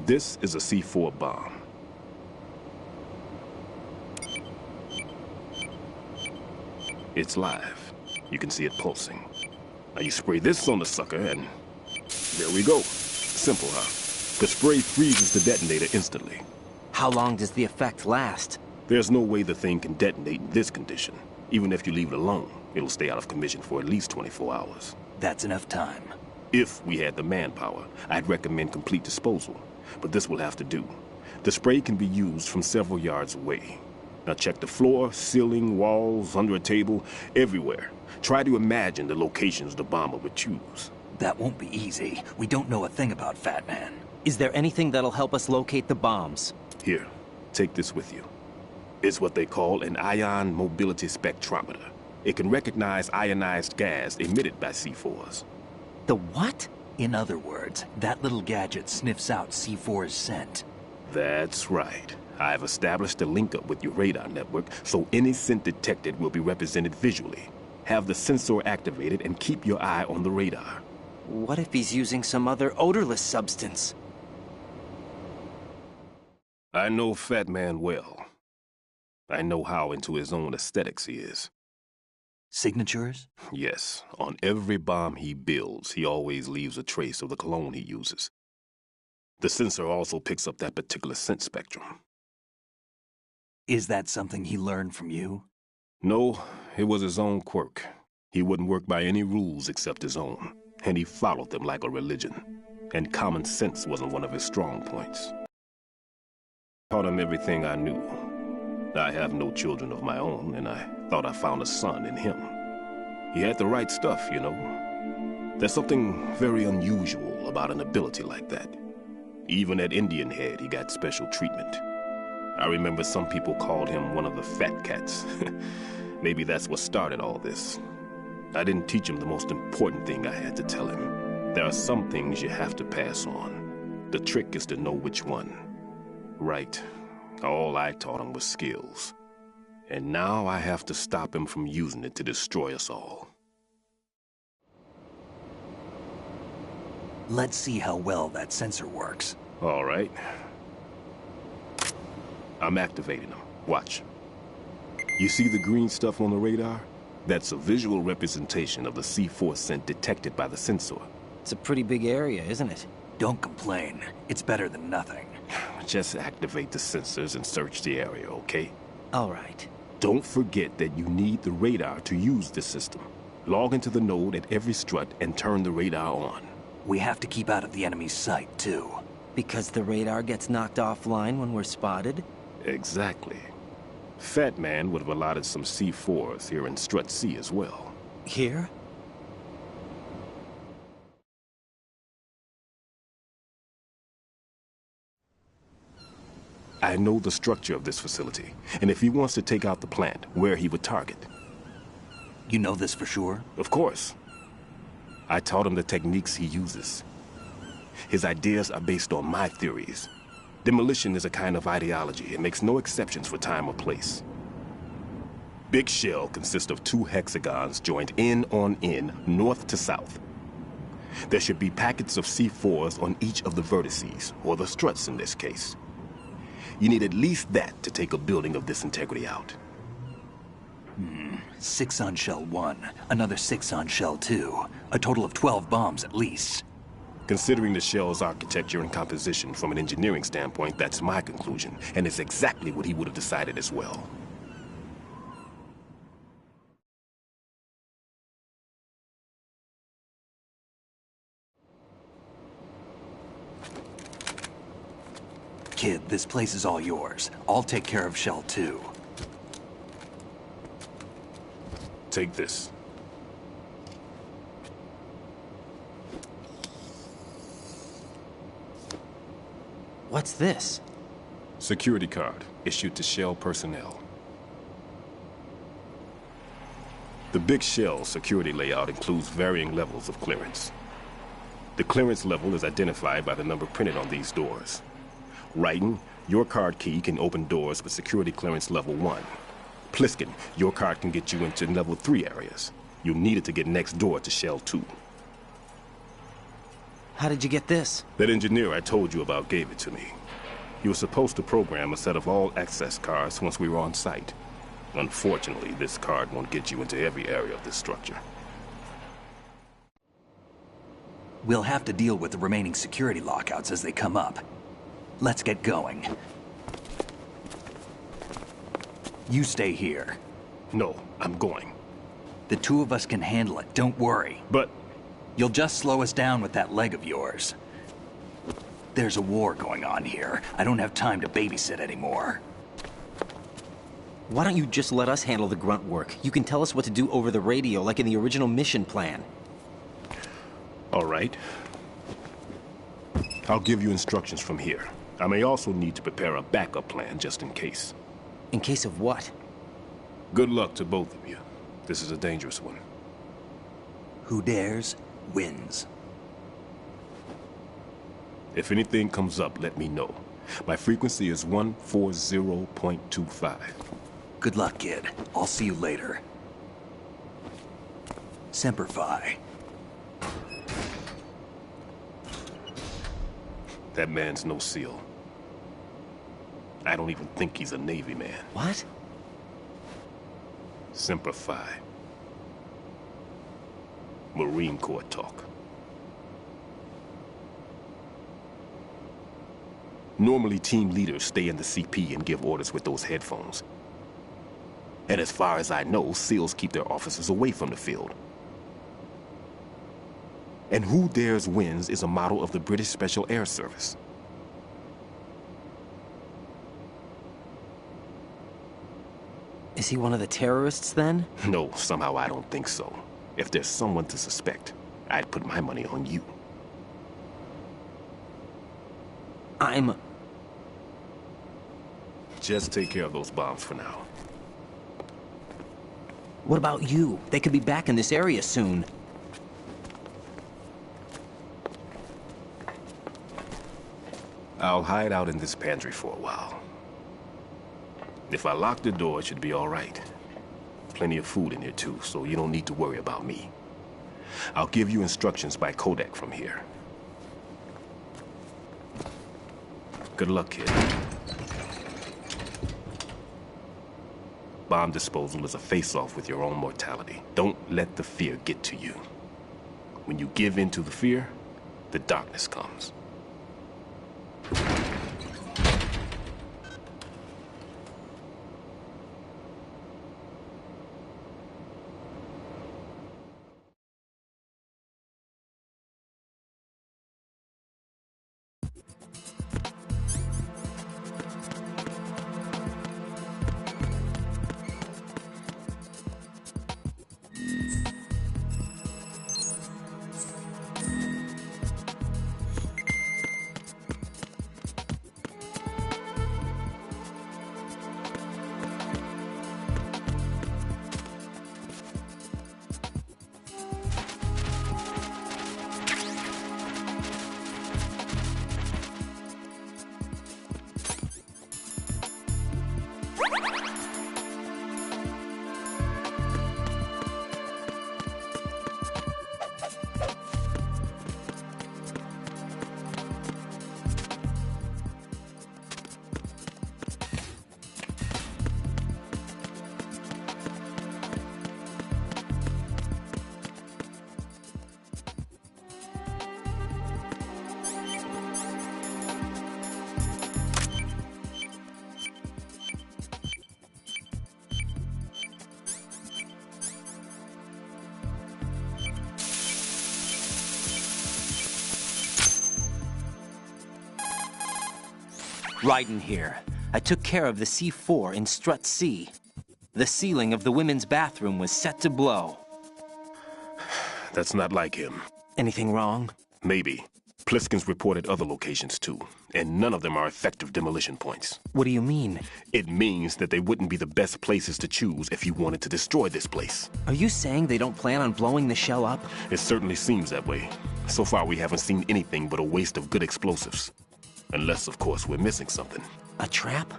This is a C4 bomb. It's live. You can see it pulsing. Now you spray this on the sucker and there we go. Simple, huh? The spray freezes the detonator instantly. How long does the effect last? There's no way the thing can detonate in this condition. Even if you leave it alone, it'll stay out of commission for at least 24 hours. That's enough time. If we had the manpower, I'd recommend complete disposal. But this will have to do. The spray can be used from several yards away. Now check the floor, ceiling, walls, under a table, everywhere. Try to imagine the locations the bomber would choose. That won't be easy. We don't know a thing about Fat Man. Is there anything that'll help us locate the bombs? Here, take this with you. It's what they call an ion mobility spectrometer. It can recognize ionized gas emitted by C4s. The what? In other words, that little gadget sniffs out C4's scent. That's right. I've established a link up with your radar network, so any scent detected will be represented visually. Have the sensor activated and keep your eye on the radar. What if he's using some other odorless substance? I know Fat Man well. I know how into his own aesthetics he is. Signatures? Yes. On every bomb he builds, he always leaves a trace of the cologne he uses. The sensor also picks up that particular scent spectrum. Is that something he learned from you? No, it was his own quirk. He wouldn't work by any rules except his own, and he followed them like a religion. And common sense wasn't one of his strong points. Taught him everything I knew. I have no children of my own, and I thought I found a son in him. He had the right stuff, you know. There's something very unusual about an ability like that. Even at Indian Head, he got special treatment. I remember some people called him one of the fat cats. Maybe that's what started all this. I didn't teach him the most important thing I had to tell him. There are some things you have to pass on. The trick is to know which one. Right. All I taught him was skills. And now I have to stop him from using it to destroy us all. Let's see how well that sensor works. All right. I'm activating them. Watch. You see the green stuff on the radar? That's a visual representation of the C4 scent detected by the sensor. It's a pretty big area, isn't it? Don't complain. It's better than nothing. Just activate the sensors and search the area, okay? All right. Don't forget that you need the radar to use this system. Log into the node at every strut and turn the radar on. We have to keep out of the enemy's sight, too. Because the radar gets knocked offline when we're spotted? Exactly. Fat Man would have allotted some C4s here in Strut C as well. Here? I know the structure of this facility, and if he wants to take out the plant, where he would target. You know this for sure? Of course. I taught him the techniques he uses. His ideas are based on my theories. Demolition is a kind of ideology. It makes no exceptions for time or place. Big Shell consists of 2 hexagons joined end on end, north to south. There should be packets of C4s on each of the vertices, or the struts in this case. You need at least that to take a building of this integrity out. 6 on Shell 1, another 6 on Shell 2. A total of 12 bombs at least. Considering the shell's architecture and composition from an engineering standpoint, that's my conclusion, and it's exactly what he would have decided as well. Kid, this place is all yours. I'll take care of Shell 2. Take this. What's this? Security card, issued to Shell personnel. The Big Shell security layout includes varying levels of clearance. The clearance level is identified by the number printed on these doors. Raiden, your card key can open doors with security clearance level 1. Pliskin, your card can get you into level 3 areas. You'll need it to get next door to Shell 2. How did you get this? That engineer I told you about gave it to me. He was supposed to program a set of all access cards once we were on site. Unfortunately, this card won't get you into every area of this structure. We'll have to deal with the remaining security lockouts as they come up. Let's get going. You stay here. No, I'm going. The two of us can handle it, don't worry. But... You'll just slow us down with that leg of yours. There's a war going on here. I don't have time to babysit anymore. Why don't you just let us handle the grunt work? You can tell us what to do over the radio, like in the original mission plan. All right. I'll give you instructions from here. I may also need to prepare a backup plan just in case. In case of what? Good luck to both of you. This is a dangerous one. Who dares, wins. If anything comes up, let me know. My frequency is 140.25. Good luck, kid. I'll see you later. Semper Fi. That man's no SEAL. I don't even think he's a Navy man. What? Semper Fi. Marine Corps talk. Normally, team leaders stay in the CP and give orders with those headphones. And as far as I know, SEALs keep their officers away from the field. And Who Dares Wins is a model of the British Special Air Service. Is he one of the terrorists, then? No, somehow I don't think so. If there's someone to suspect, I'd put my money on you. Just take care of those bombs for now. What about you? They could be back in this area soon. I'll hide out in this pantry for a while. If I lock the door, it should be all right. Plenty of food in here too, so you don't need to worry about me. I'll give you instructions by Kodak from here. Good luck, kid. Bomb disposal is a face-off with your own mortality. Don't let the fear get to you. When you give in to the fear, the darkness comes. Raiden here. I took care of the C4 in Strut C. The ceiling of the women's bathroom was set to blow. That's not like him. Anything wrong? Maybe. Pliskin's reported other locations too, and none of them are effective demolition points. What do you mean? It means that they wouldn't be the best places to choose if you wanted to destroy this place. Are you saying they don't plan on blowing the shell up? It certainly seems that way. So far we haven't seen anything but a waste of good explosives. Unless, of course, we're missing something. A trap?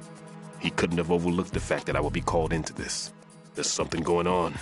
He couldn't have overlooked the fact that I would be called into this. There's something going on.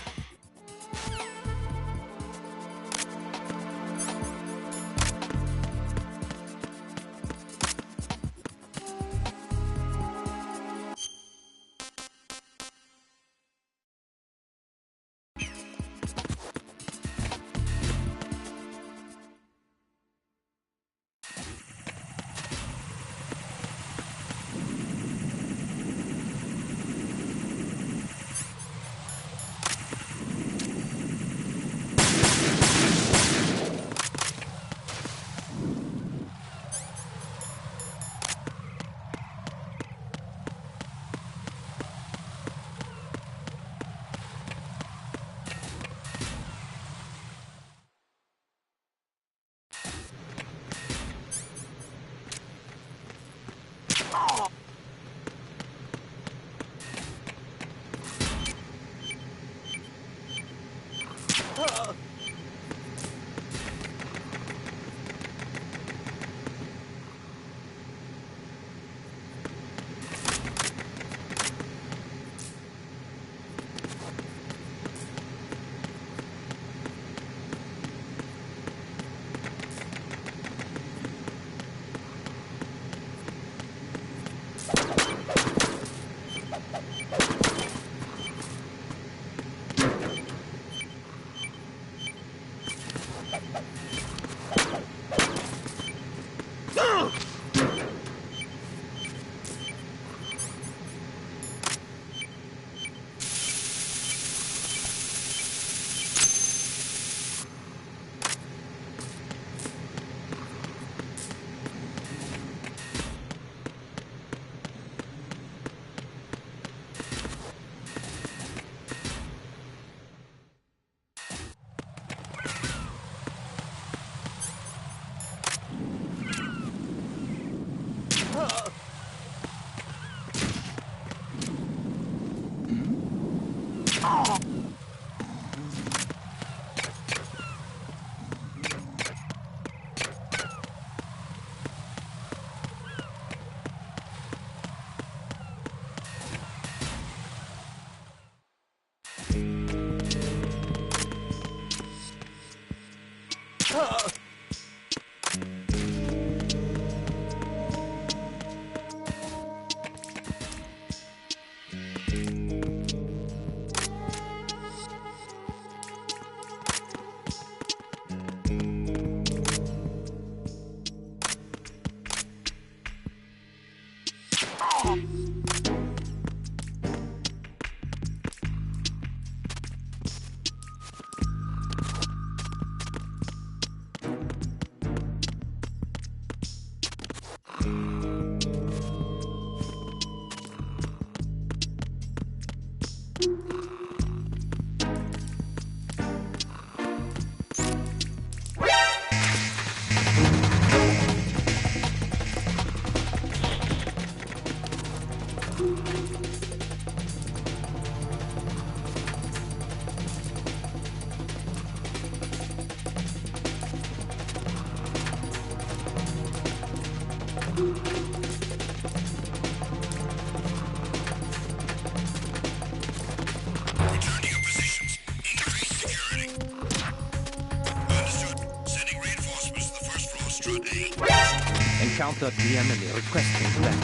Encounter the enemy requesting backup.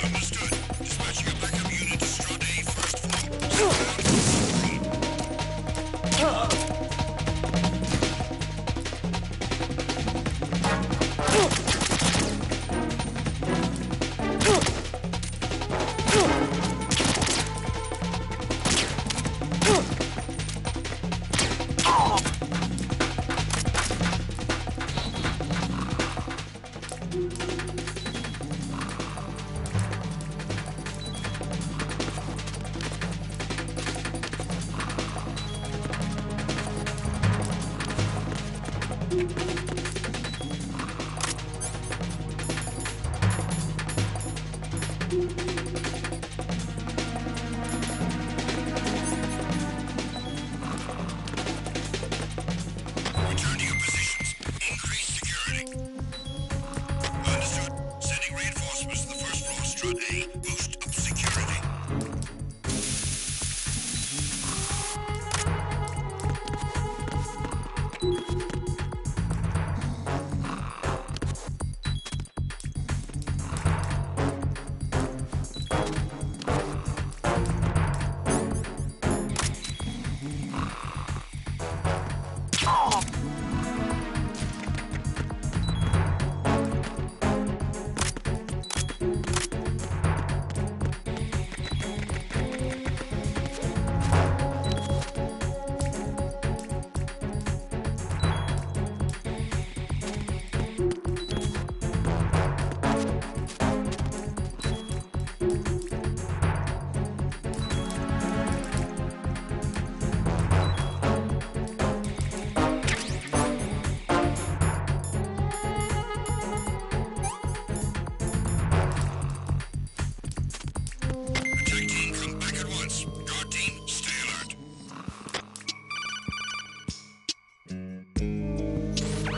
Understood. Dispatching a backup unit to Strut A, first floor.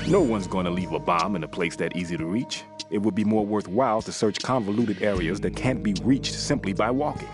No one's going to leave a bomb in a place that easy to reach. It would be more worthwhile to search convoluted areas that can't be reached simply by walking.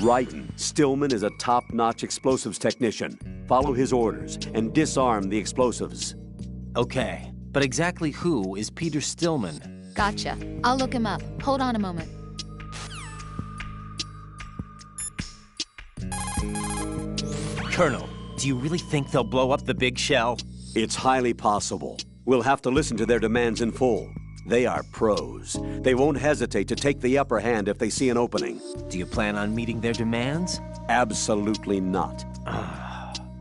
Ryden, Stillman is a top-notch explosives technician. Follow his orders and disarm the explosives. Okay, but exactly who is Peter Stillman? Gotcha. I'll look him up. Hold on a moment. Colonel, do you really think they'll blow up the big shell? It's highly possible. We'll have to listen to their demands in full. They are pros. They won't hesitate to take the upper hand if they see an opening. Do you plan on meeting their demands? Absolutely not.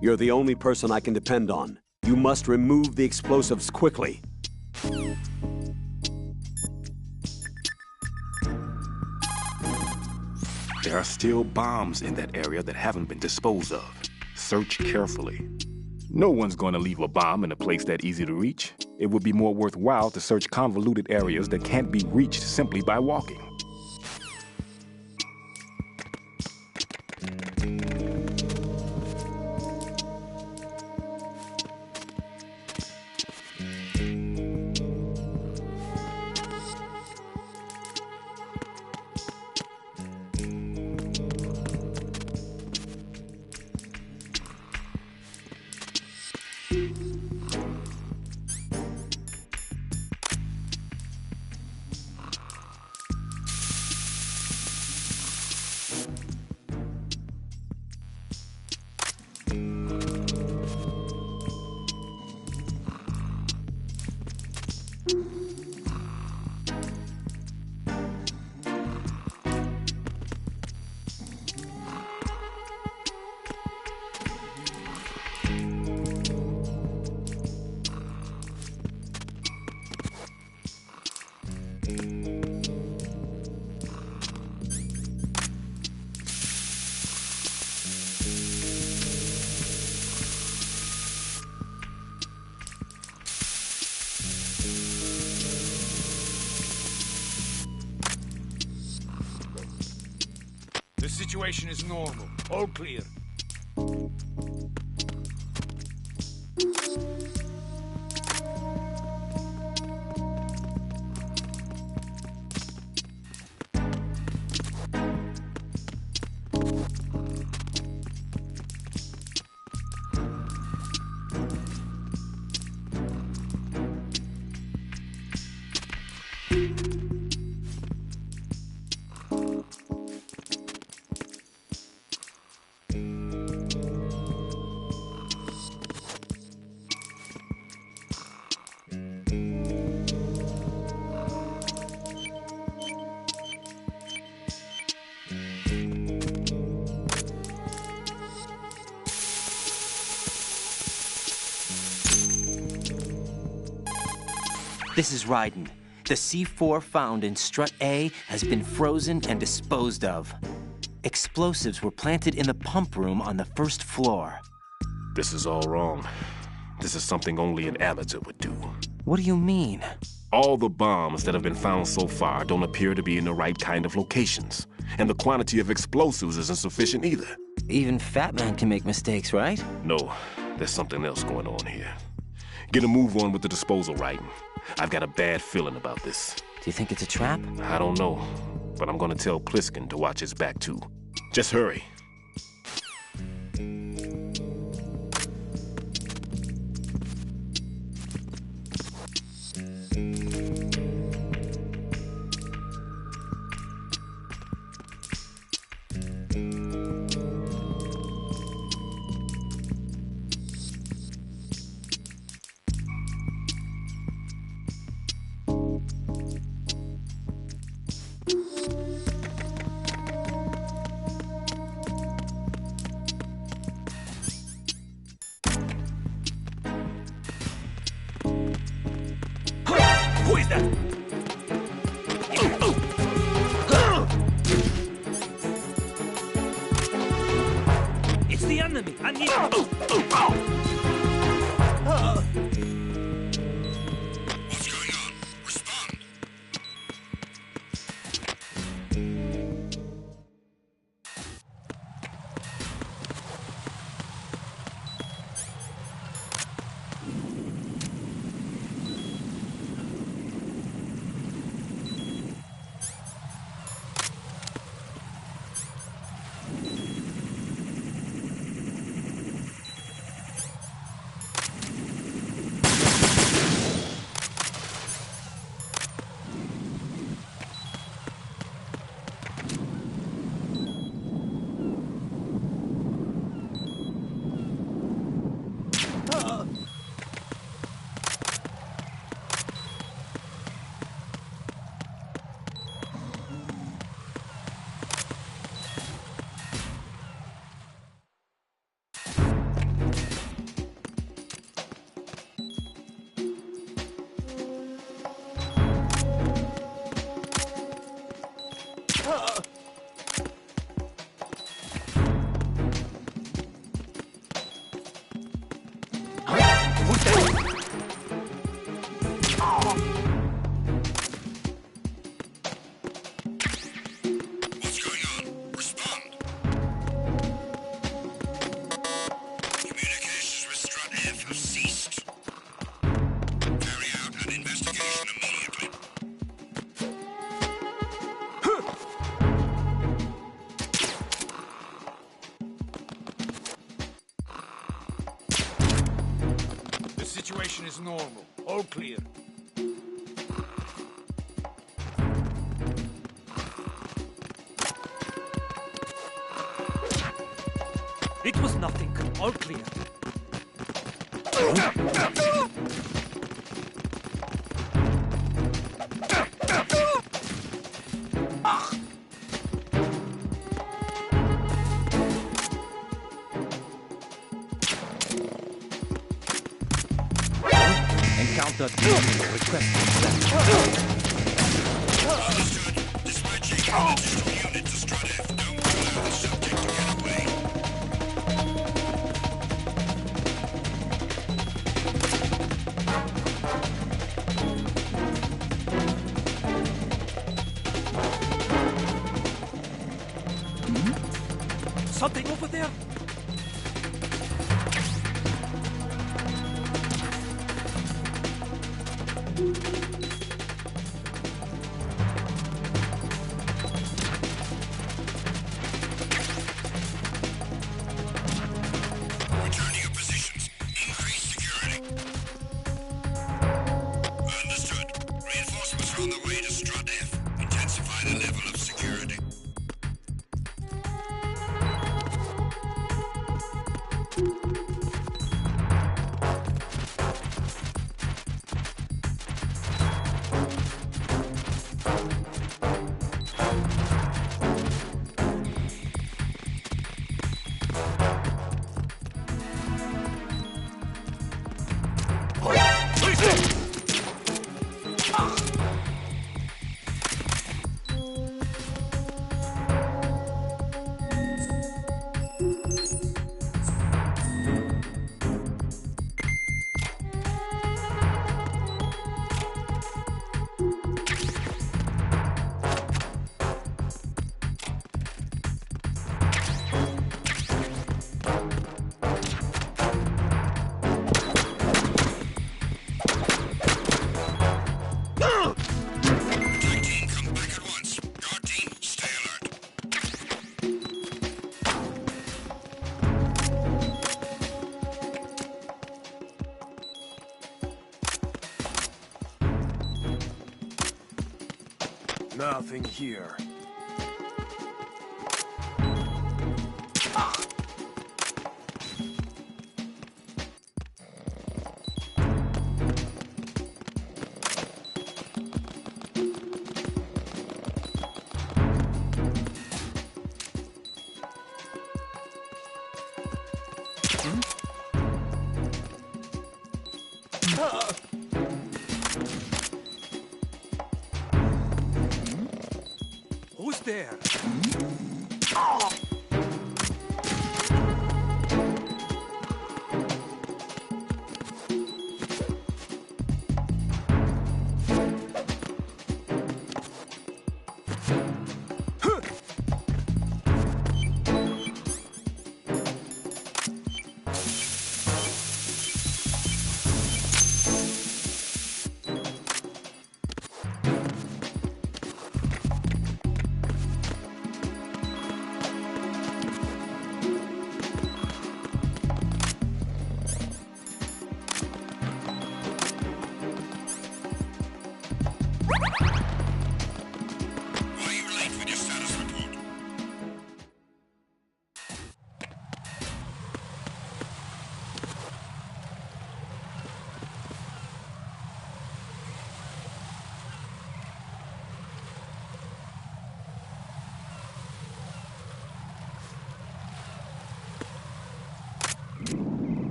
You're the only person I can depend on. You must remove the explosives quickly. There are still bombs in that area that haven't been disposed of. Search carefully. No one's going to leave a bomb in a place that easy to reach. It would be more worthwhile to search convoluted areas that can't be reached simply by walking. The situation is normal. All clear. This is Raiden. The C4 found in Strut A has been frozen and disposed of. Explosives were planted in the pump room on the first floor. This is all wrong. This is something only an amateur would do. What do you mean? All the bombs that have been found so far don't appear to be in the right kind of locations. And the quantity of explosives isn't sufficient either. Even Fat Man can make mistakes, right? No, there's something else going on here. Get a move on with the disposal, Raiden. I've got a bad feeling about this. Do you think it's a trap? I don't know, but I'm gonna tell Pliskin to watch his back too. Just hurry. Who is that? It's the enemy. I need. What's going on? Respond. What's going on? Respond. Communications with Strut F have ceased. Carry out an investigation immediately. The situation is normal. All clear. It was nothing. All clear. Encounter requesting. Understood. Dispatching an additional unit to Strut F. Don't allow the subject to get away. Something over there? Nothing here. Who's there?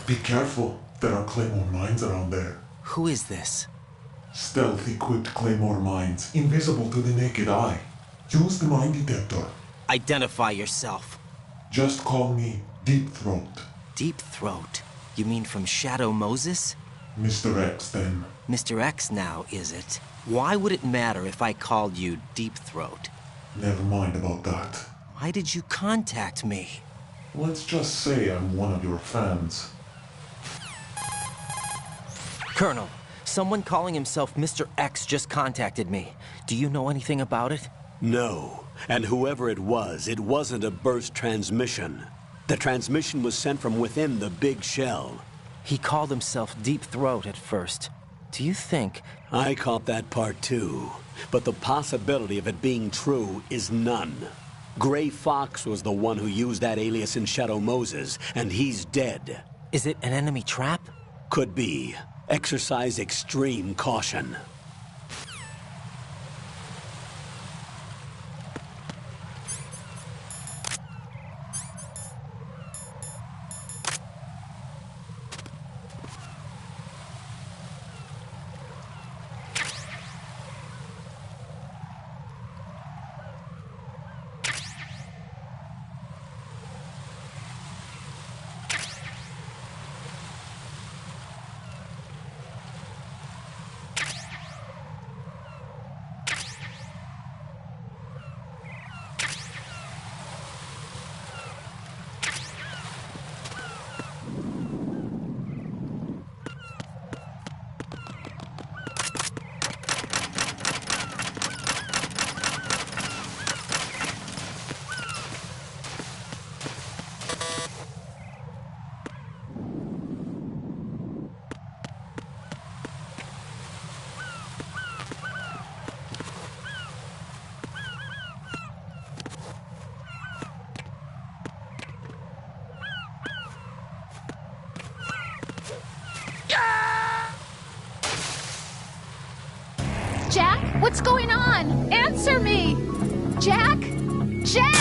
Be careful. There are Claymore mines around there. Who is this? Stealth-equipped Claymore mines, invisible to the naked eye. Use the mine detector. Identify yourself. Just call me Deep Throat. Deep Throat? You mean from Shadow Moses? Mr. X, then. Mr. X now, is it? Why would it matter if I called you Deep Throat? Never mind about that. Why did you contact me? Let's just say I'm one of your fans. Colonel, someone calling himself Mr. X just contacted me. Do you know anything about it? No. And whoever it wasn't a burst transmission. The transmission was sent from within the big shell. He called himself Deep Throat at first. Do you think... I caught that part too. But the possibility of it being true is none. Gray Fox was the one who used that alias in Shadow Moses, and he's dead. Is it an enemy trap? Could be. Exercise extreme caution. Jack, what's going on? Answer me! Jack? Jack!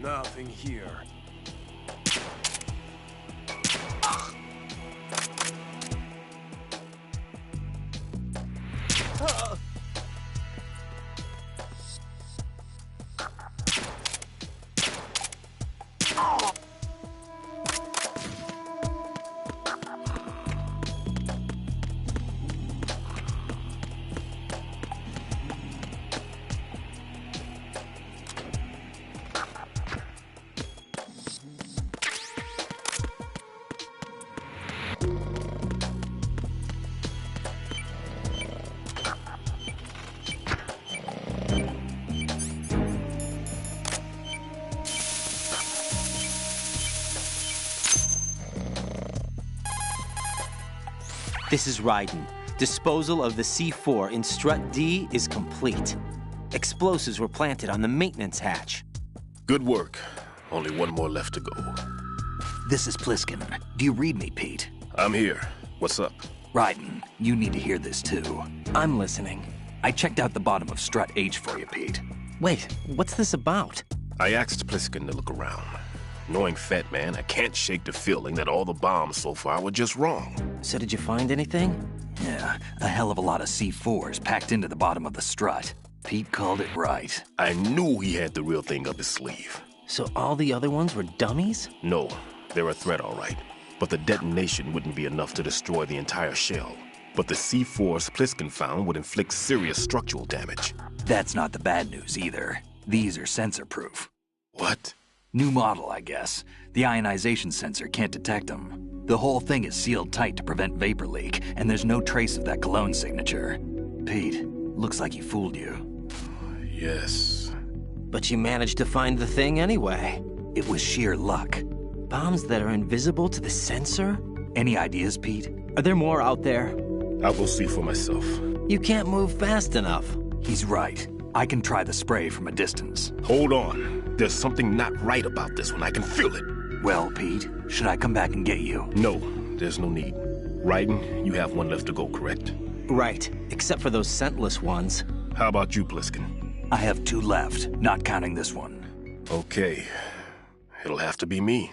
Nothing here. This is Raiden. Disposal of the C4 in Strut D is complete. Explosives were planted on the maintenance hatch. Good work. Only one more left to go. This is Pliskin. Do you read me, Pete? I'm here. What's up? Raiden, you need to hear this too. I'm listening. I checked out the bottom of Strut H for you, Pete. Wait, what's this about? I asked Pliskin to look around. Knowing Fat Man, I can't shake the feeling that all the bombs so far were just wrong. So did you find anything? Yeah, a hell of a lot of C4s packed into the bottom of the strut. Pete called it right. I knew he had the real thing up his sleeve. So all the other ones were dummies? No, they're a threat, all right. But the detonation wouldn't be enough to destroy the entire shell. But the C4s Pliskin found would inflict serious structural damage. That's not the bad news either. These are sensor-proof. What? New model, I guess. The ionization sensor can't detect them. The whole thing is sealed tight to prevent vapor leak, and there's no trace of that cologne signature. Pete, looks like he fooled you. Yes. But you managed to find the thing anyway. It was sheer luck. Bombs that are invisible to the sensor? Any ideas, Pete? Are there more out there? I'll go see for myself. You can't move fast enough. He's right. I can try the spray from a distance. Hold on. There's something not right about this one. I can feel it. Well, Pete, should I come back and get you? No, there's no need. Raiden, you have one left to go, correct? Right, except for those scentless ones. How about you, Pliskin? I have 2 left, not counting this one. Okay. It'll have to be me.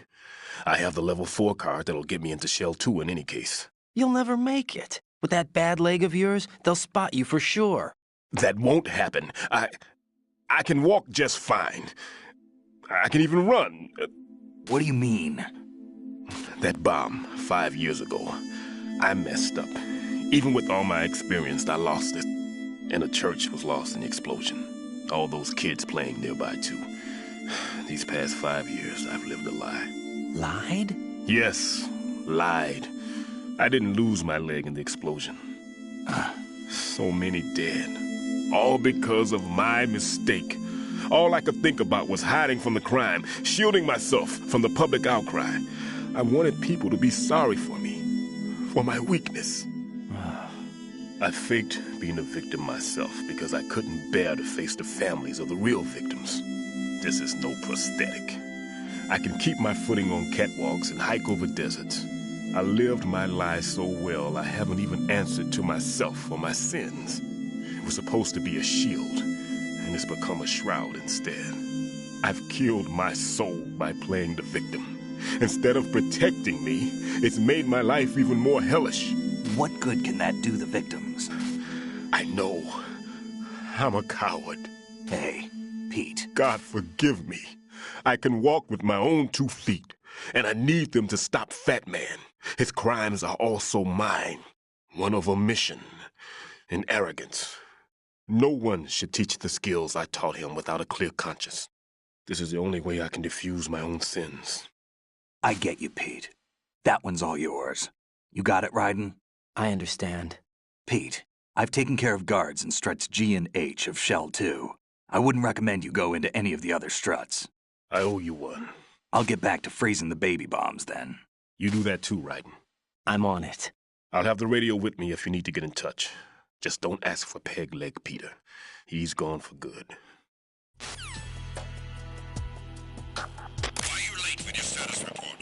I have the level 4 card that'll get me into Shell 2 in any case. You'll never make it. With that bad leg of yours, they'll spot you for sure. That won't happen. I can walk just fine. I can even run. What do you mean? That bomb, 5 years ago. I messed up. Even with all my experience, I lost it. And a church was lost in the explosion. All those kids playing nearby, too. These past 5 years, I've lived a lie. Lied? Yes, lied. I didn't lose my leg in the explosion. So many dead. All because of my mistake. All I could think about was hiding from the crime, shielding myself from the public outcry. I wanted people to be sorry for me, for my weakness. I faked being a victim myself because I couldn't bear to face the families of the real victims. This is no prosthetic. I can keep my footing on catwalks and hike over deserts. I lived my lie so well I haven't even answered to myself for my sins. It was supposed to be a shield, and it's become a shroud instead. I've killed my soul by playing the victim. Instead of protecting me, it's made my life even more hellish. What good can that do the victims? I know. I'm a coward. Hey, Pete. God forgive me. I can walk with my own 2 feet, and I need them to stop Fat Man. His crimes are also mine. One of omission and arrogance. No one should teach the skills I taught him without a clear conscience. This is the only way I can diffuse my own sins. I get you, Pete. That one's all yours. You got it, Raiden? I understand. Pete, I've taken care of guards in struts G and H of Shell 2. I wouldn't recommend you go into any of the other struts. I owe you one. I'll get back to freezing the baby bombs then. You do that too, Raiden. I'm on it. I'll have the radio with me if you need to get in touch. Just don't ask for Peg Leg Peter. He's gone for good. Why are you late with your status report?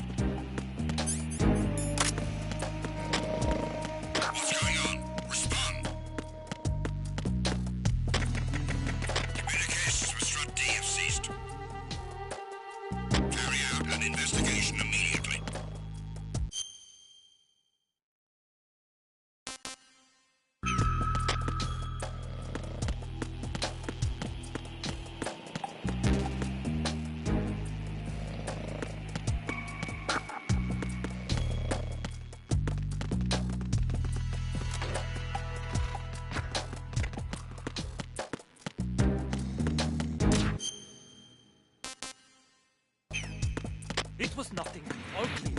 What's going on? Respond. Communications with Strut D have ceased. an investigation immediately. It was nothing. All clear.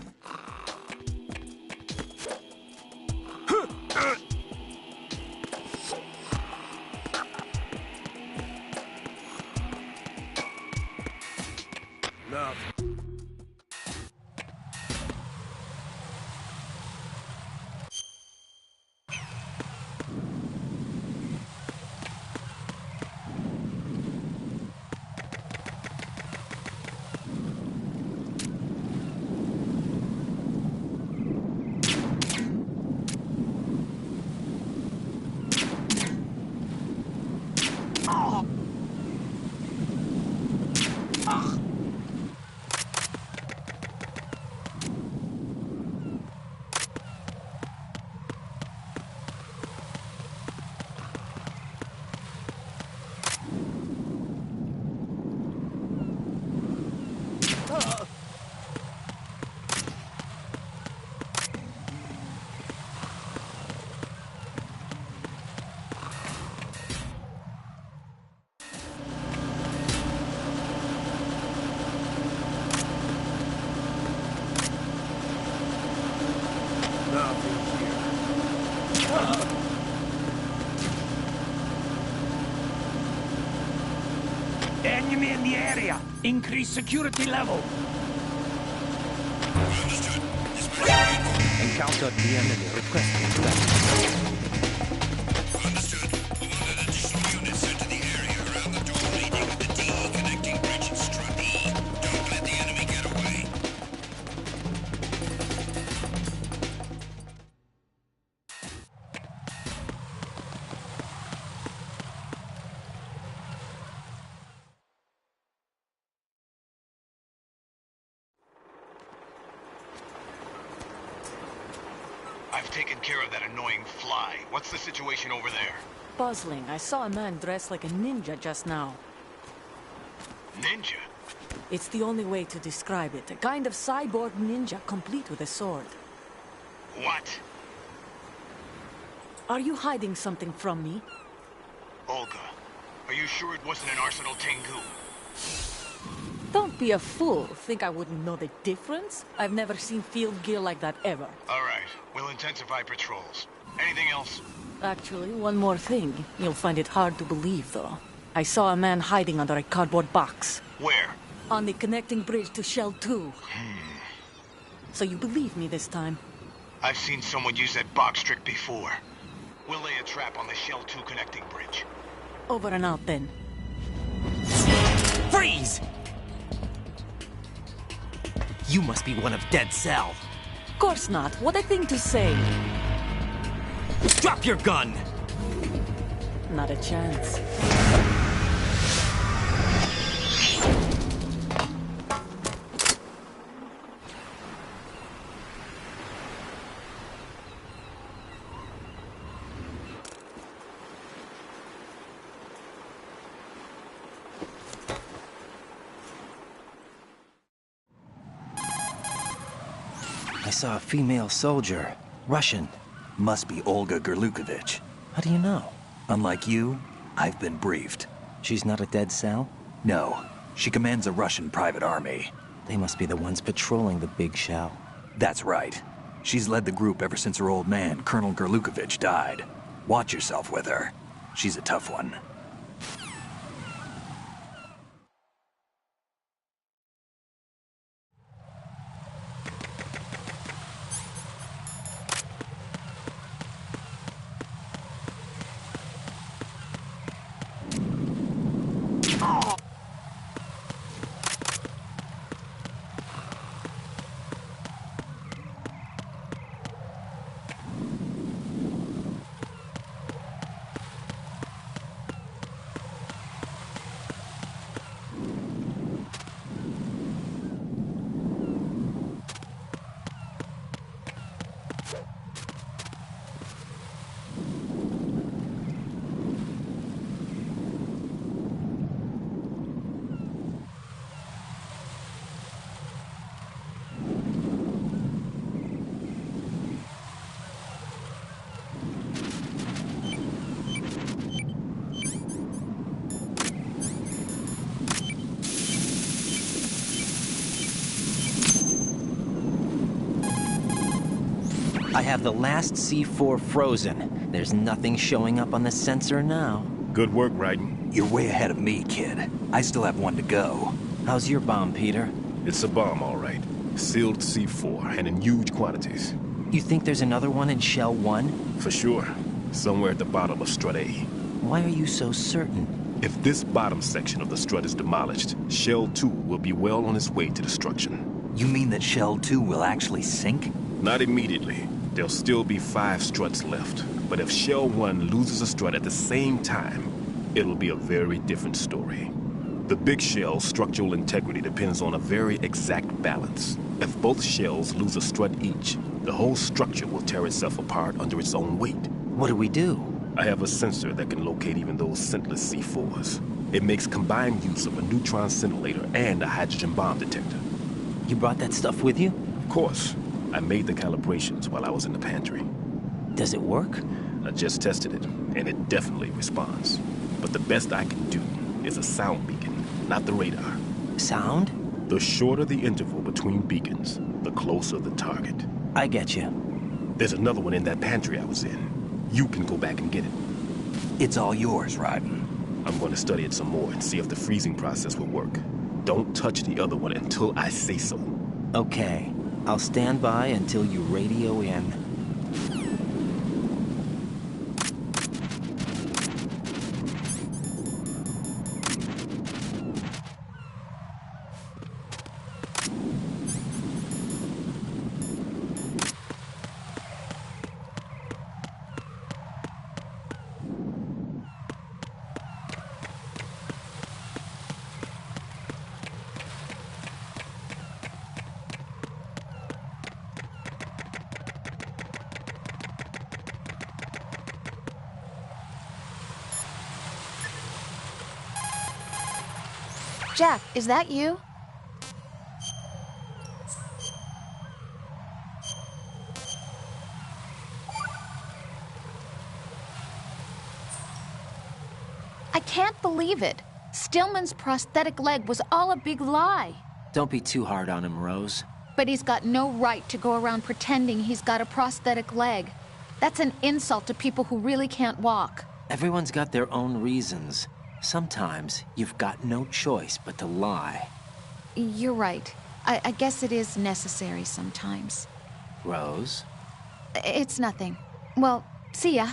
Enemy in the area! Increase security level! Encountered the enemy. Requesting backup. Understood. We wanted additional units sent to the area around the door leading to the D connecting bridge at Strut E. Don't let the enemy get away. I've taken care of that annoying fly. What's the situation over there? Puzzling. I saw a man dressed like a ninja just now. Ninja? It's the only way to describe it. A kind of cyborg ninja, complete with a sword. What? Are you hiding something from me? Olga, are you sure it wasn't an Arsenal Tengu? Don't be a fool. Think I wouldn't know the difference? I've never seen field gear like that ever. All right, we'll intensify patrols. Anything else? Actually, one more thing. You'll find it hard to believe, though. I saw a man hiding under a cardboard box. Where? On the connecting bridge to Shell 2. So you believe me this time? I've seen someone use that box trick before. We'll lay a trap on the Shell 2 connecting bridge. Over and out, then. Freeze! You must be one of Dead Cell. Of course not. What a thing to say. Drop your gun! Not a chance. I saw a female soldier. Russian. Must be Olga Gerlukovich. How do you know? Unlike you, I've been briefed. She's not a Dead Cell? No. She commands a Russian private army. They must be the ones patrolling the big shell. That's right. She's led the group ever since her old man, Colonel Gerlukovich, died. Watch yourself with her. She's a tough one. I have the last C4 frozen. There's nothing showing up on the sensor now. Good work, Raiden. You're way ahead of me, kid. I still have one to go. How's your bomb, Peter? It's a bomb, all right. Sealed C4, and in huge quantities. You think there's another one in Shell 1? For sure. Somewhere at the bottom of Strut A. Why are you so certain? If this bottom section of the strut is demolished, Shell 2 will be well on its way to destruction. You mean that Shell 2 will actually sink? Not immediately. There'll still be 5 struts left. But if Shell 1 loses a strut at the same time, it'll be a very different story. The big shell's structural integrity depends on a very exact balance. If both shells lose a strut each, the whole structure will tear itself apart under its own weight. What do we do? I have a sensor that can locate even those scentless C4s. It makes combined use of a neutron scintillator and a hydrogen bomb detector. You brought that stuff with you? Of course. I made the calibrations while I was in the pantry. Does it work? I just tested it, and it definitely responds. But the best I can do is a sound beacon, not the radar. Sound? The shorter the interval between beacons, the closer the target. I get you. There's another one in that pantry I was in. You can go back and get it. It's all yours, Raiden. I'm going to study it some more and see if the freezing process will work. Don't touch the other one until I say so. Okay. I'll stand by until you radio in. Jack, is that you? I can't believe it. Stillman's prosthetic leg was all a big lie. Don't be too hard on him, Rose. But he's got no right to go around pretending he's got a prosthetic leg. That's an insult to people who really can't walk. Everyone's got their own reasons. Sometimes you've got no choice but to lie. You're right. I guess it is necessary sometimes. Rose? It's nothing. Well, see ya.